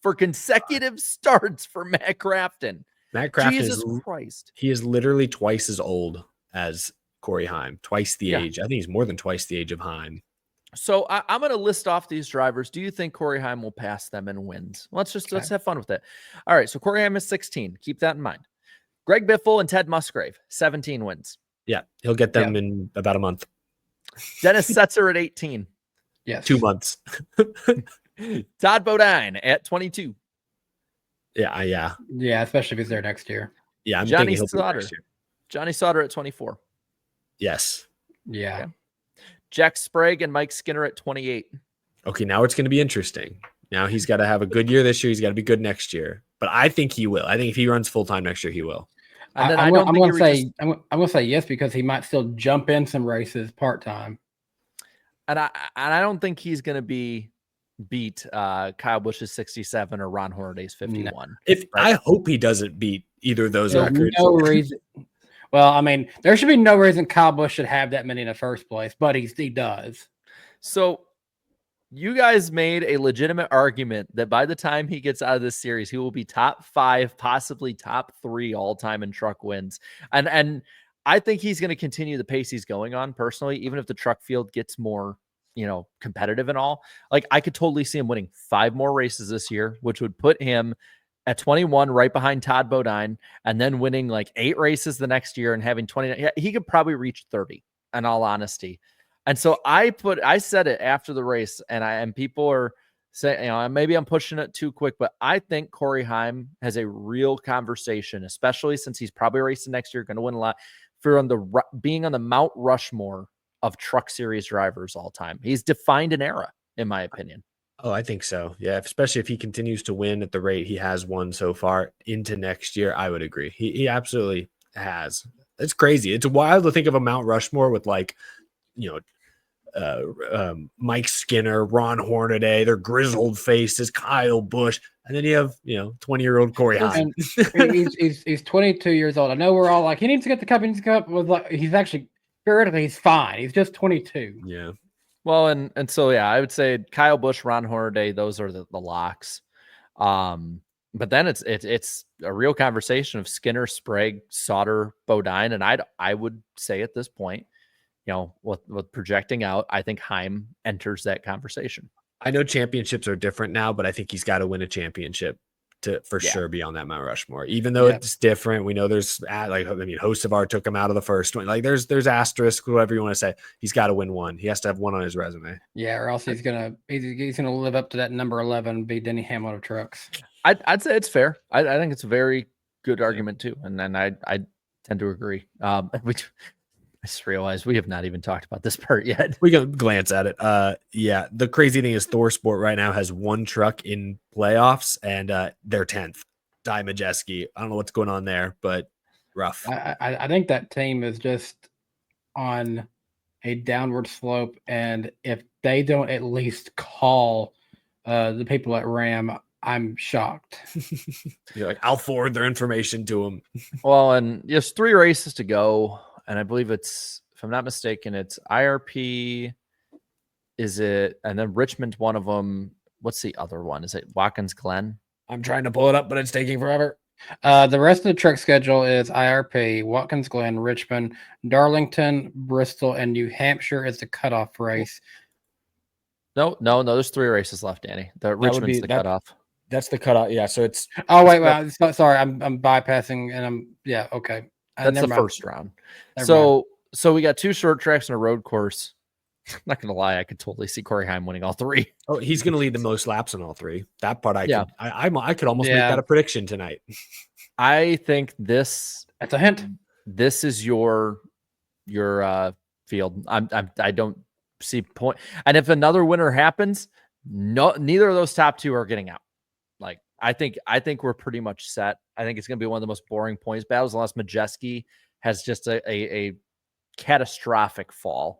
For consecutive starts for Matt Crafton. Matt Crafton Jesus Christ. He is literally twice as old as Corey Heim, twice the age. I think he's more than twice the age of Heim. So I'm going to list off these drivers. Do you think Corey Heim will pass them in wins? Let's have fun with it. All right. So Corey Heim is 16. Keep that in mind. Greg Biffle and Ted Musgrave, 17 wins. Yeah. He'll get them in about a month. Dennis Setzer at 18. Yes. 2 months. Todd Bodine at 22. Yeah. Yeah, especially if he's there next year. Yeah, I'm Johnny thinking Sauter. Johnny Sauter at 24. Yes. Yeah. Okay. Jack Sprague and Mike Skinner at 28. Okay, now it's going to be interesting. Now he's got to have a good year this year. He's got to be good next year. But I think he will. I think if he runs full-time next year, he will. And then I'm going to say yes, because he might still jump in some races part-time. And I don't think he's going to beat Kyle Busch's 67 or Ron Hornaday's 51. No. I hope he doesn't beat either of those records. No reason. Well, I mean, there should be no reason Kyle Busch should have that many in the first place, but he does. So you guys made a legitimate argument that by the time he gets out of this series, he will be top 5, possibly top 3 all-time in truck wins. And I think he's going to continue the pace he's going on personally, even if the truck field gets more, competitive and all. Like, I could totally see him winning 5 more races this year, which would put him at 21, right behind Todd Bodine, and then winning like 8 races the next year and having 29. He could probably reach 30, in all honesty. And so I said it after the race, and people are saying, maybe I'm pushing it too quick, but I think Corey Heim has a real conversation, especially since he's probably racing next year, going to win a lot, for being on the Mount Rushmore of truck series drivers all time. He's defined an era, in my opinion. Oh, I think so. Yeah, especially if he continues to win at the rate he has won so far into next year, I would agree. He absolutely has. It's crazy. It's wild to think of a Mount Rushmore with Mike Skinner, Ron Hornaday, their grizzled faces, Kyle Busch, and then you have 20-year-old Corey Heim. He's 22 years old. I know we're all like, he needs to get the cup. He needs to get with like, he's actually theoretically he's fine. He's just 22. Yeah. Well, and so I would say Kyle Busch, Ron Hornaday, those are the locks. But then it's a real conversation of Skinner, Sprague, Sauter, Bodine, and I would say at this point, with projecting out, I think Heim enters that conversation. I know championships are different now, but I think he's got to win a championship to sure be on that Mount Rushmore. Even though it's different, we know there's Hocevar took him out of the first one. Like there's asterisk, whatever you want to say. He's got to win one. He has to have one on his resume. Yeah, or else he's gonna live up to that number 11, be Denny Hamlin of trucks. I'd say it's fair. I think it's a very good argument too, and then I tend to agree. I just realized we have not even talked about this part yet. We can glance at it. Yeah, the crazy thing is Thor Sport right now has 1 truck in playoffs, and they're 10th. Ty Majeski. I don't know what's going on there, but rough. I think that team is just on a downward slope, and if they don't at least call the people at Ram, I'm shocked. You're like, I'll forward their information to them. Well, and there's 3 races to go. and I believe it's, if I'm not mistaken, it's IRP. Is it, and then Richmond's one of them. What's the other one? Is it Watkins Glen? I'm trying to pull it up, but it's taking forever. The rest of the truck schedule is IRP, Watkins Glen, Richmond, Darlington, Bristol, and New Hampshire is the cutoff race. No. There's 3 races left, Danny. The Richmond's the cutoff. That's the cutoff. Yeah. So it's. Oh wait, sorry, I'm bypassing, and okay. That's the first round. So we got 2 short tracks and a road course. I'm not gonna lie, I could totally see Corey Heim winning all 3. Oh, he's gonna lead the most laps in all 3. That part I could almost Yeah. make that a prediction tonight. I think that's a hint. This is your field. I don't see point. And if another winner happens, neither of those top 2 are getting out. Like I think we're pretty much set. I think it's gonna be one of the most boring points battles unless Majeski has just a catastrophic fall.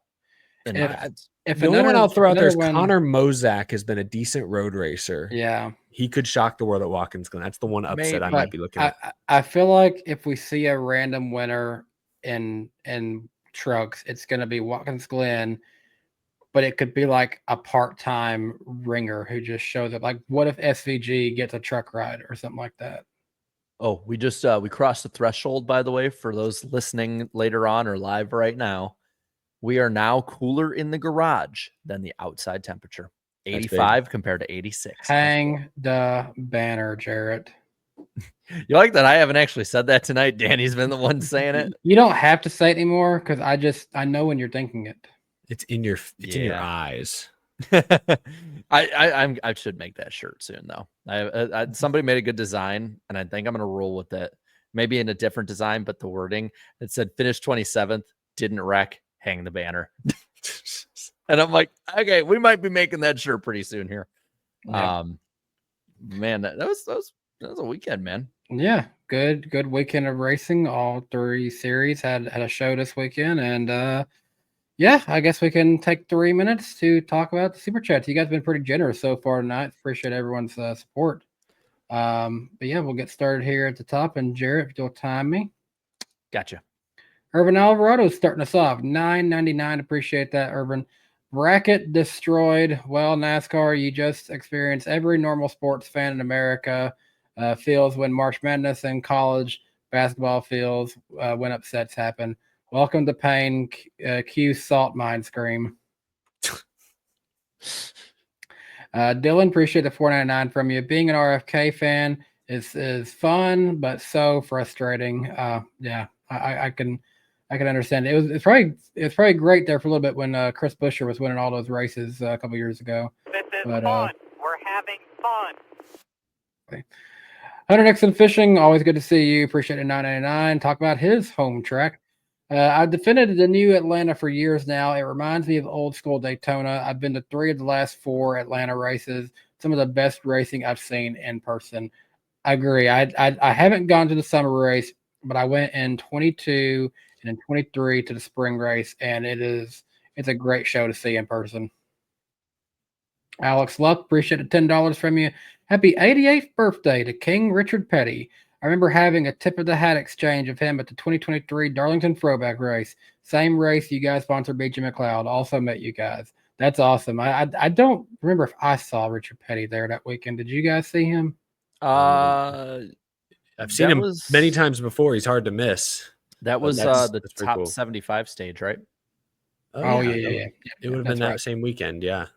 If the only one I'll throw out there is Connor Mozak has been a decent road racer. Yeah. He could shock the world at Watkins Glen. That's the one upset I might be looking at. I feel like if we see a random winner in trucks, it's going to be Watkins Glen, but it could be like a part-time ringer who just shows up. Like, what if SVG gets a truck ride or something like that? Oh, we just we crossed the threshold, by the way, for those listening later on or live right now. We are now cooler in the garage than the outside temperature. 85 compared to 86. Hang the banner, Jarrett. You like that? I haven't actually said that tonight. Danny's been the one saying it. You don't have to say it anymore because I know when you're thinking it. It's in your eyes. I should make that shirt soon though. Somebody made a good design and I think I'm gonna roll with it. Maybe in a different design, but the wording, it said finish 27th, didn't wreck, hang the banner. And I'm like, okay, we might be making that shirt pretty soon here. Yeah. Man, that was a weekend, man. Yeah, good weekend of racing. All 3 series had a show this weekend, and yeah, I guess we can take 3 minutes to talk about the super chats. You guys have been pretty generous so far tonight. Appreciate everyone's support. But yeah, we'll get started here at the top. And Jarrett, if you'll time me. Gotcha. Urban Alvarado starting us off. $9.99. Appreciate that, Urban. Bracket destroyed. Well, NASCAR, you just experienced every normal sports fan in America feels when March Madness and college basketball feels when upsets happen. Welcome to pain. Cue salt mine scream. Dylan, appreciate the $4.99 from you. Being an RFK fan is fun, but so frustrating. Yeah, I can understand. It's probably great there for a little bit when Chris Buescher was winning all those races a couple years ago. This is fun. We're having fun. Okay. Hunter Nixon Fishing, always good to see you. Appreciate it. $9.99. Talk about his home track. I've defended the new Atlanta for years now. It reminds me of old school Daytona. I've been to 3 of the last 4 Atlanta races. Some of the best racing I've seen in person. I agree. I haven't gone to the summer race, but I went in 22 and in 23 to the spring race, and it's a great show to see in person. Alex Luck, appreciate the $10 from you. Happy 88th birthday to King Richard Petty. I remember having a tip of the hat exchange of him at the 2023 Darlington Throwback race. Same race you guys sponsored BJ McLeod. Also met you guys. That's awesome. I don't remember if I saw Richard Petty there that weekend. Did you guys see him? I've seen him many times before. He's hard to miss. That was the top cool. 75 stage, right? Oh yeah. It would have been that same weekend, yeah.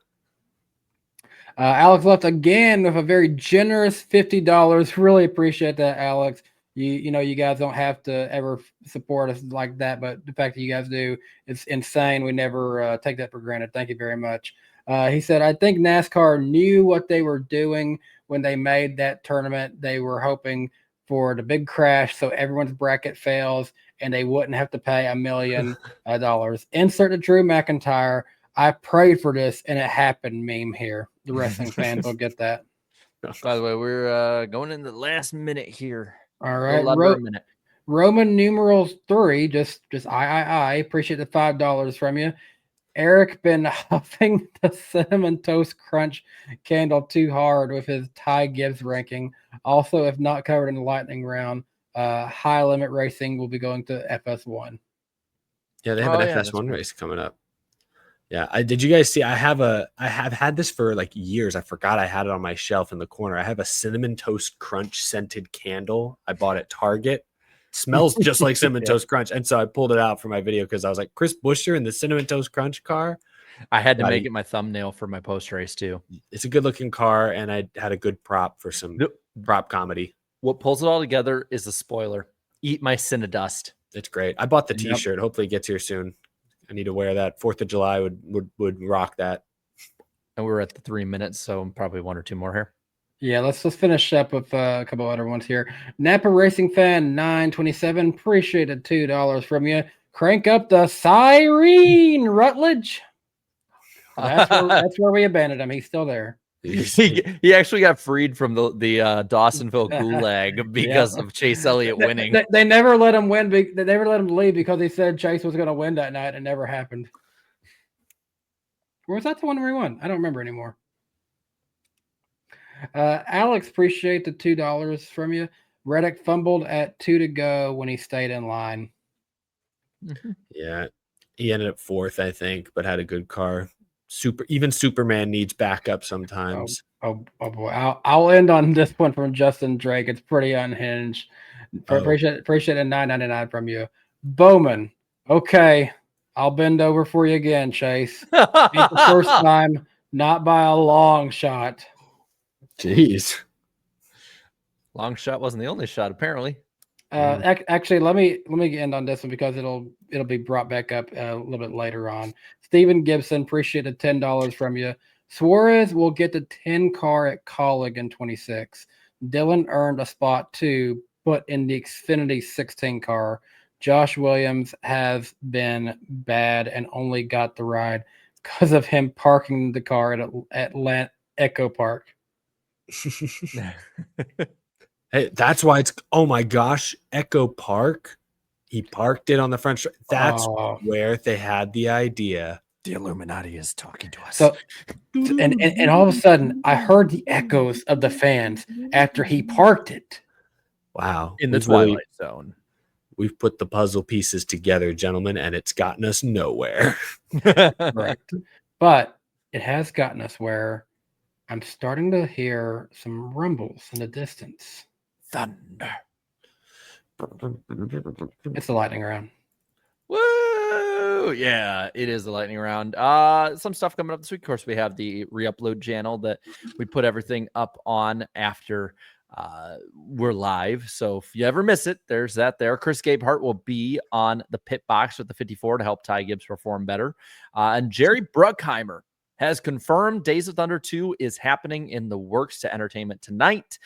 Alex left again with a very generous $50. Really appreciate that, Alex. You guys don't have to ever support us like that, but the fact that you guys do, it's insane. We never take that for granted. Thank you very much. He said, I think NASCAR knew what they were doing when they made that tournament. They were hoping for the big crash so everyone's bracket fails and they wouldn't have to pay $1 million. Insert the Drew McIntyre. I prayed for this and it happened meme here. The wrestling fans will get that. By the way, we're going in the last minute here. All right. A minute. Roman numerals 3, just I appreciate the $5 from you. Eric been huffing the cinnamon toast crunch candle too hard with his Ty Gibbs ranking. Also, if not covered in the lightning round, high limit racing will be going to FS1. Yeah, they have Oh, an yeah, that's FS1 right. race coming up. Yeah, did you guys see? I have had this for like years. I forgot I had it on my shelf in the corner. I have a cinnamon toast crunch scented candle I bought at Target. Smells just like cinnamon Yeah. toast crunch, and so I pulled it out for my video because I was like, Chris Buescher in the cinnamon toast crunch car. I had to Buddy. make it my thumbnail for my post race too. It's a good looking car, and I had a good prop for some prop comedy. What pulls it all together is a spoiler. Eat my Cinedust. It's great. I bought the Yep. T-shirt. Hopefully, it gets here soon. I need to wear that. 4th of July would rock that. And we're at the 3 minutes, so probably 1 or 2 more here. Yeah, let's finish up with a couple other ones here. Napa Racing Fan 927, appreciated $2 from you. Crank up the Siren Rutledge. That's where we abandoned him. He's still there. He actually got freed from the Dawsonville gulag because of Chase Elliott winning. They never let him win. They never let him leave because he said Chase was going to win that night. It never happened. Or was that the one where he won? I don't remember anymore. Alex, appreciate the $2 from you. Reddick fumbled at 2 to go when he stayed in line. Yeah, he ended up 4th, I think, but had a good car. Even Superman needs backup sometimes. Oh boy! I'll end on this one from Justin Drake. It's pretty unhinged. Appreciate a $9.99 from you, Bowman. Okay, I'll bend over for you again, Chase. Ain't the first time, not by a long shot. Jeez. Long shot wasn't the only shot, apparently. Actually, let me end on this one because it'll be brought back up a little bit later on. Stephen Gibson, appreciate the $10 from you. Suarez will get the 10 car at Colleague in 26. Dylan earned a spot too, but in the Xfinity 16 car, Josh Williams has been bad and only got the ride because of him parking the car at Echo Park. Hey, that's why it's, oh my gosh, Echo Park. He parked it on the front. That's where they had the idea. The Illuminati is talking to us. So, and all of a sudden, I heard the echoes of the fans after he parked it. Wow. In the Twilight Zone. We've put the puzzle pieces together, gentlemen, and it's gotten us nowhere. Right. But it has gotten us where I'm starting to hear some rumbles in the distance. Thunder. It's the lightning round. Woo! Yeah, it is the lightning round. Some stuff coming up this week. Of course, we have the re-upload channel that we put everything up on after we're live. So if you ever miss it, there's that there. Chris Gabehart will be on the pit box with the 54 to help Ty Gibbs perform better. And Jerry Bruckheimer has confirmed Days of Thunder 2 is happening in the works to entertainment tonight.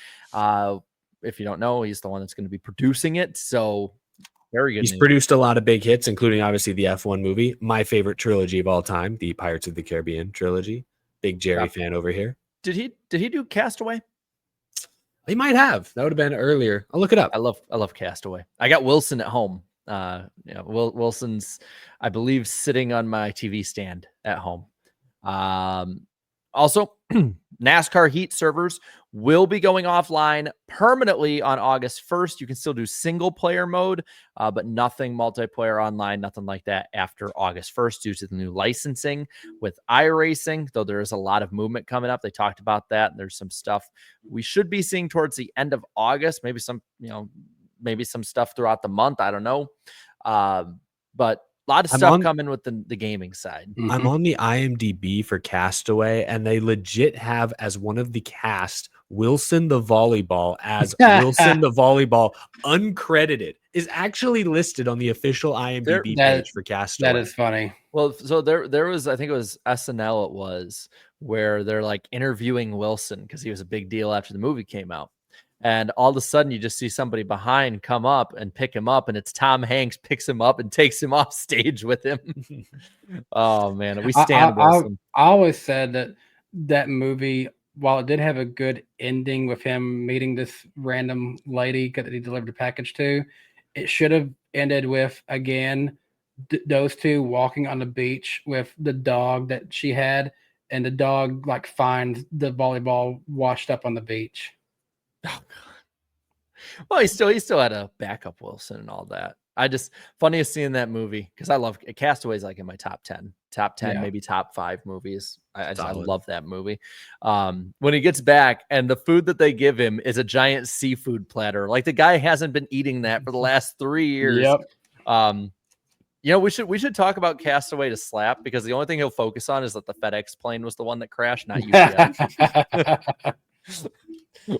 If you don't know, he's the one that's going to be producing it. So very good. He's produced a lot of big hits, including obviously the F1 movie, my favorite trilogy of all time, the Pirates of the Caribbean trilogy. Big Jerry fan over here. Did he do Castaway? He might have. That would have been earlier. I'll look it up. I love Castaway. I got Wilson at home. Wilson's, I believe, sitting on my TV stand at home. Also, NASCAR Heat servers will be going offline permanently on August 1st. You can still do single player mode, but nothing multiplayer online, nothing like that after August 1st due to the new licensing with iRacing, though there is a lot of movement coming up. They talked about that. And there's some stuff we should be seeing towards the end of August, maybe some stuff throughout the month. I don't know. But a lot of stuff coming with the gaming side. I'm on the IMDb for Castaway, and they legit have as one of the cast Wilson the volleyball as Wilson the volleyball uncredited is actually listed on the official IMDb page for Castaway. That is funny. Well, so there was, I think it was SNL, it was, where they're like interviewing Wilson because he was a big deal after the movie came out. And all of a sudden, you just see somebody behind come up and pick him up, and it's Tom Hanks picks him up and takes him off stage with him. Oh man, we stand Wilson. I always said that movie, while it did have a good ending with him meeting this random lady that he delivered a package to, it should have ended with again those two walking on the beach with the dog that she had, and the dog like finds the volleyball washed up on the beach. Oh God. Well, he still had a backup Wilson and all that. I just funniest seeing that movie because I love Castaway's like in my top 10, Yeah. maybe top 5 movies. I Solid. love that movie. When he gets back and the food that they give him is a giant seafood platter. Like the guy hasn't been eating that for the last 3 years. Yep. You know, we should talk about Castaway to slap because the only thing he'll focus on is that the FedEx plane was the one that crashed, not UPS.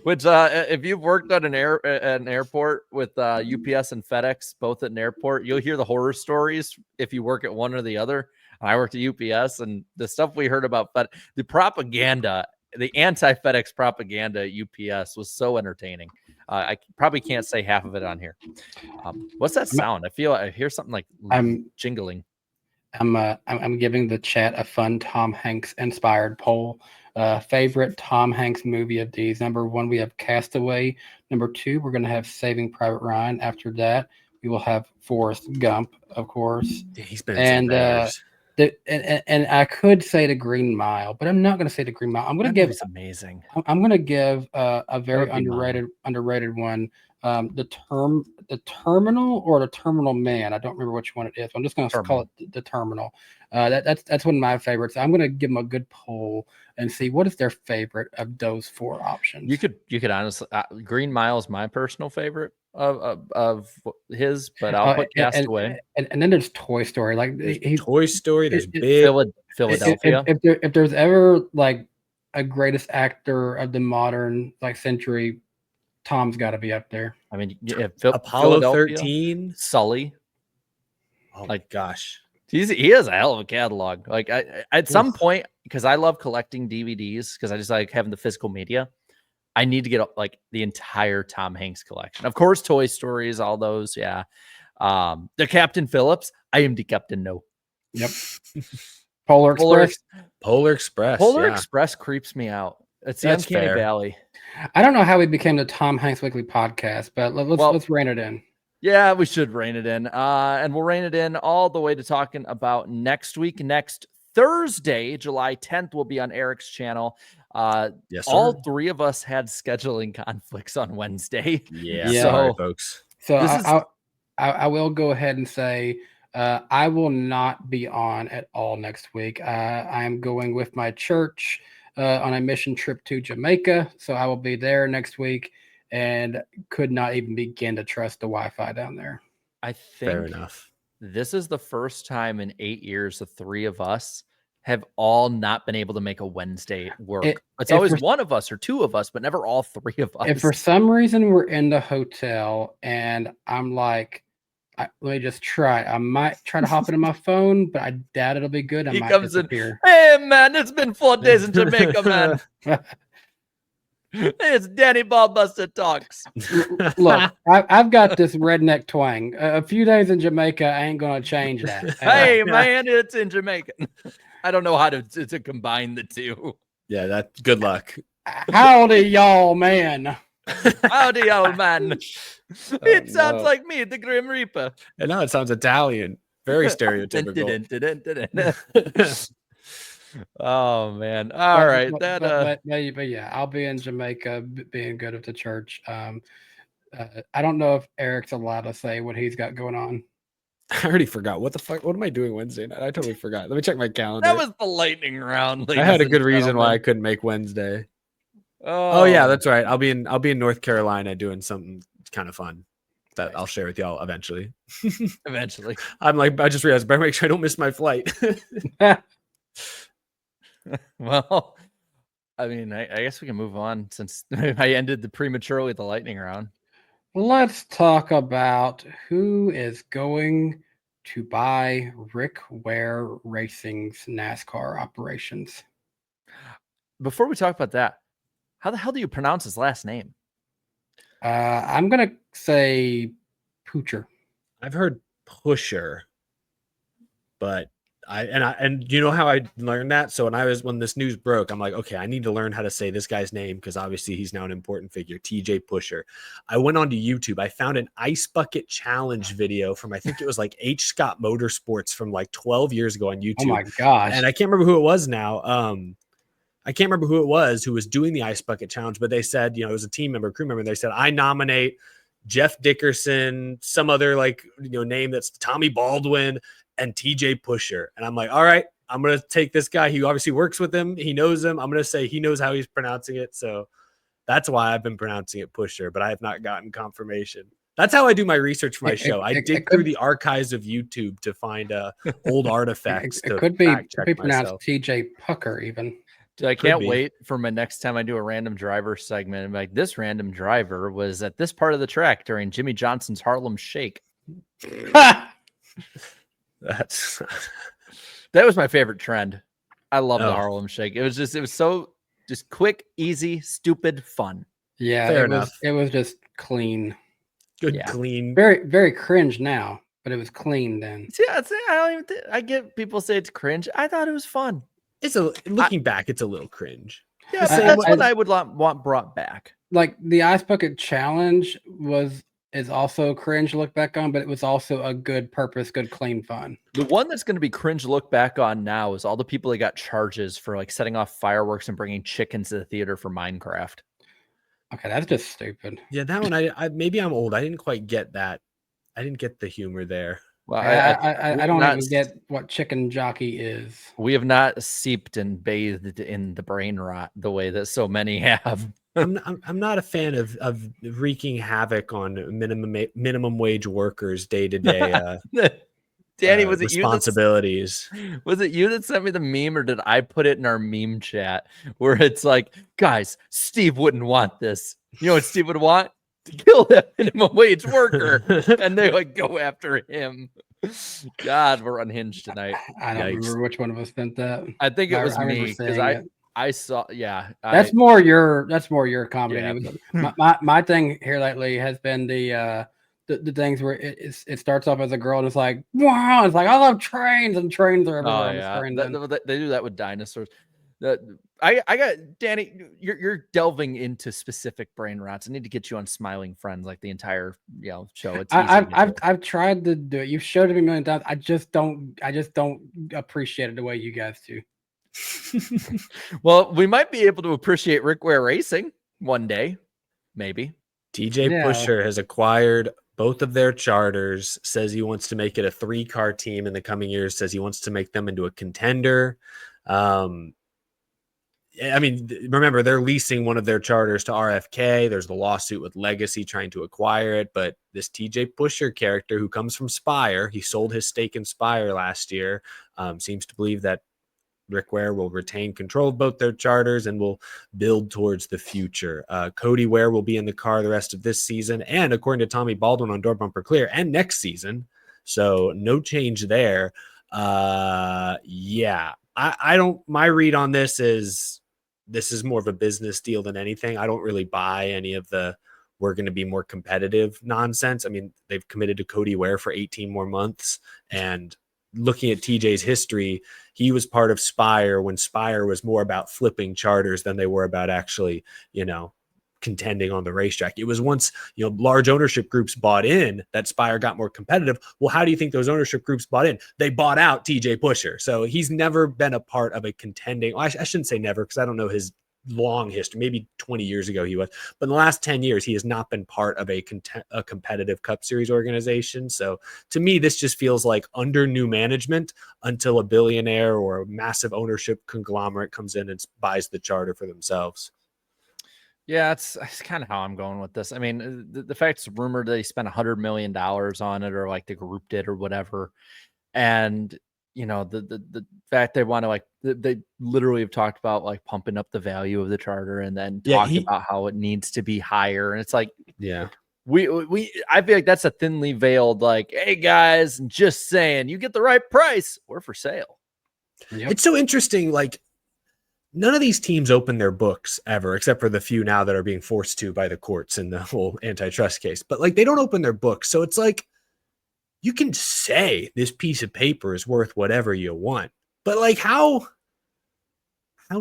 Which, if you've worked at an airport with UPS and FedEx, both at an airport, you'll hear the horror stories if you work at one or the other. I worked at UPS, and the stuff we heard about the propaganda, the anti-FedEx propaganda at UPS was so entertaining. I probably can't say half of it on here. What's that sound? I hear something like jingling. I'm giving the chat a fun Tom Hanks inspired poll. Favorite Tom Hanks movie of these. Number 1, we have Castaway. Number 2, we're going to have Saving Private Ryan. After that, we will have Forrest Gump, of course. He's been and and I could say The Green Mile, but I'm not going to say The Green Mile. I'm going to give amazing. I'm going to give a very underrated one. The Terminal or The Terminal Man. I don't remember which one it is. I'm just going to call it The Terminal. That's one of my favorites. I'm going to give them a good poll and see what is their favorite of those 4 options. You could honestly, Green Mile is my personal favorite of his, but I'll put Castaway. And then there's Toy Story. Like Toy Story. There's Philadelphia. If there's ever like a greatest actor of the modern like century, Tom's got to be up there. I mean, Apollo 13, Sully. Oh my gosh. He has a hell of a catalog. Like at some point, because I love collecting DVDs, because I just like having the physical media. I need to get like the entire Tom Hanks collection. Of course, Toy Stories, all those. Yeah. The Captain Phillips. I am the Captain. No. Yep. Polar Express. Polar Express creeps me out. It's the Uncanny Valley. I don't know how we became the Tom Hanks Weekly Podcast, but let's rein it in. Yeah, we should rein it in. And we'll rein it in all the way to talking about next week. Next Thursday, July 10th, will be on Eric's channel. Yes, sir. All 3 of us had scheduling conflicts on Wednesday. Yeah. Sorry, folks. So I will go ahead and say I will not be on at all next week. I am going with my church on a mission trip to Jamaica. So I will be there next week and could not even begin to trust the Wi-Fi down there. I think fair enough. This is the first time in 8 years the 3 of us have all not been able to make a Wednesday work. It's always one of us or 2 of us, but never all 3 of us. If for some reason we're in the hotel and I'm like, let me just try. I might try to hop into my phone, but I doubt it'll be good. I might disappear. Hey, man, it's been 4 days in Jamaica, man. It's Danny Ballbuster talks. Look, I've got this redneck twang. A few days in Jamaica, I ain't going to change that. Hey, man, it's in Jamaica. I don't know how to combine the 2. Yeah, that's good luck. Howdy, y'all, man. Howdy, old man. It sounds like me, the Grim Reaper. And now it sounds Italian. Very stereotypical. Oh man! All right, but yeah, I'll be in Jamaica, being good at the church. I don't know if Eric's allowed to say what he's got going on. I already forgot. What the fuck? What am I doing Wednesday night? I totally forgot. Let me check my calendar. That was the lightning round. I had a good reason why I couldn't make Wednesday. Oh yeah, that's right. I'll be in North Carolina doing something kind of fun that I'll share with y'all eventually. Eventually. I just realized, better make sure I don't miss my flight. Well, I mean, I guess we can move on since I ended prematurely the lightning round. Let's talk about who is going to buy Rick Ware Racing's NASCAR operations. Before we talk about that, how the hell do you pronounce his last name? I'm gonna say Poocher. I've heard Pusher, but and you know how I learned that? So when this news broke, I'm like, okay, I need to learn how to say this guy's name because obviously he's now an important figure, TJ Pusher. I went onto YouTube. I found an ice bucket challenge video from, I think it was like H. Scott Motorsports from like 12 years ago on YouTube. Oh my gosh. And I can't remember who it was now. I can't remember who it was who was doing the ice bucket challenge, but they said, it was a team member, crew member. They said, I nominate Jeff Dickerson, some other name that's Tommy Baldwin and TJ Pusher. And I'm like, all right, I'm going to take this guy. He obviously works with him. He knows him. I'm going to say he knows how he's pronouncing it. So that's why I've been pronouncing it Pusher, but I have not gotten confirmation. That's how I do my research for my show. I dig through the archives of YouTube to find old artifacts. It could be pronounced TJ Pucker even. Dude, I can't wait for my next time I do a random driver segment. I'm like, this random driver was at this part of the track during Jimmy Johnson's Harlem Shake. That was my favorite trend. I love the Harlem Shake. It was so just quick, easy, stupid, fun. Yeah, fair enough. It was just clean. Good, clean. Very, very cringe now, but it was clean then. See, I get people say it's cringe. I thought it was fun. Looking back, it's a little cringe. Yeah, that's what I would want brought back. Like the Ice Bucket Challenge is also cringe to look back on, but it was also a good purpose, good clean fun. The one that's going to be cringe to look back on now is all the people that got charges for like setting off fireworks and bringing chickens to the theater for Minecraft. Okay, that's just stupid. Yeah, that one. I maybe I'm old. I didn't quite get that. I didn't get the humor there. Well, I don't even get what chicken jockey is. We have not seeped and bathed in the brain rot the way that so many have. I'm not a fan of wreaking havoc on minimum wage workers day to day. Danny, was it responsibilities? Was it you that sent me the meme, or did I put it in our meme chat where it's like, guys, Steve wouldn't want this. You know what Steve would want? To kill that minimum wage worker, and they like go after him. God, we're unhinged tonight. I don't remember which one of us sent that. I think it was me because I saw. Yeah, that's more your comedy. Yeah. My thing here lately has been the things where it starts off as a girl and it's like, wow, it's like I love trains, and trains are everywhere. Oh yeah, they do that with dinosaurs. I got Danny. You're delving into specific brain rots. I need to get you on Smiling Friends like the entire show. It's I've tried to do it. You've showed it a million times. I just don't appreciate it the way you guys do. Well, we might be able to appreciate Ware Racing one day, maybe. TJ Pusher has acquired both of their charters, says he wants to make it a 3-car team in the coming years, says he wants to make them into a contender. I mean, remember, they're leasing one of their charters to RFK. There's the lawsuit with Legacy trying to acquire it. But this TJ Pusher character who comes from Spire, he sold his stake in Spire last year, seems to believe that Rick Ware will retain control of both their charters and will build towards the future. Cody Ware will be in the car the rest of this season, and according to Tommy Baldwin on Door Bumper Clear, and next season. So no change there. Yeah, I don't. My read on this is more of a business deal than anything. I don't really buy any of the we're going to be more competitive nonsense. I mean, they've committed to Cody Ware for 18 more months, and looking at TJ's history, he was part of Spire when Spire was more about flipping charters than they were about actually, contending on the racetrack. It was once, large ownership groups bought in that Spire got more competitive. Well, how do you think those ownership groups bought in? They bought out TJ Pusher. So he's never been a part of a contending. I shouldn't say never, because I don't know his long history. Maybe 20 years ago he was, but in the last 10 years, he has not been part of a competitive Cup Series organization. So to me, this just feels like under new management until a billionaire or a massive ownership conglomerate comes in and buys the charter for themselves. Yeah, it's kind of how I'm going with this. I mean, the fact it's rumored they spent $100 million on it, or like the group did or whatever. And, the fact they want to they literally have talked about like pumping up the value of the charter and then talked about how it needs to be higher. And it's like, yeah, I feel like that's a thinly veiled, like, hey guys, just saying, you get the right price, we're for sale. Yep. It's so interesting. Like, none of these teams open their books ever, except for the few now that are being forced to by the courts in the whole antitrust case. But like, they don't open their books. So it's like, you can say this piece of paper is worth whatever you want, but like, how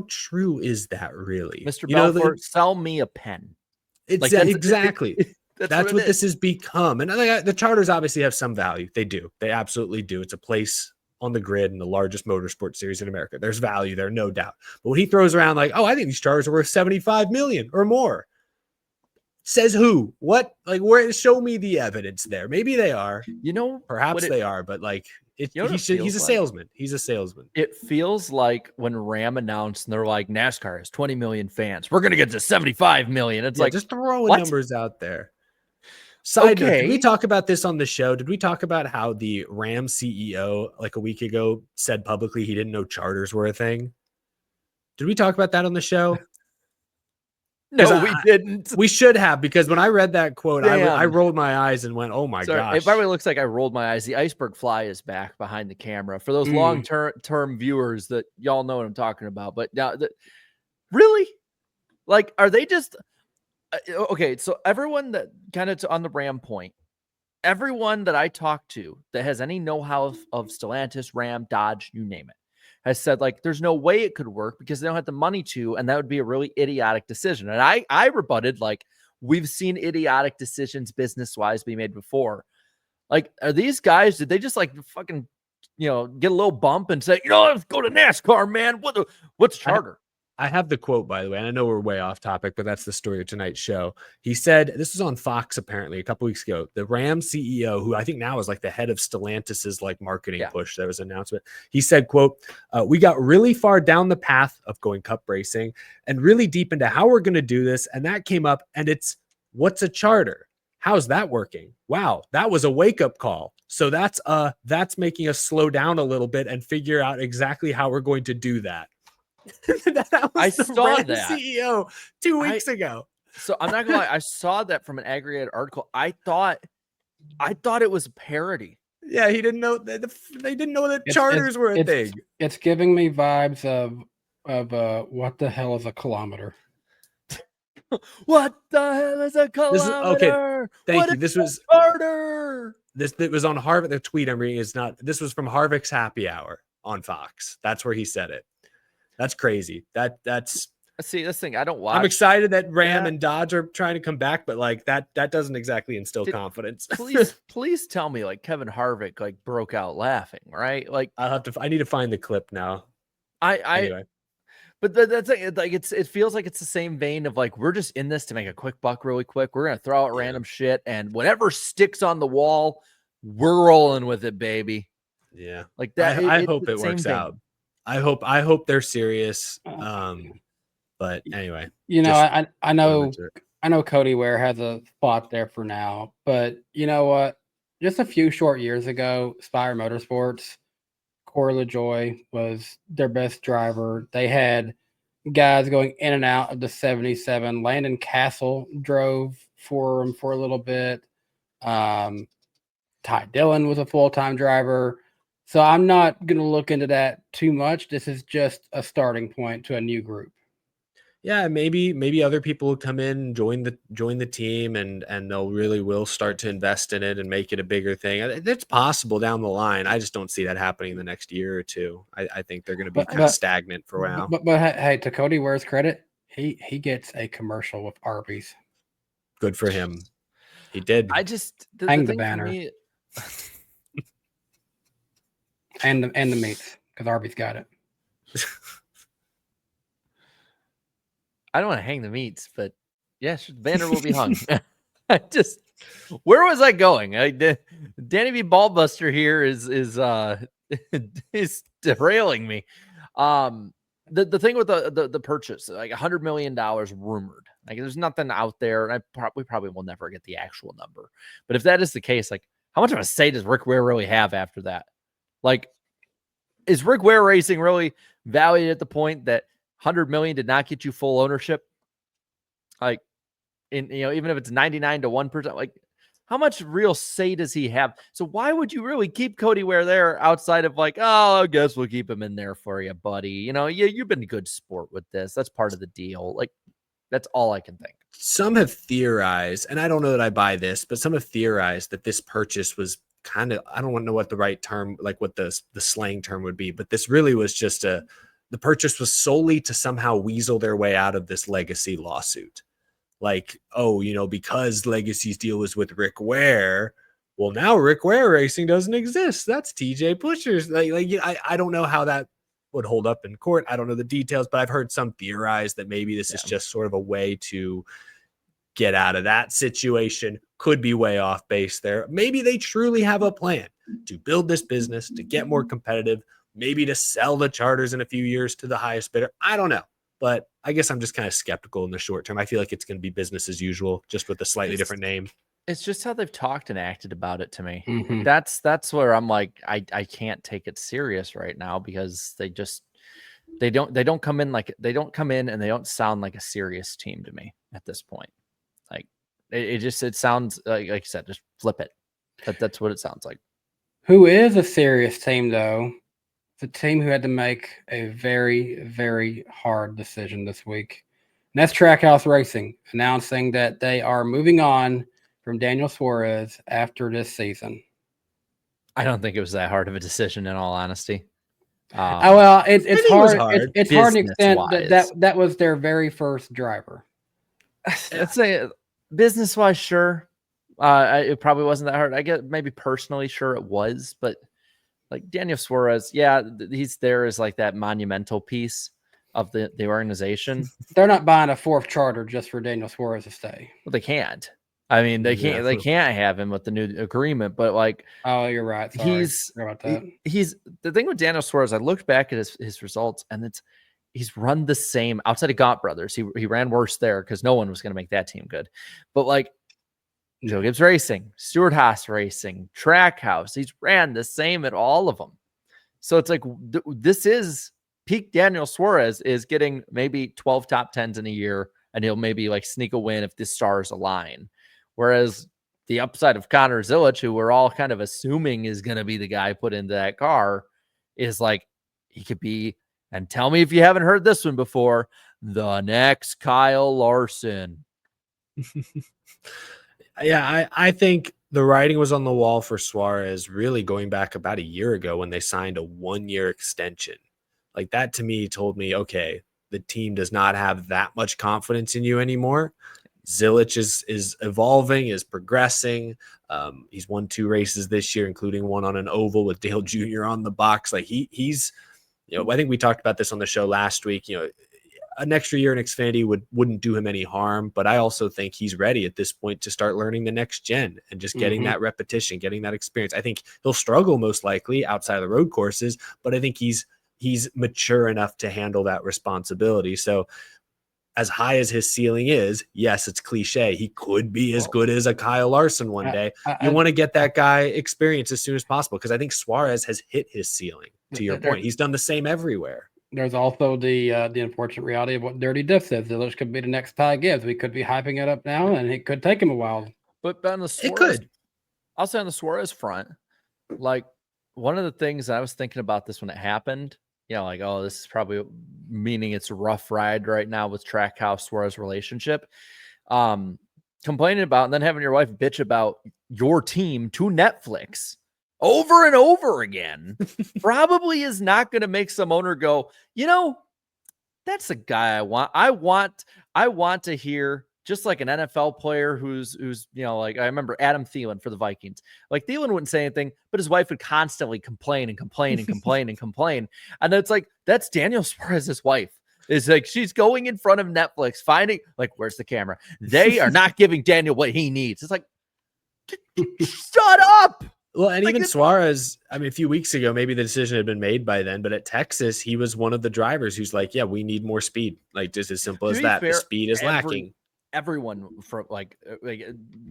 true is that really? Mr. Downforce, sell me a pen. It's like, exactly. That's what this has become. And the charters obviously have some value. They do. They absolutely do. It's a place on the grid in the largest motorsport series in America. There's value there, no doubt. But when he throws around like, oh, I think these charters are worth $75 million or more, Says who? What? Like, where? Show me the evidence there. Maybe they are. You know, Perhaps they are, but like, you know what it he's feels a like? salesman. He's a salesman. It feels like when Ram announced and they're like, NASCAR has 20 million fans. We're going to get to 75 million. It's like, just throwing what? numbers out there. Side note, did we Okay. talk about this on the show? Did we talk about how the Ram CEO like a week ago said publicly he didn't know charters were a thing? Did we talk about that on the show? No, we didn't. We should have, because when I read that quote, I Damn. rolled my eyes and went, "Oh my Sorry, gosh!" it probably looks like I rolled my eyes. The iceberg fly is back behind the camera. For those long-term viewers that y'all know what I'm talking about. But now, really? Like, are they just okay? So everyone that kind of on the Ram point, everyone that I talk to that has any know-how of Stellantis, Ram, Dodge, you name it, has said like there's no way it could work because they don't have the money to, and that would be a really idiotic decision. And I rebutted, like, we've seen idiotic decisions business-wise be made before. Like, are these guys, did they just like fucking, get a little bump and say, let's go to NASCAR, man? What's charter? I have the quote, by the way, and I know we're way off topic, but that's the story of tonight's show. He said, this was on Fox apparently a couple weeks ago, the Ram CEO, who I think now is like the head of Stellantis's like marketing push, there was an announcement. He said, quote, we got really far down the path of going cup racing and really deep into how we're going to do this. And that came up, and it's, what's a charter? How's that working? Wow, that was a wake-up call. So that's making us slow down a little bit and figure out exactly how we're going to do that. I saw Ram that CEO 2 weeks ago. So I'm not gonna lie, I saw that from an aggregated article. I thought it was a parody. Yeah, he didn't know that they didn't know that charters were a thing. It's giving me vibes of what the hell is a kilometer? What the hell is a kilometer? Thank you. This was charter. It was on Harvick. The tweet I'm reading is not. This was from Harvick's Happy Hour on Fox. That's where he said it. That's crazy. That's see this thing. I don't watch. I'm excited that Ram and Dodge are trying to come back, but like that doesn't exactly instill confidence. please tell me like Kevin Harvick like broke out laughing, right? Like I need to find the clip now. Anyway. But that's like it feels like it's the same vein of like, we're just in this to make a quick buck really quick. We're gonna throw out random shit, and whatever sticks on the wall, we're rolling with it, baby. Yeah, like that. I hope it works out. I hope they're serious. But anyway, I know Cody Ware has a spot there for now, but you know what? Just a few short years ago, Spire Motorsports, Corey LaJoie was their best driver. They had guys going in and out of the 77. Landon Castle drove for him for a little bit. Ty Dillon was a full-time driver. So I'm not going to look into that too much. This is just a starting point to a new group. Yeah, maybe other people will come in, join the team, and they'll will start to invest in it and make it a bigger thing. It's possible down the line. I just don't see that happening in the next year or two. I think they're going to be kind of stagnant for a while. But hey, to Cody Ware's credit, he gets a commercial with Arby's. Good for him. He did. I just hang the banner. And the meats, because Arby's got it. I don't want to hang the meats, but yeah, sure, the banner will be hung. Where was I going? Danny B. Ballbuster here is is derailing me. The thing with the purchase, like $100 million rumored. Like, there's nothing out there, and we probably will never get the actual number. But if that is the case, like, how much of a say does Rick Ware really have after that? Like, is Rick Ware Racing really valued at the point that $100 million did not get you full ownership? Like, even if it's 99 to 1%, like, how much real say does he have? So why would you really keep Cody Ware there outside of like, oh, I guess we'll keep him in there for you, buddy. You've been a good sport with this. That's part of the deal. Like, that's all I can think. Some have theorized, and I don't know that I buy this, but some have theorized that this purchase was kind of, I don't want to know what the right term, like what the slang term would be, but this really was just the purchase was solely to somehow weasel their way out of this legacy lawsuit. Like, because Legacy's deal was with Rick Ware, well, now Rick Ware Racing doesn't exist. That's TJ Pusher's. I don't know how that would hold up in court. I don't know the details, but I've heard some theorize that maybe this is just sort of a way to get out of that situation. Could be way off base there. Maybe they truly have a plan to build this business, to get more competitive, maybe to sell the charters in a few years to the highest bidder. I don't know. But I guess I'm just kind of skeptical in the short term. I feel like it's going to be business as usual, just with a slightly different name. It's just how they've talked and acted about it to me. Mhm. That's where I'm like, I can't take it serious right now because they don't come in and they don't sound like a serious team to me at this point. Like it sounds like I said, just flip it. That's what it sounds like. Who is a serious team, though? The team who had to make a very, very hard decision this week. And that's Trackhouse Racing, announcing that they are moving on from Daniel Suarez after this season. I don't think it was that hard of a decision, in all honesty. Well, it's hard. hard. It's hard to extent Business-wise. that was their very first driver. Let's say business-wise, sure. It probably wasn't that hard. I get maybe personally, sure it was, but like Daniel Suarez, yeah, he's there as like that monumental piece of the organization. They're not buying a fourth charter just for Daniel Suarez to stay. Well, they can't. I mean, they can't have him with the new agreement, but like, oh, you're right. Sorry. Sorry about that. He's the thing with Daniel Suarez. I looked back at his results, and he's run the same outside of Gaunt Brothers. He ran worse there because no one was going to make that team good. But like Joe Gibbs Racing, Stuart Haas Racing, Trackhouse, he's ran the same at all of them. So it's like this is peak Daniel Suarez is getting maybe 12 top 10s in a year, and he'll maybe like sneak a win if the stars align. Whereas the upside of Connor Zilic, who we're all kind of assuming is going to be the guy put into that car, is like he could be, and tell me if you haven't heard this one before, the next Kyle Larson. Yeah, I think the writing was on the wall for Suarez really going back about a year ago when they signed a 1-year extension. Like that to me told me, okay, the team does not have that much confidence in you anymore. Zilic is evolving, is progressing. He's won 2 races this year, including one on an oval with Dale Jr. on the box. Like he's, I think we talked about this on the show last week. An extra year in Xfinity wouldn't do him any harm, but I also think he's ready at this point to start learning the next gen and just getting that repetition, getting that experience. I think he'll struggle most likely outside of the road courses, but I think he's mature enough to handle that responsibility. So as high as his ceiling is, yes, it's cliche. He could be as good as a Kyle Larson one day. You want to get that guy experience as soon as possible because I think Suarez has hit his ceiling. To your point, he's done the same everywhere. There's also the unfortunate reality of what Dirty Diff says. Zilic could be the next Ty Gibbs. We could be hyping it up now, and it could take him a while. But on the Suarez, it could. I'll say on the Suarez front, like one of the things I was thinking about this when it happened, like, oh, this is probably meaning it's a rough ride right now with Trackhouse Suarez relationship. Complaining about and then having your wife bitch about your team to Netflix over and over again probably is not going to make some owner go, that's the guy I want. I want to hear just like an NFL player who's like I remember Adam Thielen for the Vikings. Like Thielen wouldn't say anything, but his wife would constantly complain and complain and complain and complain. And it's like, that's Daniel Suarez's wife. It's like she's going in front of Netflix, finding like, where's the camera? They are not giving Daniel what he needs. It's like, shut up. Well, and even Suarez, I mean, a few weeks ago, maybe the decision had been made by then, but at Texas, he was one of the drivers who's like, yeah, we need more speed. Like just as simple as that. The speed is lacking. Everyone from like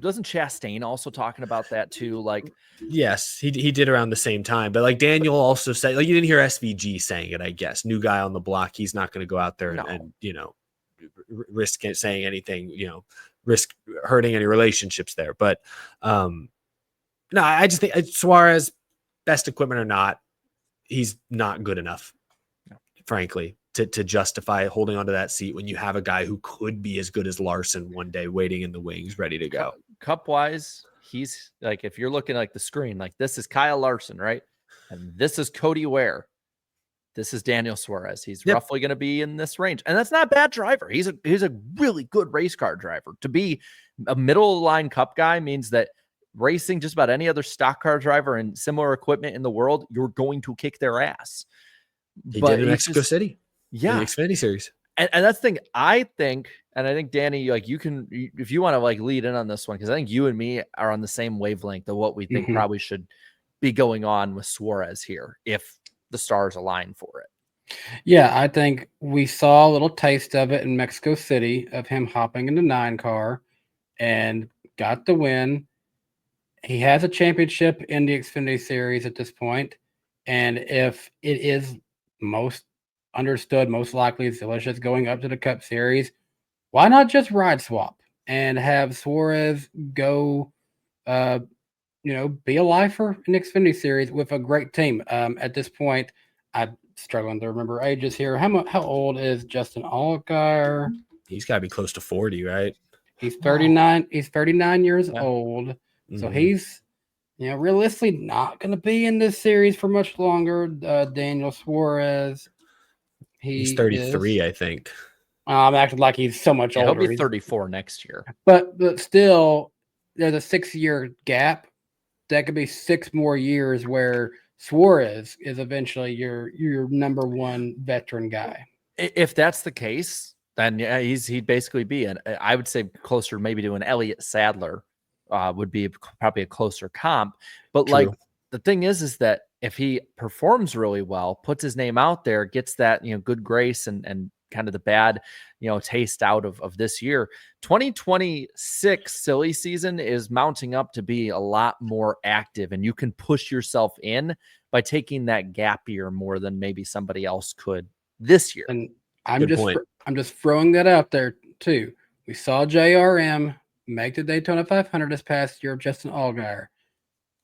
doesn't Chastain also talking about that too? Like, yes, he did around the same time, but like Daniel also said, like you didn't hear SVG saying it, I guess. New guy on the block. He's not going to go out there and risk saying anything, risk hurting any relationships there. But, no, I just think Suarez, best equipment or not, he's not good enough, frankly, to justify holding onto that seat when you have a guy who could be as good as Larson one day waiting in the wings, ready to go. Cup-wise, he's like, if you're looking like the screen, like this is Kyle Larson, right? And this is Cody Ware. This is Daniel Suarez. He's roughly going to be in this range. And that's not a bad driver. He's a really good race car driver. To be a middle-line Cup guy means that racing just about any other stock car driver and similar equipment in the world, you're going to kick their ass. He did in Mexico City. Yeah. In the Xfinity Series. And that's the thing. I think Danny, like you can, if you want to like lead in on this one, because I think you and me are on the same wavelength of what we think probably should be going on with Suarez here if the stars align for it. Yeah, I think we saw a little taste of it in Mexico City of him hopping into 9 car and got the win. He has a championship in the Xfinity Series at this point, and if it is most understood, most likely it's Delicious going up to the Cup Series, why not just ride swap and have Suarez go, be a lifer in the Xfinity Series with a great team? At this point, I'm struggling to remember ages here. How old is Justin Allgaier? He's got to be close to 40, right? He's 39. He's 39 years old. So Mhm. he's, realistically not going to be in this series for much longer. Daniel Suarez. He's 33, I think. I'm acting like he's so much older. He'll be 34 next year. But still, there's a 6-year gap. That could be 6 more years where Suarez is eventually your number one veteran guy. If that's the case, then yeah, he'd basically be I would say closer maybe to an Elliott Sadler would be probably a closer comp. But True. like the thing is that if he performs really well, puts his name out there, gets that, good grace and kind of the bad, taste out of this year, 2026 silly season is mounting up to be a lot more active, and you can push yourself in by taking that gap year more than maybe somebody else could this year. And I'm Good point. I'm just throwing that out there too. We saw JRM make the Daytona 500 this past year, Justin Allgaier.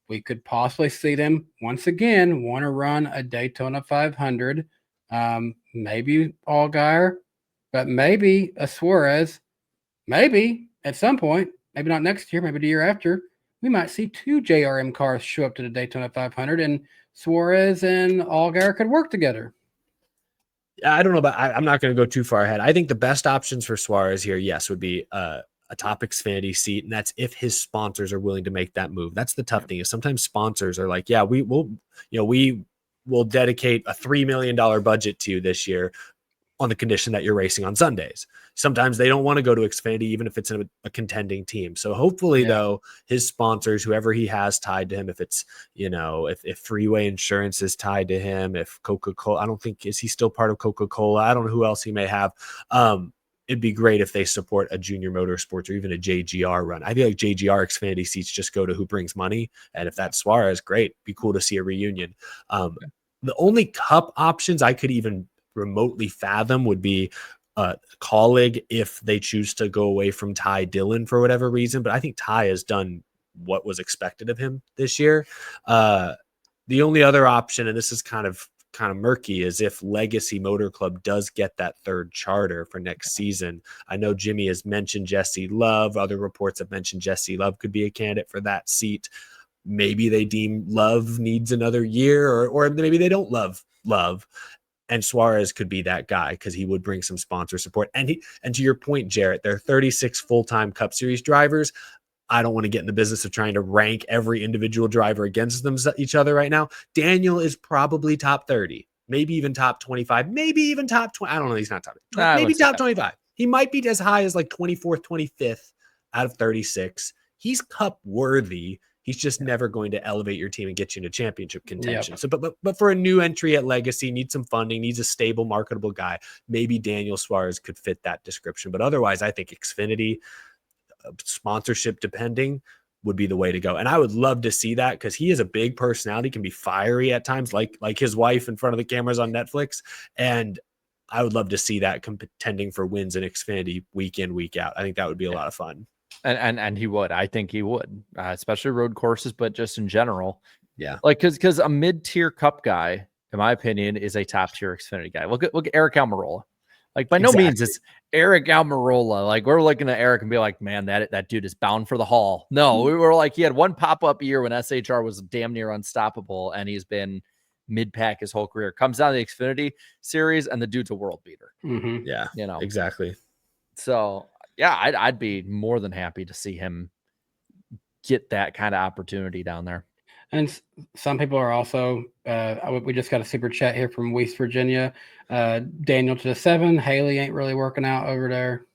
We could possibly see them once again want to run a Daytona 500. Maybe Allgaier, but maybe a Suarez. Maybe at some point, maybe not next year, maybe the year after, we might see 2 JRM cars show up to the Daytona 500, and Suarez and Allgaier could work together. I don't know about. I'm not going to go too far ahead. I think the best options for Suarez here, yes, would be a top Xfinity seat, and that's if his sponsors are willing to make that move. That's the tough thing is sometimes sponsors are like, yeah, we will dedicate a $3 million budget to you this year on the condition that you're racing on Sundays. Sometimes they don't want to go to Xfinity, even if it's a contending team. So hopefully, though, his sponsors, whoever he has tied to him, if it's, if Freeway Insurance is tied to him, if Coca-Cola, I don't think, is he still part of Coca-Cola? I don't know who else he may have. It'd be great if they support a Junior Motorsports or even a JGR run. I feel like JGR Xfinity seats just go to who brings money. And if that's Suarez, great. Be cool to see a reunion. The only Cup options I could even remotely fathom would be Colleague if they choose to go away from Ty Dillon for whatever reason. But I think Ty has done what was expected of him this year. The only other option, and this is kind of murky, is if Legacy Motor Club does get that third charter for next season. I know Jimmy has mentioned Jesse Love. Other reports have mentioned Jesse Love could be a candidate for that seat. Maybe they deem Love needs another year, or maybe they don't love Love. And Suarez could be that guy because he would bring some sponsor support. And to your point, Jarrett, there are 36 full-time Cup Series drivers. I don't want to get in the business of trying to rank every individual driver against each other right now. Daniel is probably top 30, maybe even top 25, maybe even top 20. I don't know. He's not top 20, maybe top 25. He might be as high as like 24th, 25th out of 36. He's Cup worthy. He's just never going to elevate your team and get you into championship contention. Yep. So, but for a new entry at Legacy, needs some funding, needs a stable, marketable guy. Maybe Daniel Suarez could fit that description. But otherwise, I think Xfinity, sponsorship depending, would be the way to go. And I would love to see that because he is a big personality, can be fiery at times, like his wife in front of the cameras on Netflix. And I would love to see that contending for wins in Xfinity week in, week out. I think that would be a lot of fun. And he would. I think he would, especially road courses, but just in general. Yeah. Like, because a mid-tier Cup guy, in my opinion, is a top-tier Xfinity guy. Look at Eric Almirola. Like, by no means it's Eric Almirola. Like, we're looking at Eric and be like, man, that dude is bound for the Hall. No, we were like, he had one pop-up year when SHR was damn near unstoppable, and he's been mid-pack his whole career. Comes down to the Xfinity series, and the dude's a world beater. Mm-hmm. Yeah, exactly. So, yeah, I'd be more than happy to see him get that kind of opportunity down there. And some people are also, we just got a super chat here from West Virginia. Daniel to the 7. Haley ain't really working out over there.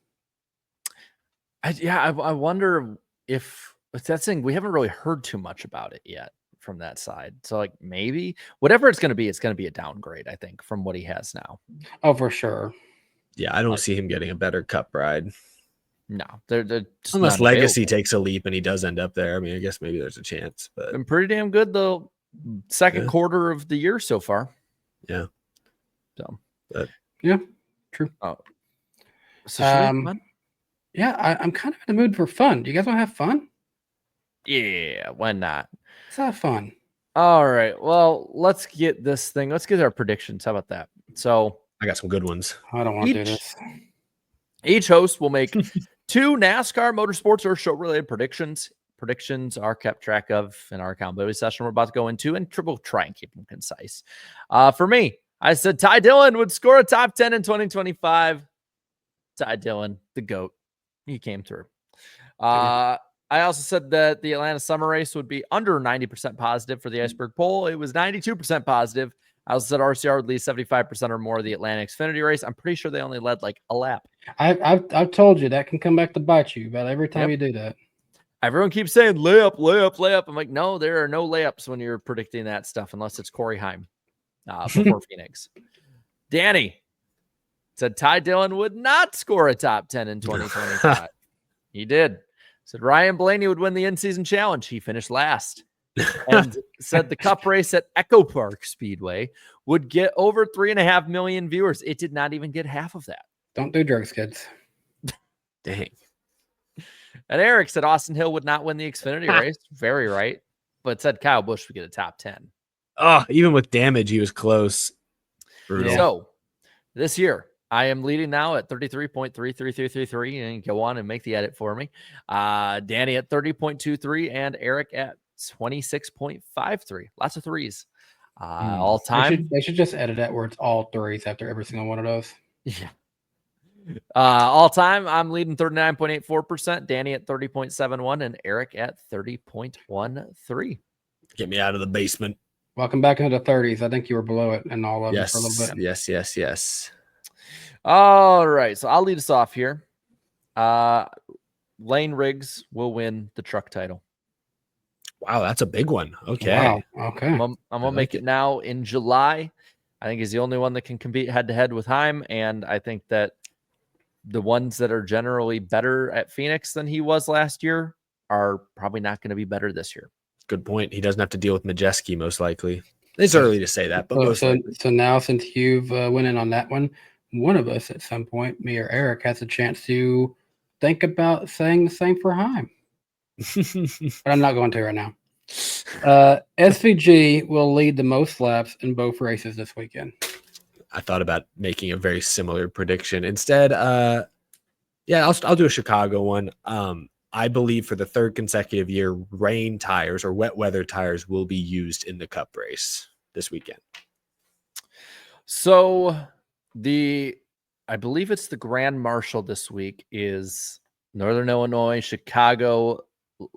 I wonder if that's thing. We haven't really heard too much about it yet from that side. So like maybe whatever it's going to be a downgrade, I think, from what he has now. Oh, for sure. Yeah, I don't see him getting a better Cup ride. No, they're just unless not Legacy available. takes a leap and he does end up there. I mean, I guess maybe there's a chance, but Been pretty damn good though. Second quarter of the year so far. Yeah. So, yeah, true. Oh, so should we have fun? Yeah, I'm kind of in the mood for fun. Do you guys want to have fun? Yeah, why not? Let's have fun. All right. Well, let's get this thing. Let's get our predictions. How about that? So I got some good ones. I don't want to do this. Each host will make 2 NASCAR, motorsports, or show-related predictions. Predictions are kept track of in our accountability session we're about to go into, and we'll try and keep them concise. For me, I said Ty Dillon would score a top 10 in 2025. Ty Dillon, the GOAT. He came through. I also said that the Atlanta summer race would be under 90% positive for the Iceberg poll. It was 92% positive. I also said RCR would lead 75% or more of the Atlanta Xfinity race. I'm pretty sure they only led like a lap. I've told you that can come back to bite you about every time you do that. Everyone keeps saying layup, layup, layup. I'm like, no, there are no layups when you're predicting that stuff unless it's Corey Heim before Phoenix. Danny said Ty Dillon would not score a top 10 in 2025. He did. Said Ryan Blaney would win the in-season challenge. He finished last. And said the Cup race at Echo Park Speedway would get over 3.5 million viewers. It did not even get half of that. Don't do drugs, kids. Dang. And Eric said Austin Hill would not win the Xfinity race. Very right. But said Kyle Busch would get a top 10. Oh, even with damage, he was close. Brutal. So this year, I am leading now at 33.33333, and go on and make the edit for me. Danny at 30.23 and Eric at 26.53. Lots of threes. All time. They should just edit that where it's all threes after every single one of those. Yeah. All time, I'm leading 39.84%. Danny at 30.71 and Eric at 30.13. Get me out of the basement. Welcome back into the 30s. I think you were below it in all of them for a little bit. Yes. All right, so I'll lead us off here. Lane Riggs will win the truck title. Wow, that's a big one. Okay. Wow. Okay. I'm gonna make it now in July. I think he's the only one that can compete head-to-head with Heim, and I think that the ones that are generally better at Phoenix than he was last year are probably not going to be better this year. Good point. He doesn't have to deal with Majeski, most likely. It's early to say that, but so now since you've went in on that one of us at some point, me or Eric, has a chance to think about saying the same for Heim. But I'm not going to right now. SVG will lead the most laps in both races this weekend. I thought about making a very similar prediction. Instead, I'll do a Chicago one. I believe for the third consecutive year, rain tires or wet weather tires will be used in the Cup race this weekend. So I believe it's the Grand Marshal this week is Northern Illinois, Chicago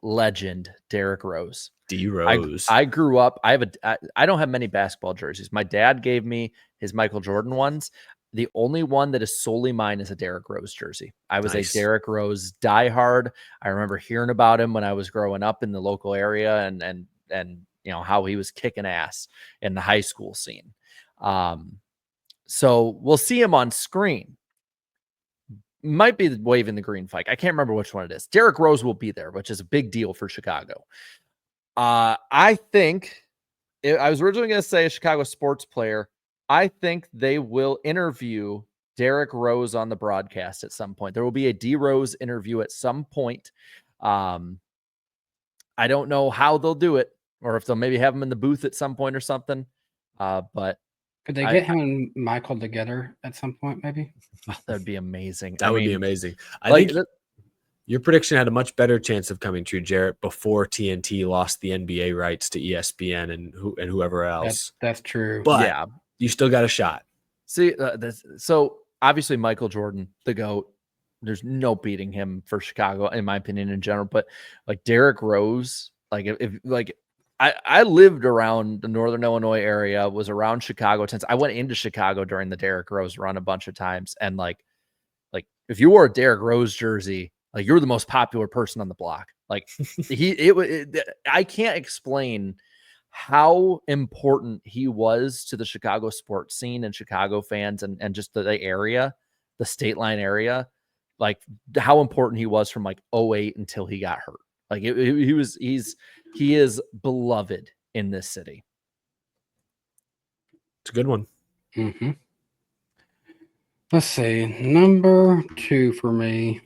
legend Derek Rose. D Rose. I grew up. I don't have many basketball jerseys. My dad gave me his Michael Jordan ones. The only one that is solely mine is a Derek Rose jersey. I was a Derek Rose diehard. I remember hearing about him when I was growing up in the local area, and you know how he was kicking ass in the high school scene. So we'll see him on screen. Might be waving the green flag. I can't remember which one it is. Derek Rose will be there, which is a big deal for Chicago. I think I was originally going to say a Chicago sports player. I think they will interview Derek Rose on the broadcast at some point. There will be a D Rose interview at some point. I don't know how they'll do it, or if they'll maybe have him in the booth at some point or something. But could they get him and Michael together at some point, maybe? Oh, that'd be amazing. That would be amazing. I think your prediction had a much better chance of coming true, Jarrett, before TNT lost the NBA rights to ESPN and whoever else. That's true. But yeah, you still got a shot. See, so obviously Michael Jordan, the GOAT, there's no beating him for Chicago, in my opinion, in general. But like Derek Rose, I lived around the Northern Illinois area, was around Chicago. I went into Chicago during the Derrick Rose run a bunch of times. And like if you wore a Derrick Rose jersey, like you're the most popular person on the block. Like I can't explain how important he was to the Chicago sports scene and Chicago fans and just the area, the state line area, like how important he was from like 08 until he got hurt. Like he is beloved in this city. It's a good one. Mm-hmm. Let's see. Number 2 for me.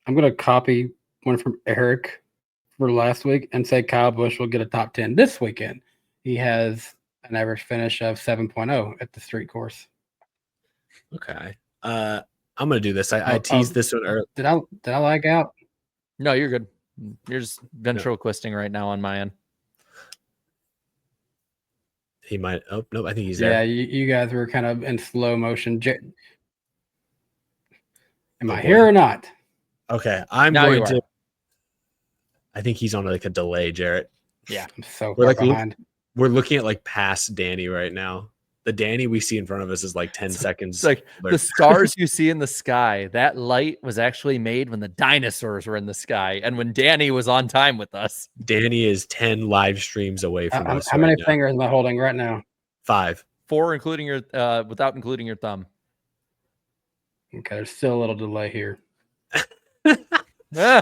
I'm going to copy one from Eric for last week and say Kyle Busch will get a top 10 this weekend. He has an average finish of 7.0 at the street course. Okay. I'm going to do this. I teased this one earlier. Did I lag out? No, you're good. You're just ventriloquisting right now on my end. He might. Oh, no, I think he's there. Yeah, you guys were kind of in slow motion. Am I here or not? Okay, I'm Now going to. I think he's on like a delay, Jarrett. Yeah, I'm so We're far like behind. we're looking at like past Danny right now. The Danny we see in front of us is like 10 seconds. It's like the stars you see in the sky. That light was actually made when the dinosaurs were in the sky and when Danny was on time with us. Danny is 10 live streams away from us. How many fingers am I holding right now? 5. 4, including your without including your thumb. Okay, there's still a little delay here. Oh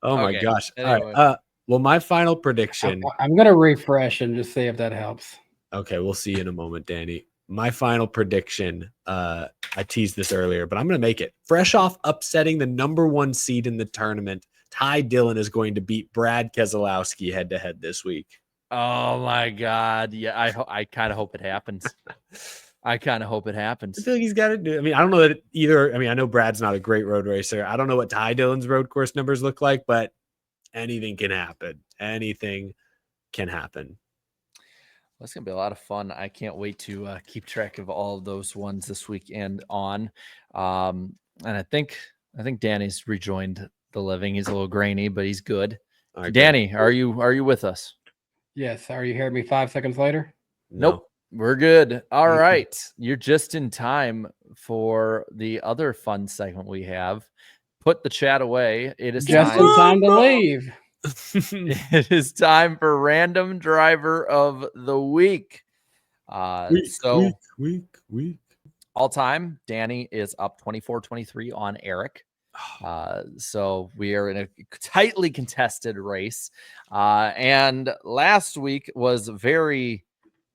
my Okay, gosh. anyway. All right. Well, my final prediction. I'm gonna refresh and just see if that helps. Okay, we'll see you in a moment, Danny. My final prediction, I teased this earlier, but I'm going to make it. Fresh off upsetting the number 1 seed in the tournament, Ty Dillon is going to beat Brad Keselowski head-to-head this week. Oh, my God. Yeah, I kind of hope it happens. I kind of hope it happens. I feel like he's got to do. I mean, I don't know that either. I mean, I know Brad's not a great road racer. I don't know what Ty Dillon's road course numbers look like, but anything can happen. Anything can happen. Well, it's going to be a lot of fun. I can't wait to keep track of all of those ones this weekend on. And I think Danny's rejoined the living. He's a little grainy, but he's good. Right, Danny, good. are you with us? Yes. Are you hearing me 5 seconds later? No. Nope. We're good. All right. You're just in time for the other fun segment we have. Put the chat away. It is Just in time to leave. It is time for Random Driver of the Week. Week. All time, Danny is up 24-23 on Eric. So we are in a tightly contested race. And last week was very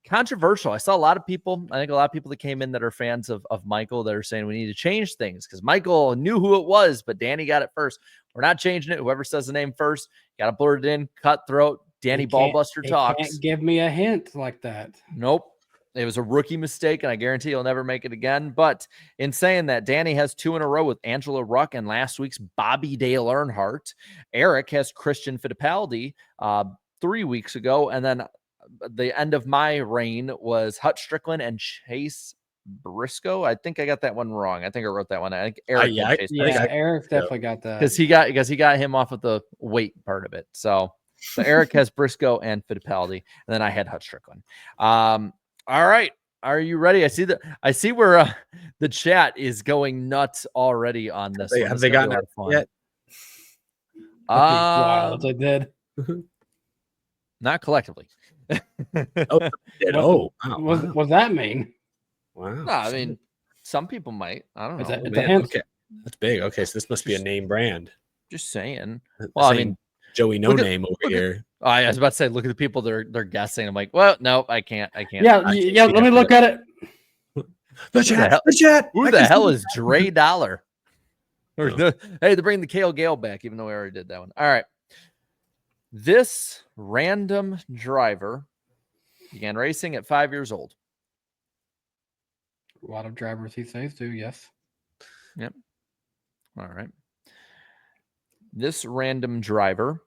controversial. I saw a lot of people, I think a lot of people that came in that are fans of Michael that are saying we need to change things because Michael knew who it was, but Danny got it first. We're not changing it. Whoever says the name first, got to blur it in, cutthroat. Danny Ballbuster talks. Can't give me a hint like that. Nope. It was a rookie mistake, and I guarantee he'll never make it again. But in saying that, Danny has 2 in a row with Angela Ruck and last week's Bobby Dale Earnhardt. Eric has Christian Fittipaldi 3 weeks ago, and then the end of my reign was Hut Strickland and Chase Briscoe. I think I got that one wrong. I think I wrote that one. I think Eric. Eric definitely got that because he got him off of the weight part of it. So Eric has Briscoe and Fittipaldi, and then I had Hut Strickland. All right, are you ready? I see where the chat is going nuts already on this. Have they gotten it yet? Wild, they did. Not collectively. Wow. What does that mean? Wow. No, I mean, some people might. I don't know. It's a hint. Okay, that's big. Okay, so this must be a name brand. Just saying. Well, I mean, Joey No Name over here. I was about to say, look at the people they're guessing. I'm like, well, no, I can't. Yeah. Let me look at it. The chat. Who the hell is Dre Dollar? Hey, they're bringing the Kale Gale back, even though we already did that one. All right. This random driver began racing at 5 years old. A lot of drivers these days do, yes. Yep. All right. This random driver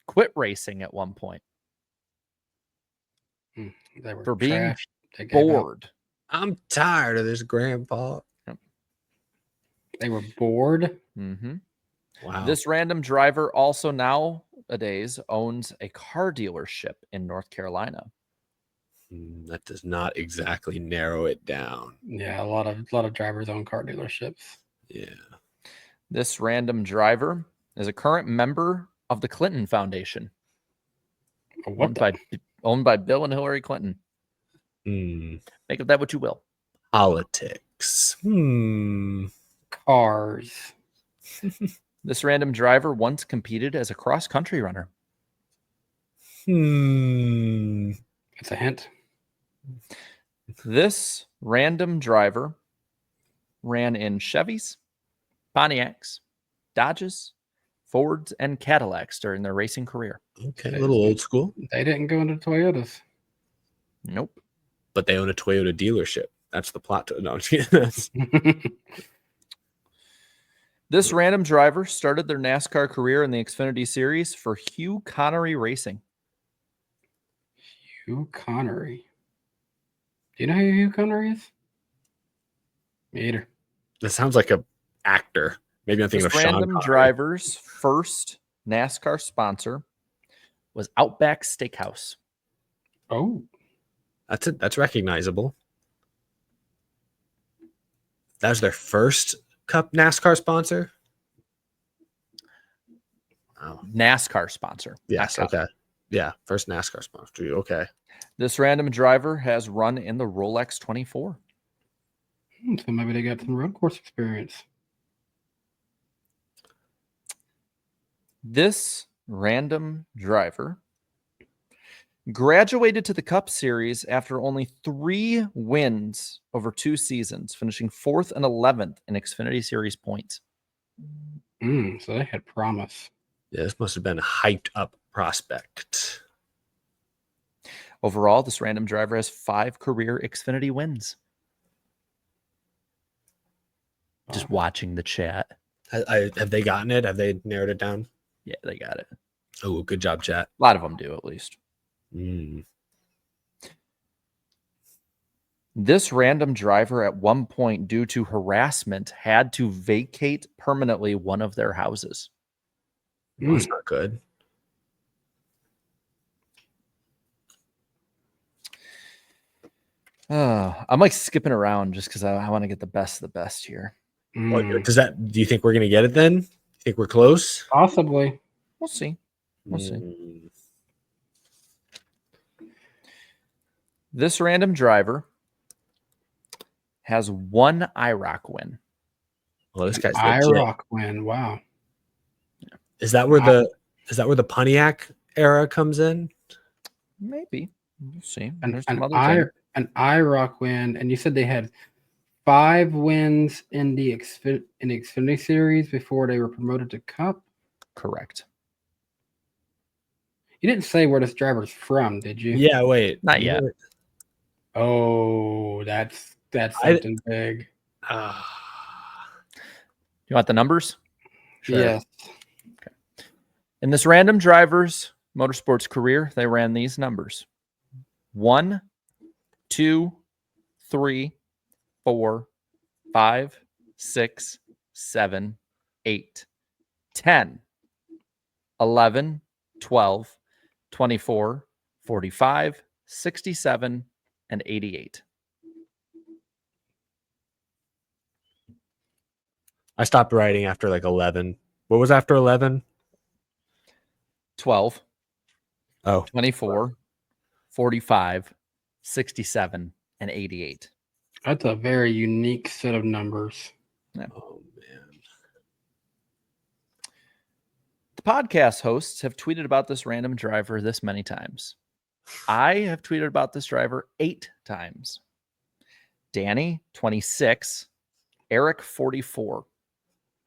quit racing at one point They were for being trashed. bored. I'm tired of this, Grandpa. Yep. They were bored. Mm-hmm. Wow. This random driver also now nowadays owns a car dealership in North Carolina. That does not exactly narrow it down. Yeah, a lot of drivers own car dealerships. Yeah. This random driver is a current member of the Clinton Foundation, What the? owned by Bill and Hillary Clinton. Make of that what you will. Politics. Cars. This random driver once competed as a cross-country runner. That's a hint. This random driver ran in Chevys, Pontiacs, Dodges, Fords, and Cadillacs during their racing career. Okay, a little old school. They didn't go into Toyotas. Nope. But they own a Toyota dealership. That's the plot to no, I'm just kidding. This random driver started their NASCAR career in the Xfinity Series for Hugh Connery Racing. Hugh Connery. Do you know who Hugh Connery is? Me either. That sounds like a actor. Maybe I'm thinking This of Sean random Connery. driver's first NASCAR sponsor was Outback Steakhouse. Oh, That's it. That's recognizable. That was their first Cup NASCAR sponsor. Wow. NASCAR sponsor. Yes. not Cup. Okay. Yeah. First NASCAR sponsor. Okay. This random driver has run in the Rolex 24. so maybe they got some road course experience. This random driver graduated to the Cup Series after only 3 wins over 2 seasons, finishing 4th and 11th in Xfinity Series points. So they had promise. Yeah. This must have been a hyped up prospect. Overall, this random driver has 5 career Xfinity wins. Just watching the chat. Have they gotten it? Have they narrowed it down? Yeah, they got it. Oh, good job, chat. A lot of them do, at least. This random driver at one point, due to harassment, had to vacate permanently one of their houses. That's not good. I'm like skipping around just because I want to get the best of the best here. Do you think we're going to get it then? You think we're close? Possibly. We'll see. We'll see. This random driver has 1 IROC win. Well, this guy's legit. IROC win. Wow. Is that where the Pontiac era comes in? Maybe. We'll see. An There's some other things. IROC win, and you said they had 5 wins in the Xfinity Series before they were promoted to Cup. Correct. You didn't say where this driver's from, did you? Yeah, wait. Not yet. Oh, that's something big. You want the numbers? Sure. Yes. In this random driver's motorsports career, they ran these numbers: 1, 2, 3, 4, 5, 6, 7, 8, 10, 11, 12, 24, 45, 67, and 88. I stopped writing after like 11. What was after 11? 12, Oh, 24, 45, 67, and 88. That's a very unique set of numbers. oh man. The podcast hosts have tweeted about this random driver this many times. I have tweeted about this driver 8 times. Danny, 26. Eric, 44.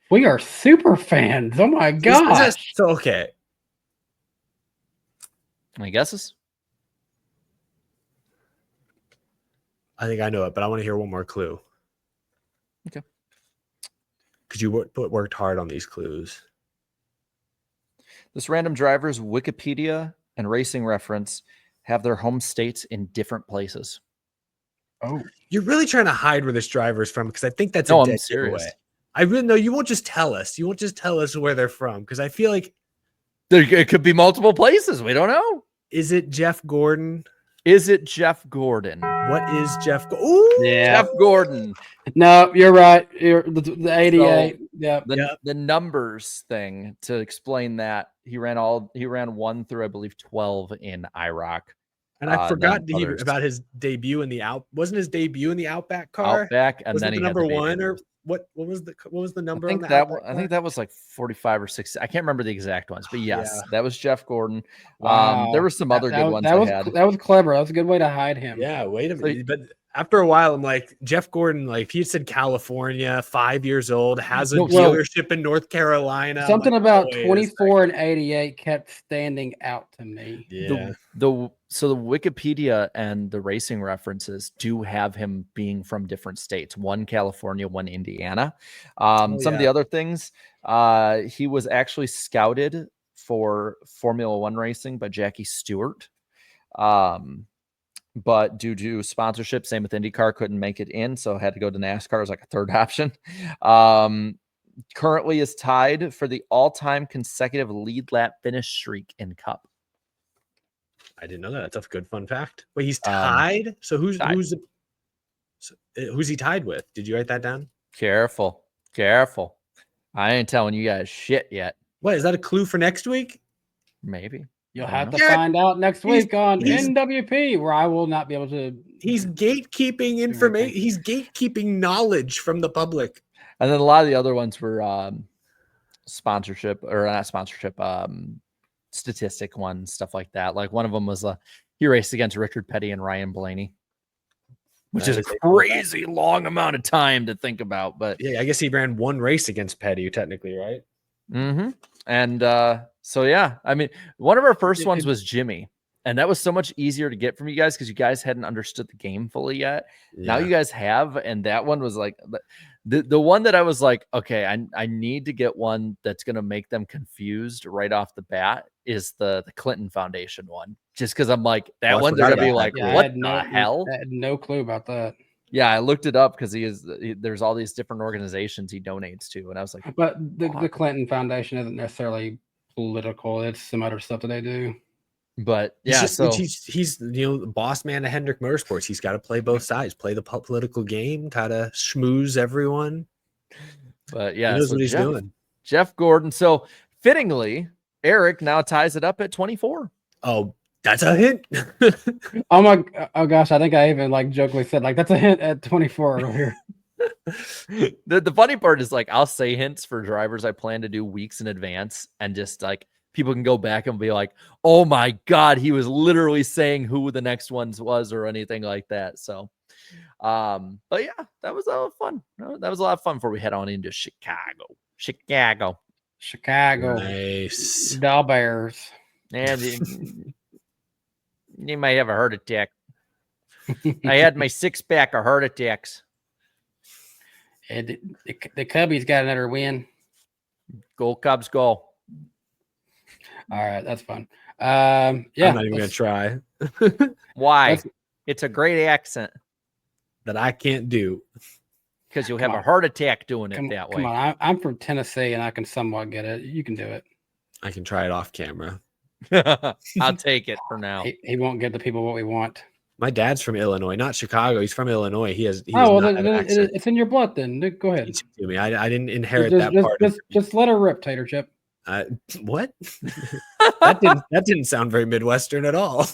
We are super fans. Oh my gosh. So okay. Any guesses? I think I know it, but I want to hear one more clue. Okay. Because you worked hard on these clues. This random driver's Wikipedia and Racing Reference have their home states in different places. Oh, You're really trying to hide where this driver's from because I think that's No, a I'm dead serious. giveaway. I really know you won't just tell us. You won't just tell us where they're from because I feel like It could be multiple places. We don't know. Is it Jeff Gordon? Is it Jeff Gordon? What is Jeff? Ooh, Yeah. Jeff Gordon. No, you're right. The 88. Yeah. The numbers thing to explain that he ran 1 through I believe 12 in Iraq. And I forgot others. about his debut in the wasn't his debut in the Outback car? Outback, and was then it he the had number the one, baby. or what was the number? I think on the Outback I think that was like 45 or 60. I can't remember the exact ones, but yes, Yeah. that was Jeff Gordon. Wow. There were some other good ones. That was clever. That was a good way to hide him. Yeah, wait a minute. But after a while, I'm like, Jeff Gordon, like he said California, 5 years old, has a dealership in North Carolina. Something about 24 and 88 kept standing out to me. Yeah. So the Wikipedia and the racing references do have him being from different states, one California, one Indiana. Some of the other things, he was actually scouted for Formula One racing by Jackie Stewart. But due to sponsorship, same with IndyCar, couldn't make it in, so had to go to NASCAR as like a third option. Currently is tied for the all-time consecutive lead lap finish streak in Cup. I didn't know that. That's a good fun fact. Wait, he's tied? So who's he tied with? Did you write that down? Careful. I ain't telling you guys shit yet. What, is that a clue for next week? Maybe. You'll have to find out next week on NWP, where I will not be able to. He's gatekeeping information. He's gatekeeping knowledge from the public. And then a lot of the other ones were statistic ones, stuff like that. Like one of them was he raced against Richard Petty and Ryan Blaney, which is a crazy long amount of time to think about. But yeah, I guess he ran one race against Petty, technically, right? Mm-hmm. And so yeah, I mean, one of our first ones was Jimmy, and that was so much easier to get from you guys because you guys hadn't understood the game fully yet. Yeah. Now you guys have, and that one was like the one that I was like, okay, I need to get one that's gonna make them confused right off the bat is the Clinton Foundation one, just because I'm like that one's gonna be like, what the hell? I had no clue about that. Yeah, I looked it up because there's all these different organizations he donates to, and I was like, but the Clinton Foundation isn't necessarily political; it's some other stuff that they do. But yeah, he's the boss man of Hendrick Motorsports. He's got to play both sides, play the political game, kind of schmooze everyone. But yeah, he knows what he's doing. Jeff Gordon. So fittingly, Eric now ties it up at 24. Oh. That's a hint. Oh gosh, I think I even jokingly said that's a hint at 24 over here. The funny part is I'll say hints for drivers I plan to do weeks in advance, and just people can go back and be like, oh my God, he was literally saying who the next ones was or anything like that. So but yeah, that was a lot of fun. That was a lot of fun before we head on into Chicago. Nice. The Bears. And you might have a heart attack. I had my 6-pack of heart attacks. And the Cubbies got another win. Go Cubs, go. All right, that's fun. Yeah, I'm not even gonna try. Why? It's a great accent that I can't do. Because you'll have a heart attack doing it that way. Come on, I'm from Tennessee and I can somewhat get it. You can do it. I can try it off camera. I'll take it for now. He won't give the people what we want. My dad's from Illinois, not Chicago. He's from Illinois. It's in your blood then. Go ahead. To me. I didn't inherit that part. Just let her rip, Tater Chip. What? that didn't sound very Midwestern at all.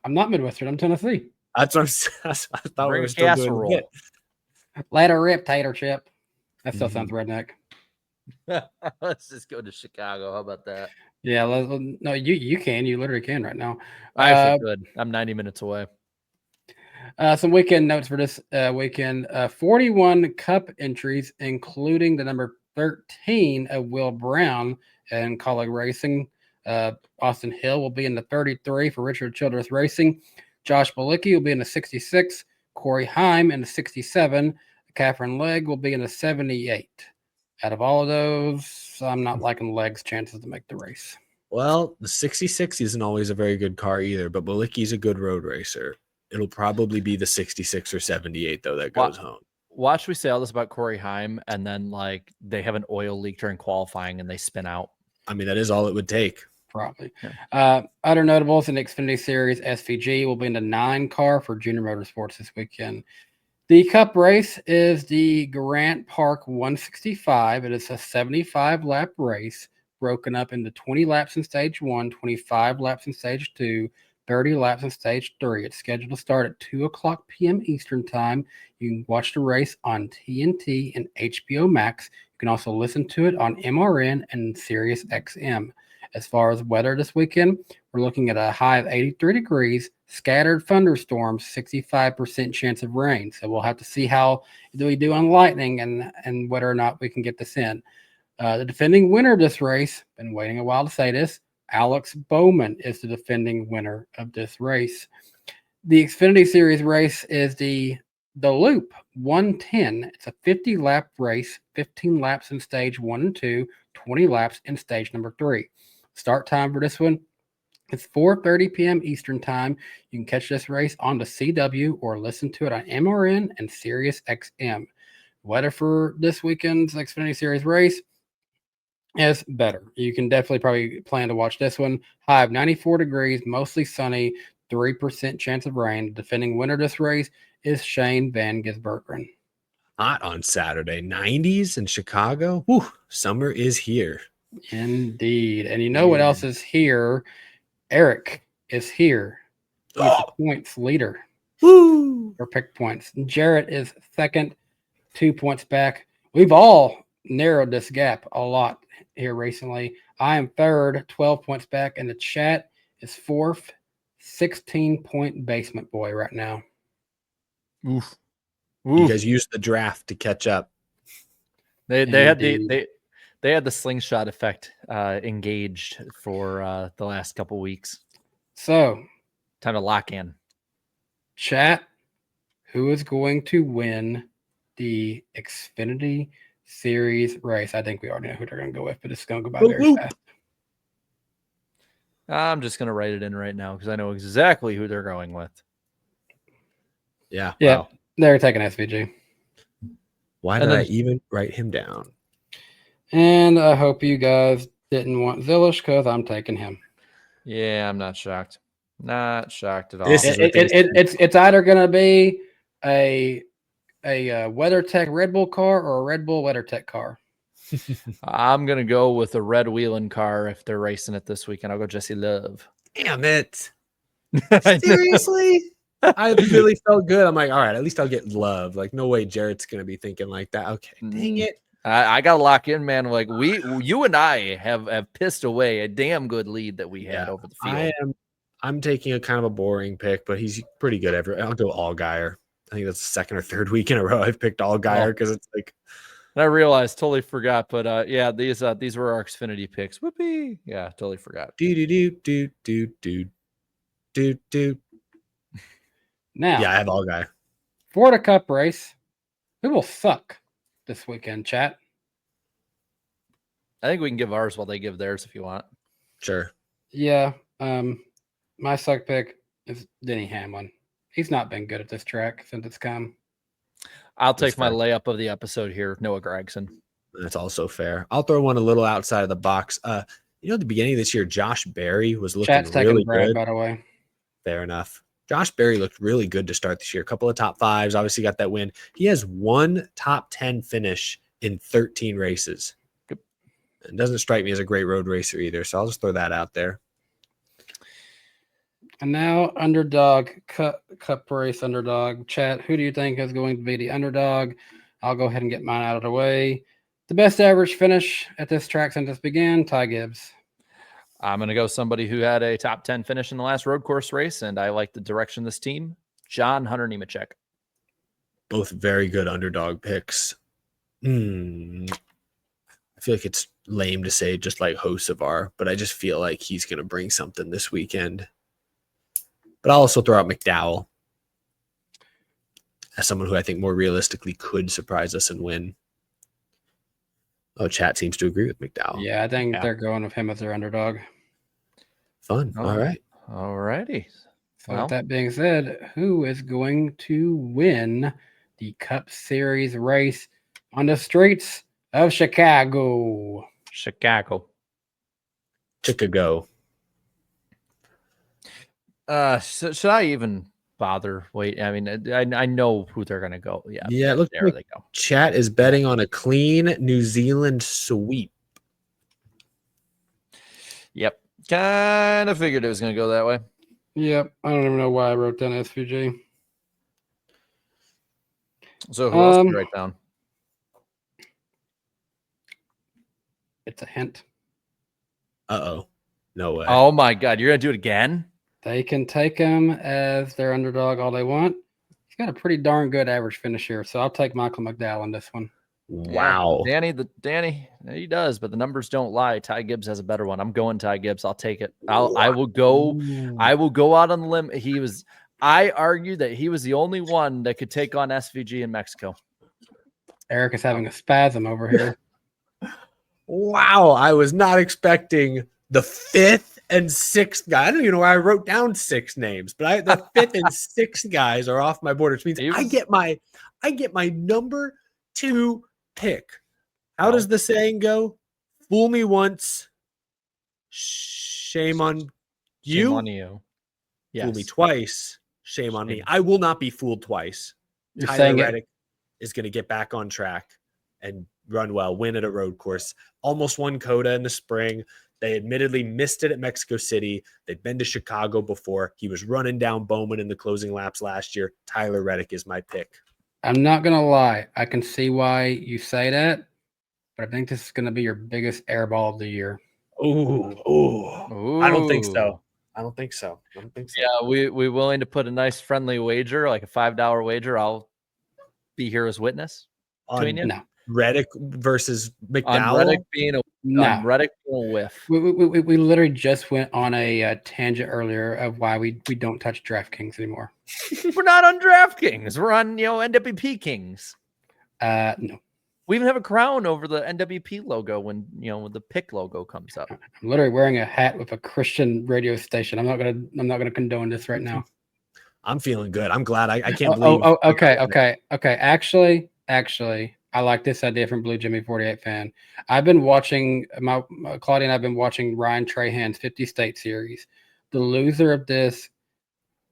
I'm not Midwestern. I'm Tennessee. That's what I thought we were still doing it. Let her rip, Tater Chip. That still sounds redneck. Let's just go to Chicago. How about that? Yeah, no, you can. You literally can right now. I actually could. I'm 90 minutes away. Some weekend notes for this weekend. 41 Cup entries, including the number 13 of Will Brown in Colleague Racing. Austin Hill will be in the 33 for Richard Childress Racing. Josh Bilicki will be in the 66. Corey Heim in the 67. Catherine Legg will be in the 78. Out of all of those, I'm not liking Legg's chances to make the race. Well, the 66 isn't always a very good car either, but Bilicki's a good road racer. It'll probably be the 66 or 78, though, that goes home. Watch we say all this about Corey Heim, and then they have an oil leak during qualifying and they spin out. I mean, that is all it would take. Probably. Other notables in the Xfinity Series, SVG will be in the 9 car for Junior Motorsports this weekend. The Cup race is the Grant Park 165. It is a 75-lap race broken up into 20 laps in Stage 1, 25 laps in Stage 2, 30 laps in Stage 3. It's scheduled to start at 2 o'clock p.m. Eastern Time. You can watch the race on TNT and HBO Max. You can also listen to it on MRN and Sirius XM. As far as weather this weekend, we're looking at a high of 83 degrees, scattered thunderstorms, 65% chance of rain. So we'll have to see how we do on lightning and whether or not we can get this in. The defending winner of this race, been waiting a while to say this, Alex Bowman is the defending winner of this race. The Xfinity Series race is the Loop 110. It's a 50-lap race, 15 laps in Stage 1 and 2, 20 laps in Stage number 3. Start time for this one, it's 4:30 p.m. Eastern Time. You can catch this race on the CW or listen to it on MRN and Sirius XM. Weather for this weekend's Xfinity Series race is better. You can definitely probably plan to watch this one. High of 94 degrees, mostly sunny, 3% chance of rain. Defending winner of this race is Shane Van Gisbergen. Hot on Saturday, 90s in Chicago. Whew, summer is here. Indeed. And you know what else is here? Eric is here. He's the points leader. Woo! For pick points. Jarrett is second, 2 points back. We've all narrowed this gap a lot here recently. I am third, 12 points back, and the chat is fourth, 16-point basement boy right now. Oof. You guys used the draft to catch up. They had the slingshot effect engaged for the last couple weeks. So, time to lock in. Chat, who is going to win the Xfinity Series race? I think we already know who they're going to go with, but it's going to go by very fast. I'm just going to write it in right now because I know exactly who they're going with. Yeah. Wow. They're taking SVG. Why did I even write him down? And I hope you guys didn't want Zilish because I'm taking him. Yeah, I'm not shocked. Not shocked at all. It's either going to be a WeatherTech Red Bull car or a Red Bull WeatherTech car. I'm going to go with a red wheeling car if they're racing it this weekend. I'll go Jesse Love. Damn it. Seriously? I really felt good. I'm like, all right, at least I'll get Love. Like, no way Jarrett's going to be thinking like that. Okay, dang it. I got to lock in, man. Like you and I have pissed away a damn good lead that we had over the field. I'm taking a kind of a boring pick, but he's pretty good. I'll go Allgaier. I think that's the second or third week in a row I've picked Allgaier because it's like. I realized, totally forgot, but yeah, these were our Xfinity picks. Whoopee! Yeah, totally forgot. Now, yeah, I have Allgaier. For the Cup race, who will suck this weekend, chat? I think we can give ours while they give theirs if you want. Sure. Yeah. My suck pick is Denny Hamlin. He's not been good at this track since it's come. I'll take my layup of the episode here, Noah Gragson. That's also fair. I'll throw one a little outside of the box. At the beginning of this year, Josh Berry was looking really good. By the way. Fair enough. Josh Berry looked really good to start this year. A couple of top fives, obviously got that win. He has one top 10 finish in 13 races. Yep. It doesn't strike me as a great road racer either, so I'll just throw that out there. And now, underdog, cup race underdog. Chat, who do you think is going to be the underdog? I'll go ahead and get mine out of the way. The best average finish at this track since it began, Ty Gibbs. I'm going to go somebody who had a top 10 finish in the last road course race, and I like the direction of this team, John Hunter Nemechek. Both very good underdog picks. I feel like it's lame to say just like Hocevar, but I just feel like he's going to bring something this weekend. But I'll also throw out McDowell as someone who I think more realistically could surprise us and win. Oh, chat seems to agree with McDowell. Yeah, I think they're going with him as their underdog. Fun. All right. All righty. So with that being said, who is going to win the Cup Series race on the streets of Chicago? Chicago. Chicago. So should I even bother? Wait, I mean, I know who they're gonna go. Yeah, Yeah, it looks there like they go. chat is betting on a clean New Zealand sweep. Yep, kind of figured it was gonna go that way. Yep. I don't even know why I wrote down SVG. So who else did you write down? It's a hint. Uh-oh. No way. Oh my God, you're gonna do it again? They can take him as their underdog all they want. He's got a pretty darn good average finish here, so I'll take Michael McDowell in this one. Wow. Yeah, Danny, he does, but the numbers don't lie. Ty Gibbs has a better one. I'm going Ty Gibbs. I'll take it. I will go out on the limb. I argue that he was the only one that could take on SVG in Mexico. Eric is having a spasm over here. Wow. I was not expecting the 5th and 6th guy. I don't even know why I wrote down 6 names, but the 5th and 6th guys are off my board, which means I get my number 2 pick. How does the saying go? Fool me once, shame on you. Shame on you. Yes. Fool me twice, shame on me. I will not be fooled twice. You're Tyler saying Reddick is going to get back on track and run well, win at a road course. Almost won COTA in the spring. They admittedly missed it at Mexico City. They'd been to Chicago before. He was running down Bowman in the closing laps last year. Tyler Reddick is my pick. I'm not going to lie. I can see why you say that, but I think this is going to be your biggest airball of the year. Ooh. I don't think so. Yeah, we willing to put a nice friendly wager, like a $5 wager. I'll be here as witness. On No. Reddick versus McDowell? On Reddick being a whiff. We literally just went on a tangent earlier of why we don't touch DraftKings anymore. We're not on DraftKings. We're on NWP Kings. No. We even have a crown over the NWP logo when the pick logo comes up. I'm literally wearing a hat with a Christian radio station. I'm not gonna condone this right now. I'm feeling good. I'm glad. I can't believe. Okay. Actually, I like this idea from Blue Jimmy 48 fan. I've been watching Claudia and I've been watching Ryan Trahan's 50 State Series. The loser of this,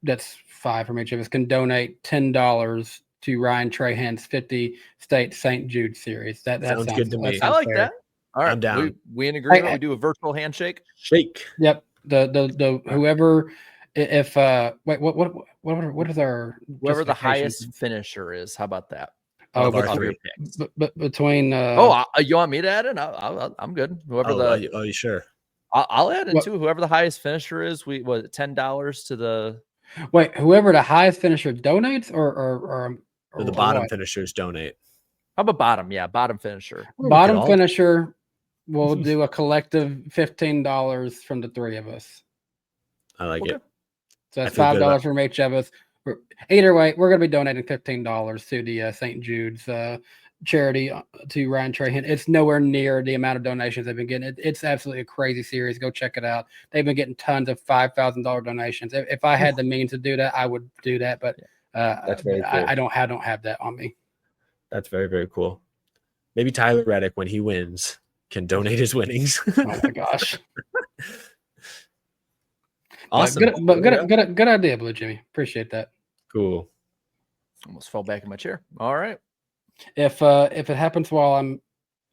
that's 5 from each of us, can donate $10 to Ryan Trahan's 50 State St. Jude Series. That sounds good to me. I like fair. that. All right, I'm down. We in agreement. We do a virtual handshake. Shake. Yep. The whoever, if what is our Whoever the justification? highest finisher is. How about that? Oh, Of our between, three. but between You want me to add it? I'm good. Whoever you sure? I'll add in too. Whoever the highest finisher is, $10 to the. Wait, whoever the highest finisher donates, or The bottom what? finishers donate. How about bottom? Yeah, bottom finisher. Bottom finisher will do a collective $15 from the 3 of us. I like it. So that's I feel good $5 from each of us. Either way, we're going to be donating $15 to the St. Jude's charity to Ryan Trahan. It's nowhere near the amount of donations they've been getting. It's absolutely a crazy series. Go check it out. They've been getting tons of $5,000 donations. If I had the means to do that, I would do that. But That's very cool. I don't have that on me. That's very, very cool. Maybe Tyler Reddick, when he wins, can donate his winnings. Oh my gosh! Awesome. Good idea, Blue Jimmy. Appreciate that. Cool. Almost fell back in my chair. All right. If it happens while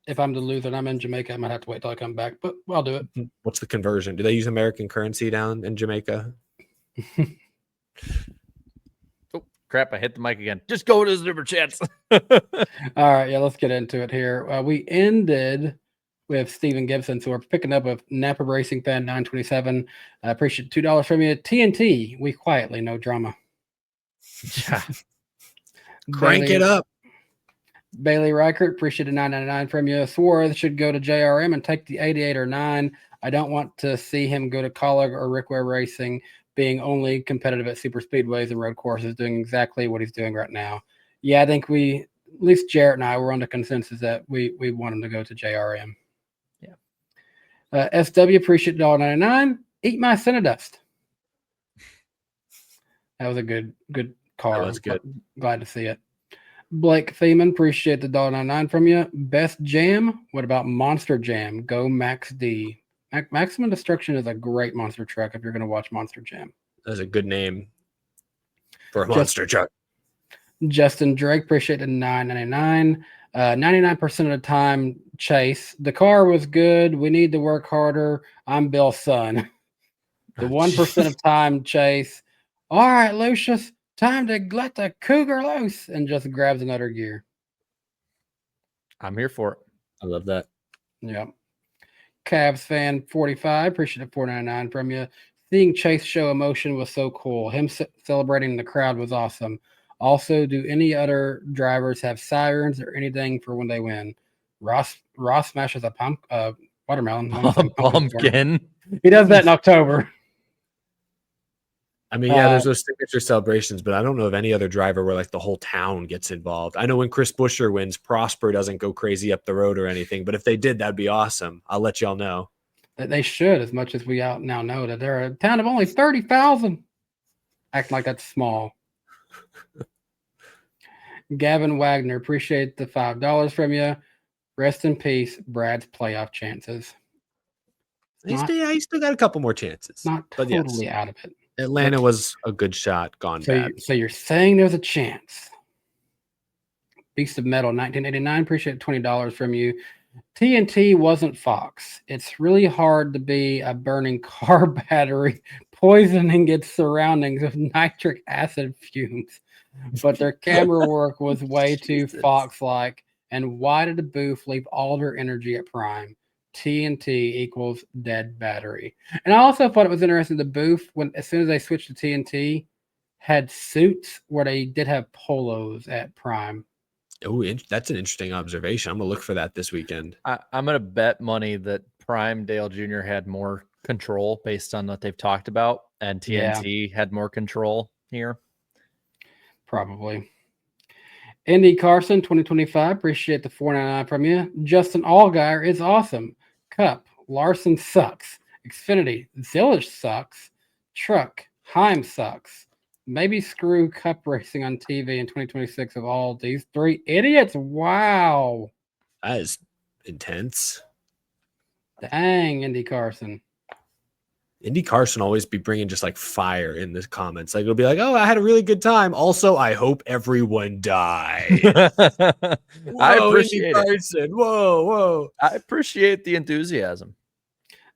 if I'm the loser and I'm in Jamaica, I might have to wait till I come back, but I'll do it. What's the conversion? Do they use American currency down in Jamaica? Oh crap! I hit the mic again. Just go to the super chats. All right, yeah, let's get into it here. We ended with Steven Gibson, so we're picking up with Napa Racing Fan 927. I appreciate $2 from you. TNT, we quietly, no drama. Yeah. Crank it up. Bailey Reichert, appreciate a $9.99 from you. Suarez should go to JRM and take the 88 or 9. I don't want to see him go to Colleague or Rick Ware Racing, being only competitive at super speedways and road courses, doing exactly what he's doing right now. Yeah, I think at least Jarrett and I were on the consensus that we want him to go to JRM. Yeah. SW, appreciate $1.99. Eat my Cinedust. That was a good car. That was good. Glad to see it. Blake Thiemann, appreciate the $1.99 from you. Best jam? What about Monster Jam? Go Max D. Maximum Destruction is a great monster truck if you're going to watch Monster Jam. That's a good name for a monster truck. Justin Drake, appreciate the $9.99. 99% of the time, Chase. The car was good. We need to work harder. I'm Bill's son. The 1% of time, Chase. All right, Lucius, time to let the cougar loose, and just grabs another gear. I'm here for it. I love that. Yeah. Cavs fan 45, appreciate the $4.99 from you. Seeing Chase show emotion was so cool. Him celebrating the crowd was awesome. Also, do any other drivers have sirens or anything for when they win? Ross smashes a watermelon. Pumpkin. He does that in October. I mean, yeah, there's those signature celebrations, but I don't know of any other driver where like the whole town gets involved. I know when Chris Buescher wins, Prosper doesn't go crazy up the road or anything, but if they did, that'd be awesome. I'll let y'all know. They should, as much as we now know that they're a town of only 30,000. Acting like that's small. Gavin Wagner, appreciate the $5 from you. Rest in peace, Brad's playoff chances. He still got a couple more chances. Not but totally yes, out of it. Atlanta was a good shot, gone bad. So you're saying there's a chance. Beast of Metal, 1989, appreciate $20 from you. TNT wasn't Fox. It's really hard to be a burning car battery poisoning its surroundings with nitric acid fumes. But their camera work was way too Fox-like. And why did the booth leave all their energy at Prime? TNT equals dead battery. And I also thought it was interesting. The booth, as soon as they switched to TNT, had suits where they did have polos at Prime. Oh, that's an interesting observation. I'm gonna look for that this weekend. I'm gonna bet money that Prime Dale Jr. had more control based on what they've talked about, and TNT had more control here. Probably. Andy Carson, 2025. Appreciate the $4.99 from you. Justin Allgaier is awesome. Cup. Larson sucks. Xfinity. Zillage sucks. Truck. Heim sucks. Maybe screw Cup racing on TV in 2026 of all these three idiots. Wow. That is intense. Dang, Andy Carson. Andy Carson always be bringing just like fire in the comments. Like it'll be like, oh, I had a really good time. Also, I hope everyone dies. I appreciate Andy Carson. Whoa. I appreciate the enthusiasm.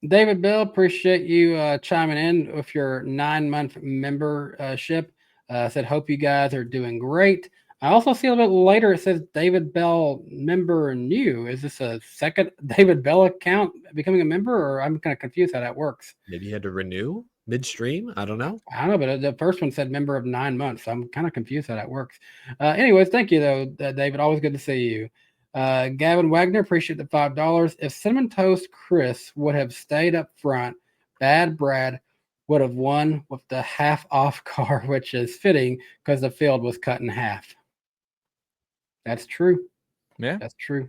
David Bell, appreciate you chiming in with your 9-month membership. Said, hope you guys are doing great. I also see a little bit later, it says David Bell member new. Is this a second David Bell account becoming a member, or I'm kind of confused how that works? Maybe you had to renew midstream. I don't know. But the first one said member of 9 months. So I'm kind of confused how that works. Anyways, thank you, though, David. Always good to see you. Gavin Wagner, appreciate the $5. If Cinnamon Toast Chris would have stayed up front, Bad Brad would have won with the half-off car, which is fitting because the field was cut in half. That's true. Yeah, that's true.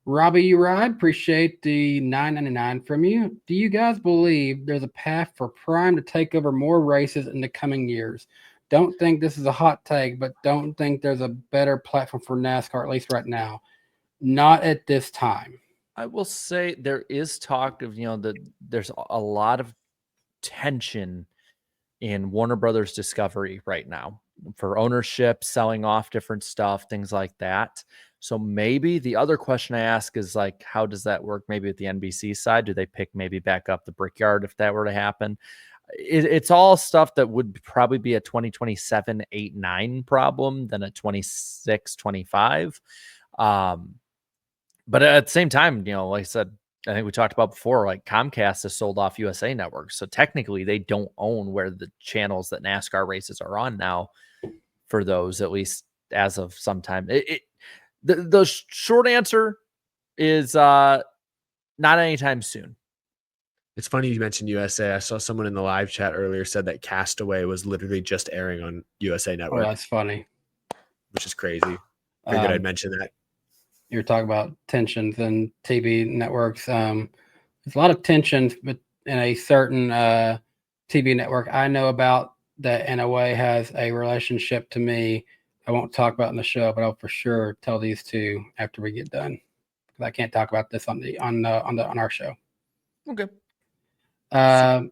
Robbie, you ride. Appreciate the $9.99 from you. Do you guys believe there's a path for Prime to take over more races in the coming years? Don't think this is a hot take, but don't think there's a better platform for NASCAR, at least right now. Not at this time. I will say there is talk of, there's a lot of tension in Warner Brothers Discovery right now for ownership, selling off different stuff, things like that. So maybe the other question I ask is like, how does that work? Maybe at the NBC side, do they pick maybe back up the Brickyard if that were to happen? It's all stuff that would probably be a 2027, 8, 9 problem than a 26, 25. But at the same time, like I said, I think we talked about before, like Comcast has sold off USA Network. So technically they don't own where the channels that NASCAR races are on now for those, at least as of sometime. The short answer is not anytime soon. It's funny you mentioned USA. I saw someone in the live chat earlier said that Castaway was literally just airing on USA Network. Oh, that's funny. Which is crazy. Figured I'd mention that. You're talking about tensions and TV networks. There's a lot of tensions, but in a certain TV network I know about that NOA has a relationship to me. I won't talk about in the show, but I'll for sure tell these two after we get done. I can't talk about this on our show. Okay. Uh,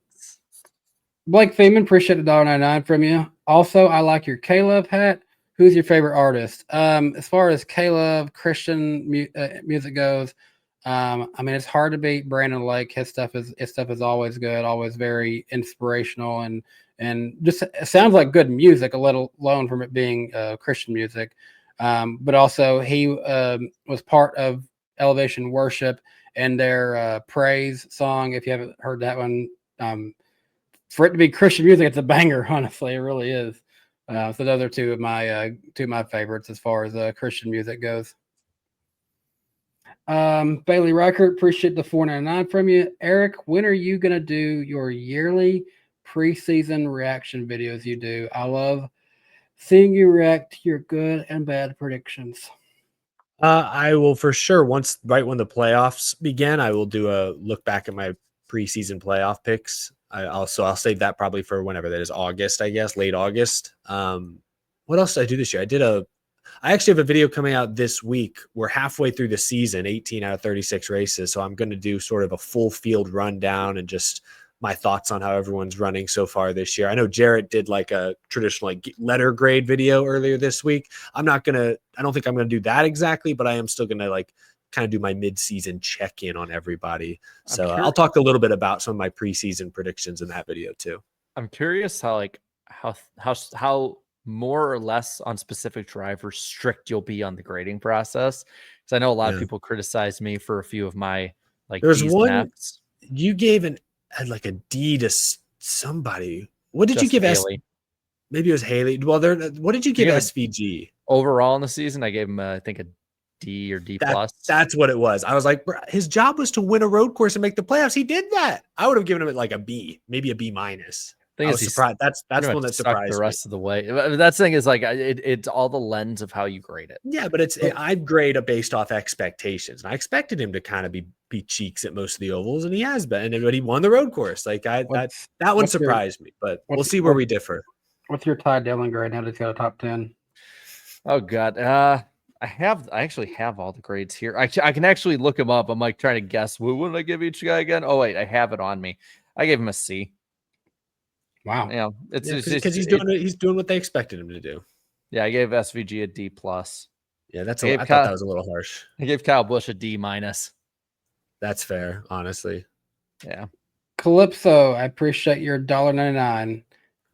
Blake Feeman, appreciate the $1.99 from you. Also, I like your K-Love hat. Who's your favorite artist? As far as K-Love Christian music goes, I mean, it's hard to beat Brandon Lake. His stuff is always good, always very inspirational, and just it sounds like good music, let alone from it being Christian music. But also, he was part of Elevation Worship and their praise song. If you haven't heard that one, for it to be Christian music, it's a banger. Honestly, it really is. So those are two of my favorites as far as Christian music goes. Bailey Reichert, appreciate the $4.99 from you. Eric, when are you gonna do your yearly preseason reaction videos you do? I love seeing you react to your good and bad predictions. I will for sure right when the playoffs begin, I will do a look back at my preseason playoff picks. I'll save that probably for whenever that is, August, I guess, late August. What else did I do this year? I actually have a video coming out this week. We're halfway through the season, 18 out of 36 races. So I'm going to do sort of a full field rundown and just my thoughts on how everyone's running so far this year. I know Jarrett did like a traditional letter grade video earlier this week. I don't think I'm going to do that exactly, but I am still going to kind of do my mid-season check-in on everybody. So I'll talk a little bit about some of my preseason predictions in that video too. I'm curious how more or less on specific drivers strict you'll be on the grading process. Because I know a lot of people criticize me for a few of my There's D's one and F's. You gave a D to somebody. What did you give Haley? Maybe it was Haley. Well, what did you give SVG? Overall in the season, I gave him I think a D or D plus. That's what it was. I was like, his job was to win a road course and make the playoffs. He did that. I would have given him a B, maybe a B minus. I was surprised. That's one that surprised the rest of the way. That thing is it's all the lens of how you grade it. Yeah, but I grade it based off expectations, and I expected him to kind of be cheeks at most of the ovals, and he has been. And he won the road course. That one surprised me, but we'll see where we differ. What's your Ty Dillon grade now? That's got a top 10. Oh God, I actually have all the grades here. I can actually look them up. I'm trying to guess what did I give each guy again? Oh wait, I have it on me. I gave him a C. Wow. Yeah, it's because he's doing what they expected him to do. Yeah, I gave SVG a D plus. Yeah, I thought that was a little harsh. I gave Kyle Busch a D minus. That's fair, honestly. Yeah. Calypso, I appreciate your $1.99.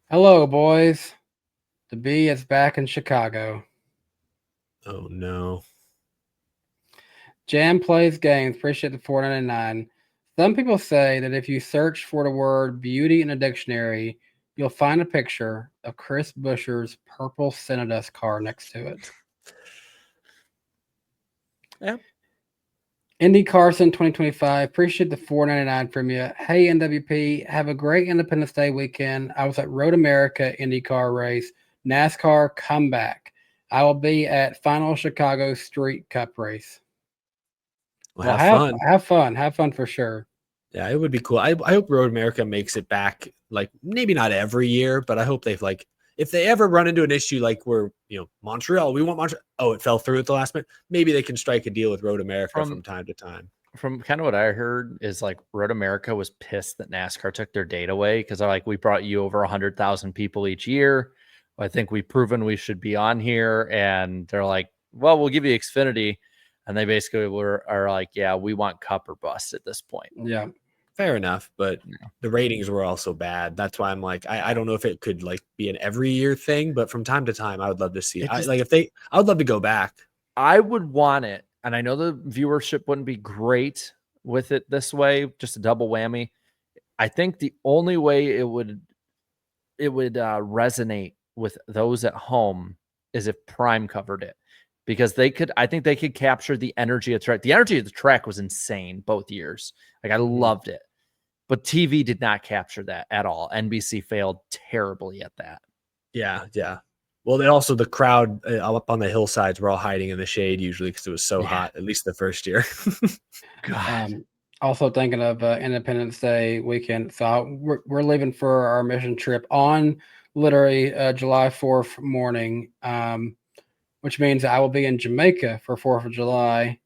Hello, boys. The B is back in Chicago. Oh no. Jam plays games. Appreciate the $4.99. Some people say that if you search for the word beauty in a dictionary, you'll find a picture of Chris Buescher's purple Cinedas car next to it. Yeah. Indy Carson 2025. Appreciate the $4.99 from you. Hey, NWP, have a great Independence Day weekend. I was at Road America IndyCar race, NASCAR comeback. I will be at Final Chicago Street Cup race. Well, have fun. Have fun for sure. Yeah, it would be cool. I hope Road America makes it back. Maybe not every year, but I hope they've if they ever run into an issue where Montreal, we want Montreal. Oh, it fell through at the last minute. Maybe they can strike a deal with Road America from time to time. From kind of what I heard is Road America was pissed that NASCAR took their date away because they're we brought you over 100,000 people each year. I think we've proven we should be on here, and they're well, we'll give you Xfinity. And they basically are yeah, we want Cup or bust at this point. Yeah, fair enough. But the ratings were also bad. That's why I'm I don't know if it could be an every year thing, but from time to time, I would love to see it. I would love to go back. I would want it, and I know the viewership wouldn't be great with it this way, just a double whammy. I think the only way it would resonate with those at home is if Prime covered it. Because I think they could capture the energy of the track. The energy of the track was insane both years. I loved it. But TV did not capture that at all. NBC failed terribly at that. Yeah, yeah. Well, then also the crowd up on the hillsides were all hiding in the shade usually because it was so hot, at least the first year. Also thinking of Independence Day weekend. So we're leaving for our mission trip on literally July 4th morning. Which means I will be in Jamaica for 4th of July.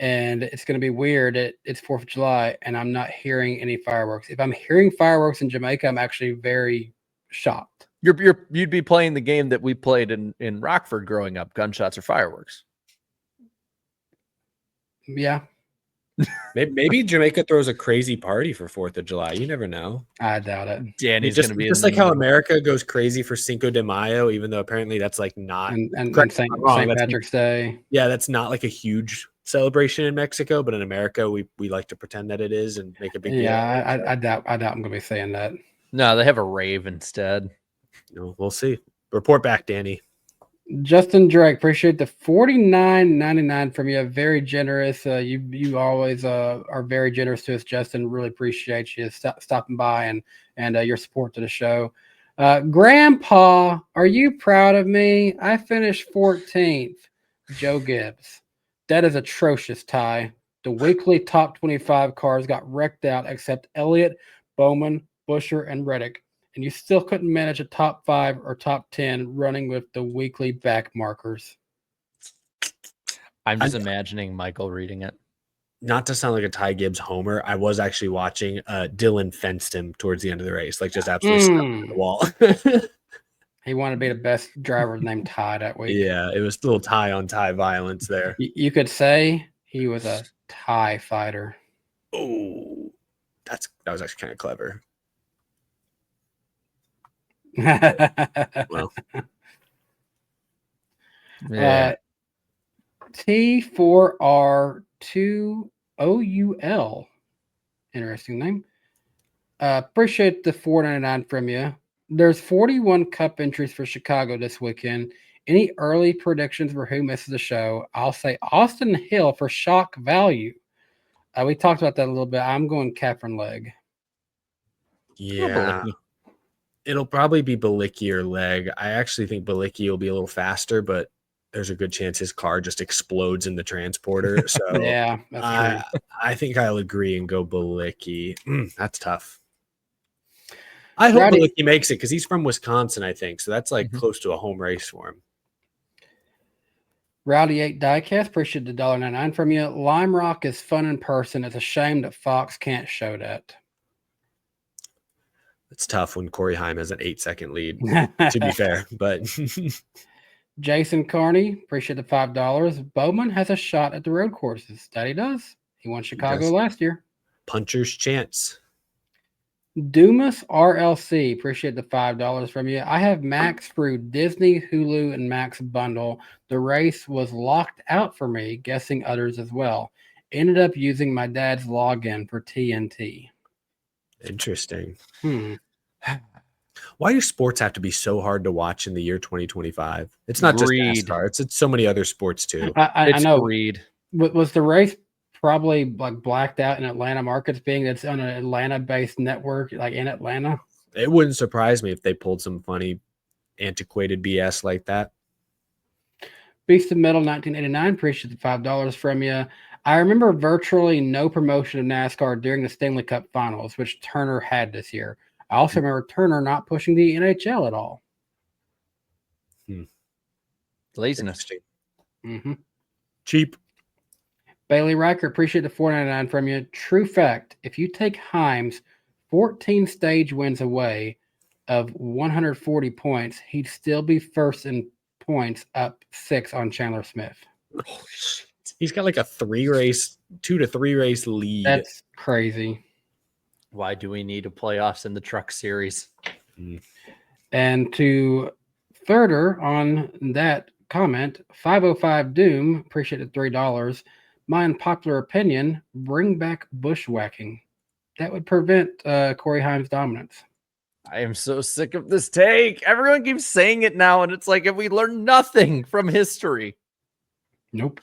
and it's going to be weird. It's 4th of July, and I'm not hearing any fireworks. If I'm hearing fireworks in Jamaica, I'm actually very shocked. You'd be playing the game that we played in Rockford growing up, gunshots or fireworks. Yeah, Maybe Jamaica throws a crazy party for 4th of July. You never know. I doubt it. Danny's Just, going to be just like how America goes crazy for Cinco de Mayo, even though apparently that's like not And correct St. me if I'm wrong, that's- Patrick's Day. yeah, that's not like a huge celebration in Mexico, but in America we like to pretend that it is and make a big deal. Yeah, I doubt I'm going to be saying that. No, they have a rave instead. We'll see. Report back, Danny. Justin Drake, appreciate the $49.99 from you. Very generous. You always are very generous to us, Justin. Really appreciate you stopping by and your support to the show. Grandpa, are you proud of me? I finished 14th. Joe Gibbs. That is atrocious, Ty. The weekly top 25 cars got wrecked out except Elliott, Bowman, Busher, and Reddick. And you still couldn't manage a top 5 or top 10 running with the weekly back markers. I'm just imagining Michael reading it. Not to sound like a Ty Gibbs homer, I was actually watching Dylan fenced him towards the end of the race, like just absolutely slapped the wall. He wanted to be the best driver named Ty that week. Yeah, it was a little tie on tie violence there. You could say he was a Thai fighter. Oh, that was actually kind of clever. Well, Yeah. T4R2OUL. Interesting name. Appreciate the $4.99 from you. There's 41 cup entries for Chicago this weekend. Any early predictions for who misses the show? I'll say Austin Hill for shock value. We talked about that a little bit. I'm going Catherine Legg. yeah. It'll probably be Balicki or Leg. I actually think Balicki will be a little faster, but there's a good chance his car just explodes in the transporter. So Yeah, that's true. I think I'll agree and go Balicki. That's tough. I hope Rowdy- Balicki makes it because he's from Wisconsin, I think. So that's like close to a home race for him. Rowdy 8 Diecast, appreciate the $1.99 from you. Lime Rock is fun in person. It's a shame that Fox can't show that. It's tough when Corey Heim has an 8-second lead, to be fair. But Jason Carney, appreciate the $5. Bowman has a shot at the road courses. That he does. He won Chicago last year. puncher's chance. Dumas RLC, appreciate the $5 from you. I have Max through Disney, Hulu, and Max bundle. The race was locked out for me, guessing others as well. Ended up using my dad's login for TNT. Interesting. Why do sports have to be so hard to watch in the year 2025? It's not just NASCAR. It's so many other sports too. I know. Greed. Was the race probably like blacked out in Atlanta markets, being that's on an Atlanta-based network, like in Atlanta? It wouldn't surprise me if they pulled some funny, antiquated BS like that. Beast of Metal 1989, appreciate the $5 from you. I remember virtually no promotion of NASCAR during the Stanley Cup Finals, which Turner had this year. I also remember Turner not pushing the NHL at all. Laziness. Cheap. Bailey Riker, appreciate the $4.99 from you. True fact, if you take Himes 14 stage wins away of 140 points, he'd still be first in points, up 6 on Chandler Smith. Oh, shit. He's got like a 2 to 3 race lead. That's crazy. Why do we need a playoffs in the truck series? And to further on that comment, 505 Doom, appreciate the $3. My unpopular opinion, bring back bushwhacking. That would prevent Corey Himes' dominance. I am so sick of this take. Everyone keeps saying it now, and it's like, if we learn nothing from history. Nope.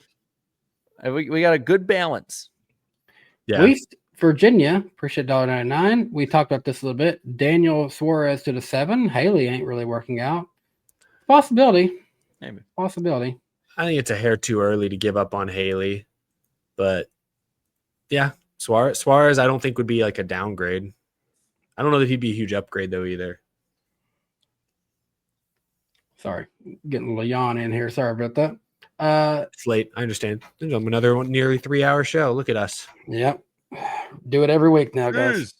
We got a good balance. Yeah. West Virginia, appreciate $1.99. We talked about this a little bit. Daniel Suarez to the 7. Haley ain't really working out. Possibility. Maybe. Possibility. I think it's a hair too early to give up on Haley. But yeah, Suarez I don't think would be like a downgrade. I don't know that he'd be a huge upgrade though either. Sorry, getting a little yawn in here. Sorry about that. It's late. I understand. Another one, nearly 3-hour show. Look at us. Yep. Do it every week now, guys.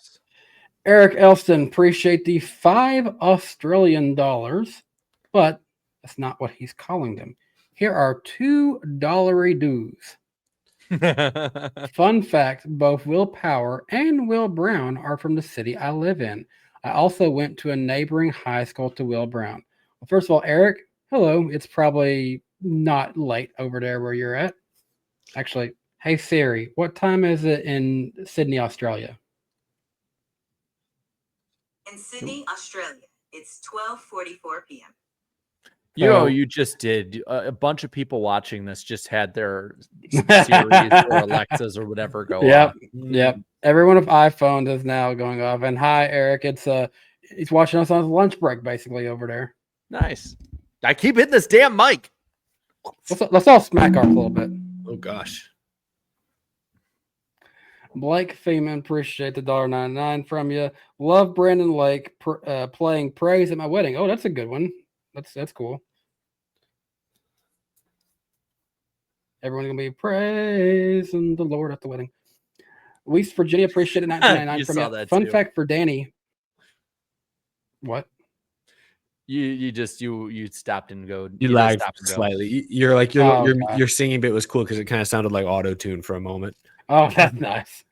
Eric Elston, appreciate the $5 Australian, but that's not what he's calling them. Here are $2 dues. Fun fact, both Will Power and Will Brown are from the city I live in. I also went to a neighboring high school to Will Brown. Well, first of all, Eric, hello. It's probably not late over there where you're at. Actually, hey Siri, what time is it in Sydney, Australia? In Sydney, Australia, it's 12:44 p.m. You just did. A bunch of people watching this just had their Series or Alexas or whatever go off. Yep. Everyone with iPhones is now going off. And hi, Eric. It's he's watching us on his lunch break, basically over there. Nice. I keep hitting this damn mic. Let's all smack off a little bit. Oh gosh. Blake Feeman, appreciate the $1.99 from you. Love Brandon Lake playing Praise at my wedding. Oh, that's a good one. That's cool. Everyone's gonna be praising the Lord at the wedding. West Virginia, appreciate it. $19.99 from you. Fun fact for Danny. What? You stopped and go. You lagged slightly. Your singing bit was cool because it kind of sounded like auto-tune for a moment. Oh, that's nice.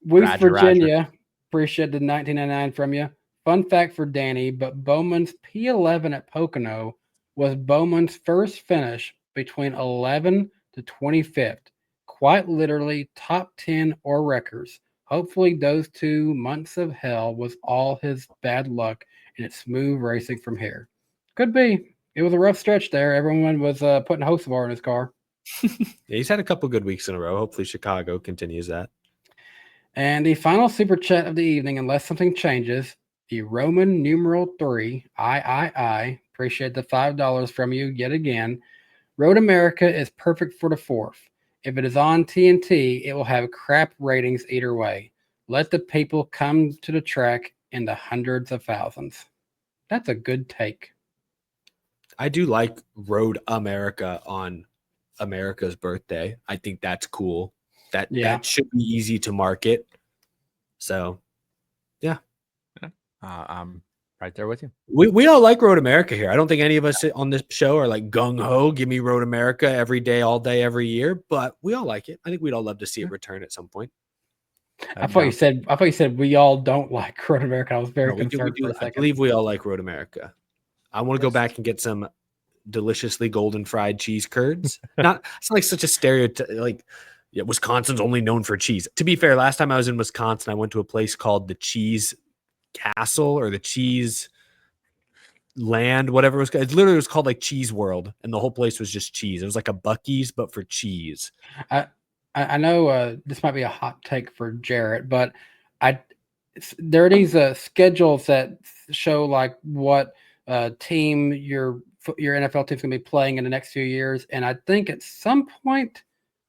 West Virginia, appreciate the $19.99 from you. Fun fact for Danny, but Bowman's P11 at Pocono was Bowman's first finish between 11th to 25th. Quite literally top 10 or records. Hopefully those 2 months of hell was all his bad luck and it's smooth racing from here. Could be. It was a rough stretch there. Everyone was putting Hocevar in his car. Yeah, he's had a couple good weeks in a row. Hopefully Chicago continues that. And the final super chat of the evening, unless something changes, the Roman numeral 3, I, appreciate the $5 from you yet again. Road America is perfect for the 4th. If it is on TNT, it will have crap ratings either way. Let the people come to the track in the hundreds of thousands. That's a good take. I do like Road America on America's birthday. I think that's cool. That should be easy to market. So, yeah. I'm right there with you. We all like Road America here. I don't think any of us on this show are like gung-ho, give me Road America every day, all day, every year, but we all like it. I think we'd all love to see it return at some point. I thought you said we all don't like Road America. I was very concerned for a second. I believe we all like Road America. I want to go back and get some deliciously golden fried cheese curds. It's like such a stereotype. Like, yeah, Wisconsin's only known for cheese. To be fair, last time I was in Wisconsin, I went to a place called the Cheese Castle or the Cheese Land, whatever it was. It literally was called like Cheese World, and the whole place was just cheese. It was like a Buc-ee's, but for cheese. I know this might be a hot take for Jarrett, but there are these schedules that show like what team your NFL team's gonna be playing in the next few years, and I think at some point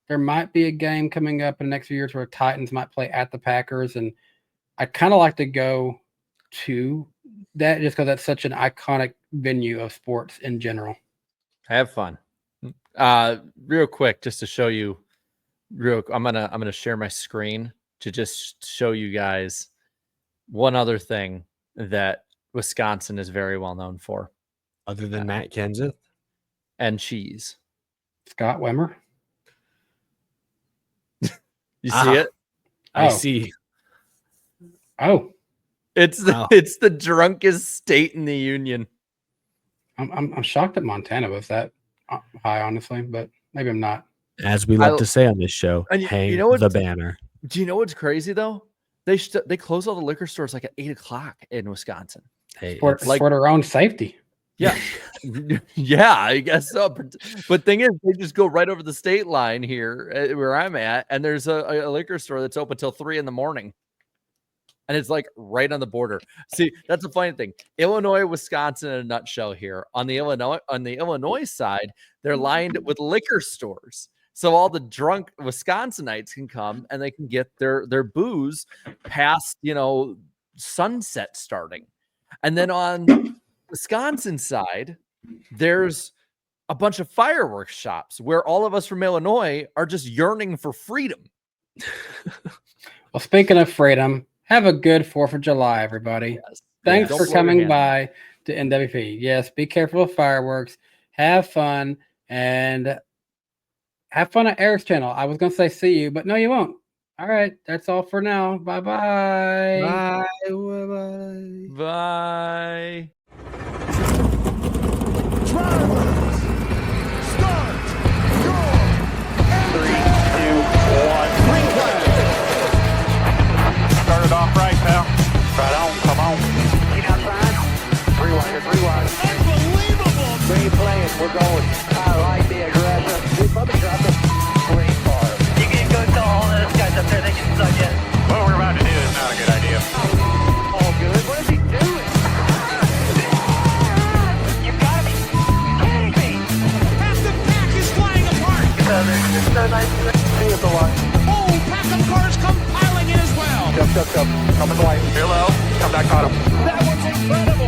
there might be a game coming up in the next few years where Titans might play at the Packers, and I kind of like to go to that just because that's such an iconic venue of sports in general. Have fun. Real quick, just to show you. I'm gonna share my screen to just show you guys one other thing that Wisconsin is very well known for, other than Matt Kenseth and cheese. Scott Wemmer. You see it? I see. Oh, it's the drunkest state in the union. I'm shocked that Montana was that high, honestly, but maybe I'm not. As we love to say on this show, hang the banner. Do you know what's crazy though? They close all the liquor stores like at 8:00 in Wisconsin. Hey, for their own safety. Yeah, yeah, I guess so. But thing is, they just go right over the state line here where I'm at, and there's a liquor store that's open till 3 a.m. And it's like right on the border. See, that's a funny thing. Illinois, Wisconsin in a nutshell here. On the Illinois side, they're lined with liquor stores. So all the drunk Wisconsinites can come and they can get their booze past, sunset starting. And then on Wisconsin side, there's a bunch of fireworks shops where all of us from Illinois are just yearning for freedom. Well, speaking of freedom, have a good 4th of July, everybody. Yes. Thanks Don't for blow your coming hand. by to NWP. Yes, be careful of fireworks. Have fun and have fun at Eric's channel. I was going to say see you, but no, you won't. All right, that's all for now. Bye-bye. Bye. Bye. Drivers, start your 3, 2, 1. green flag. Started off right, pal. Right on, come on. Get outside. Rewind. Unbelievable. Green flag, we're going. I like the aggressive. We probably dropped a green car. You can go tell all those guys up there they can suck in. What we're about to do is not a good idea. All good. What is he doing? You gotta be kidding me. Half the pack is flying apart. It's so nice to see you at the line. Oh, pack of cars come piling in as well. Come in the light. Hello. Come back on him. That was incredible.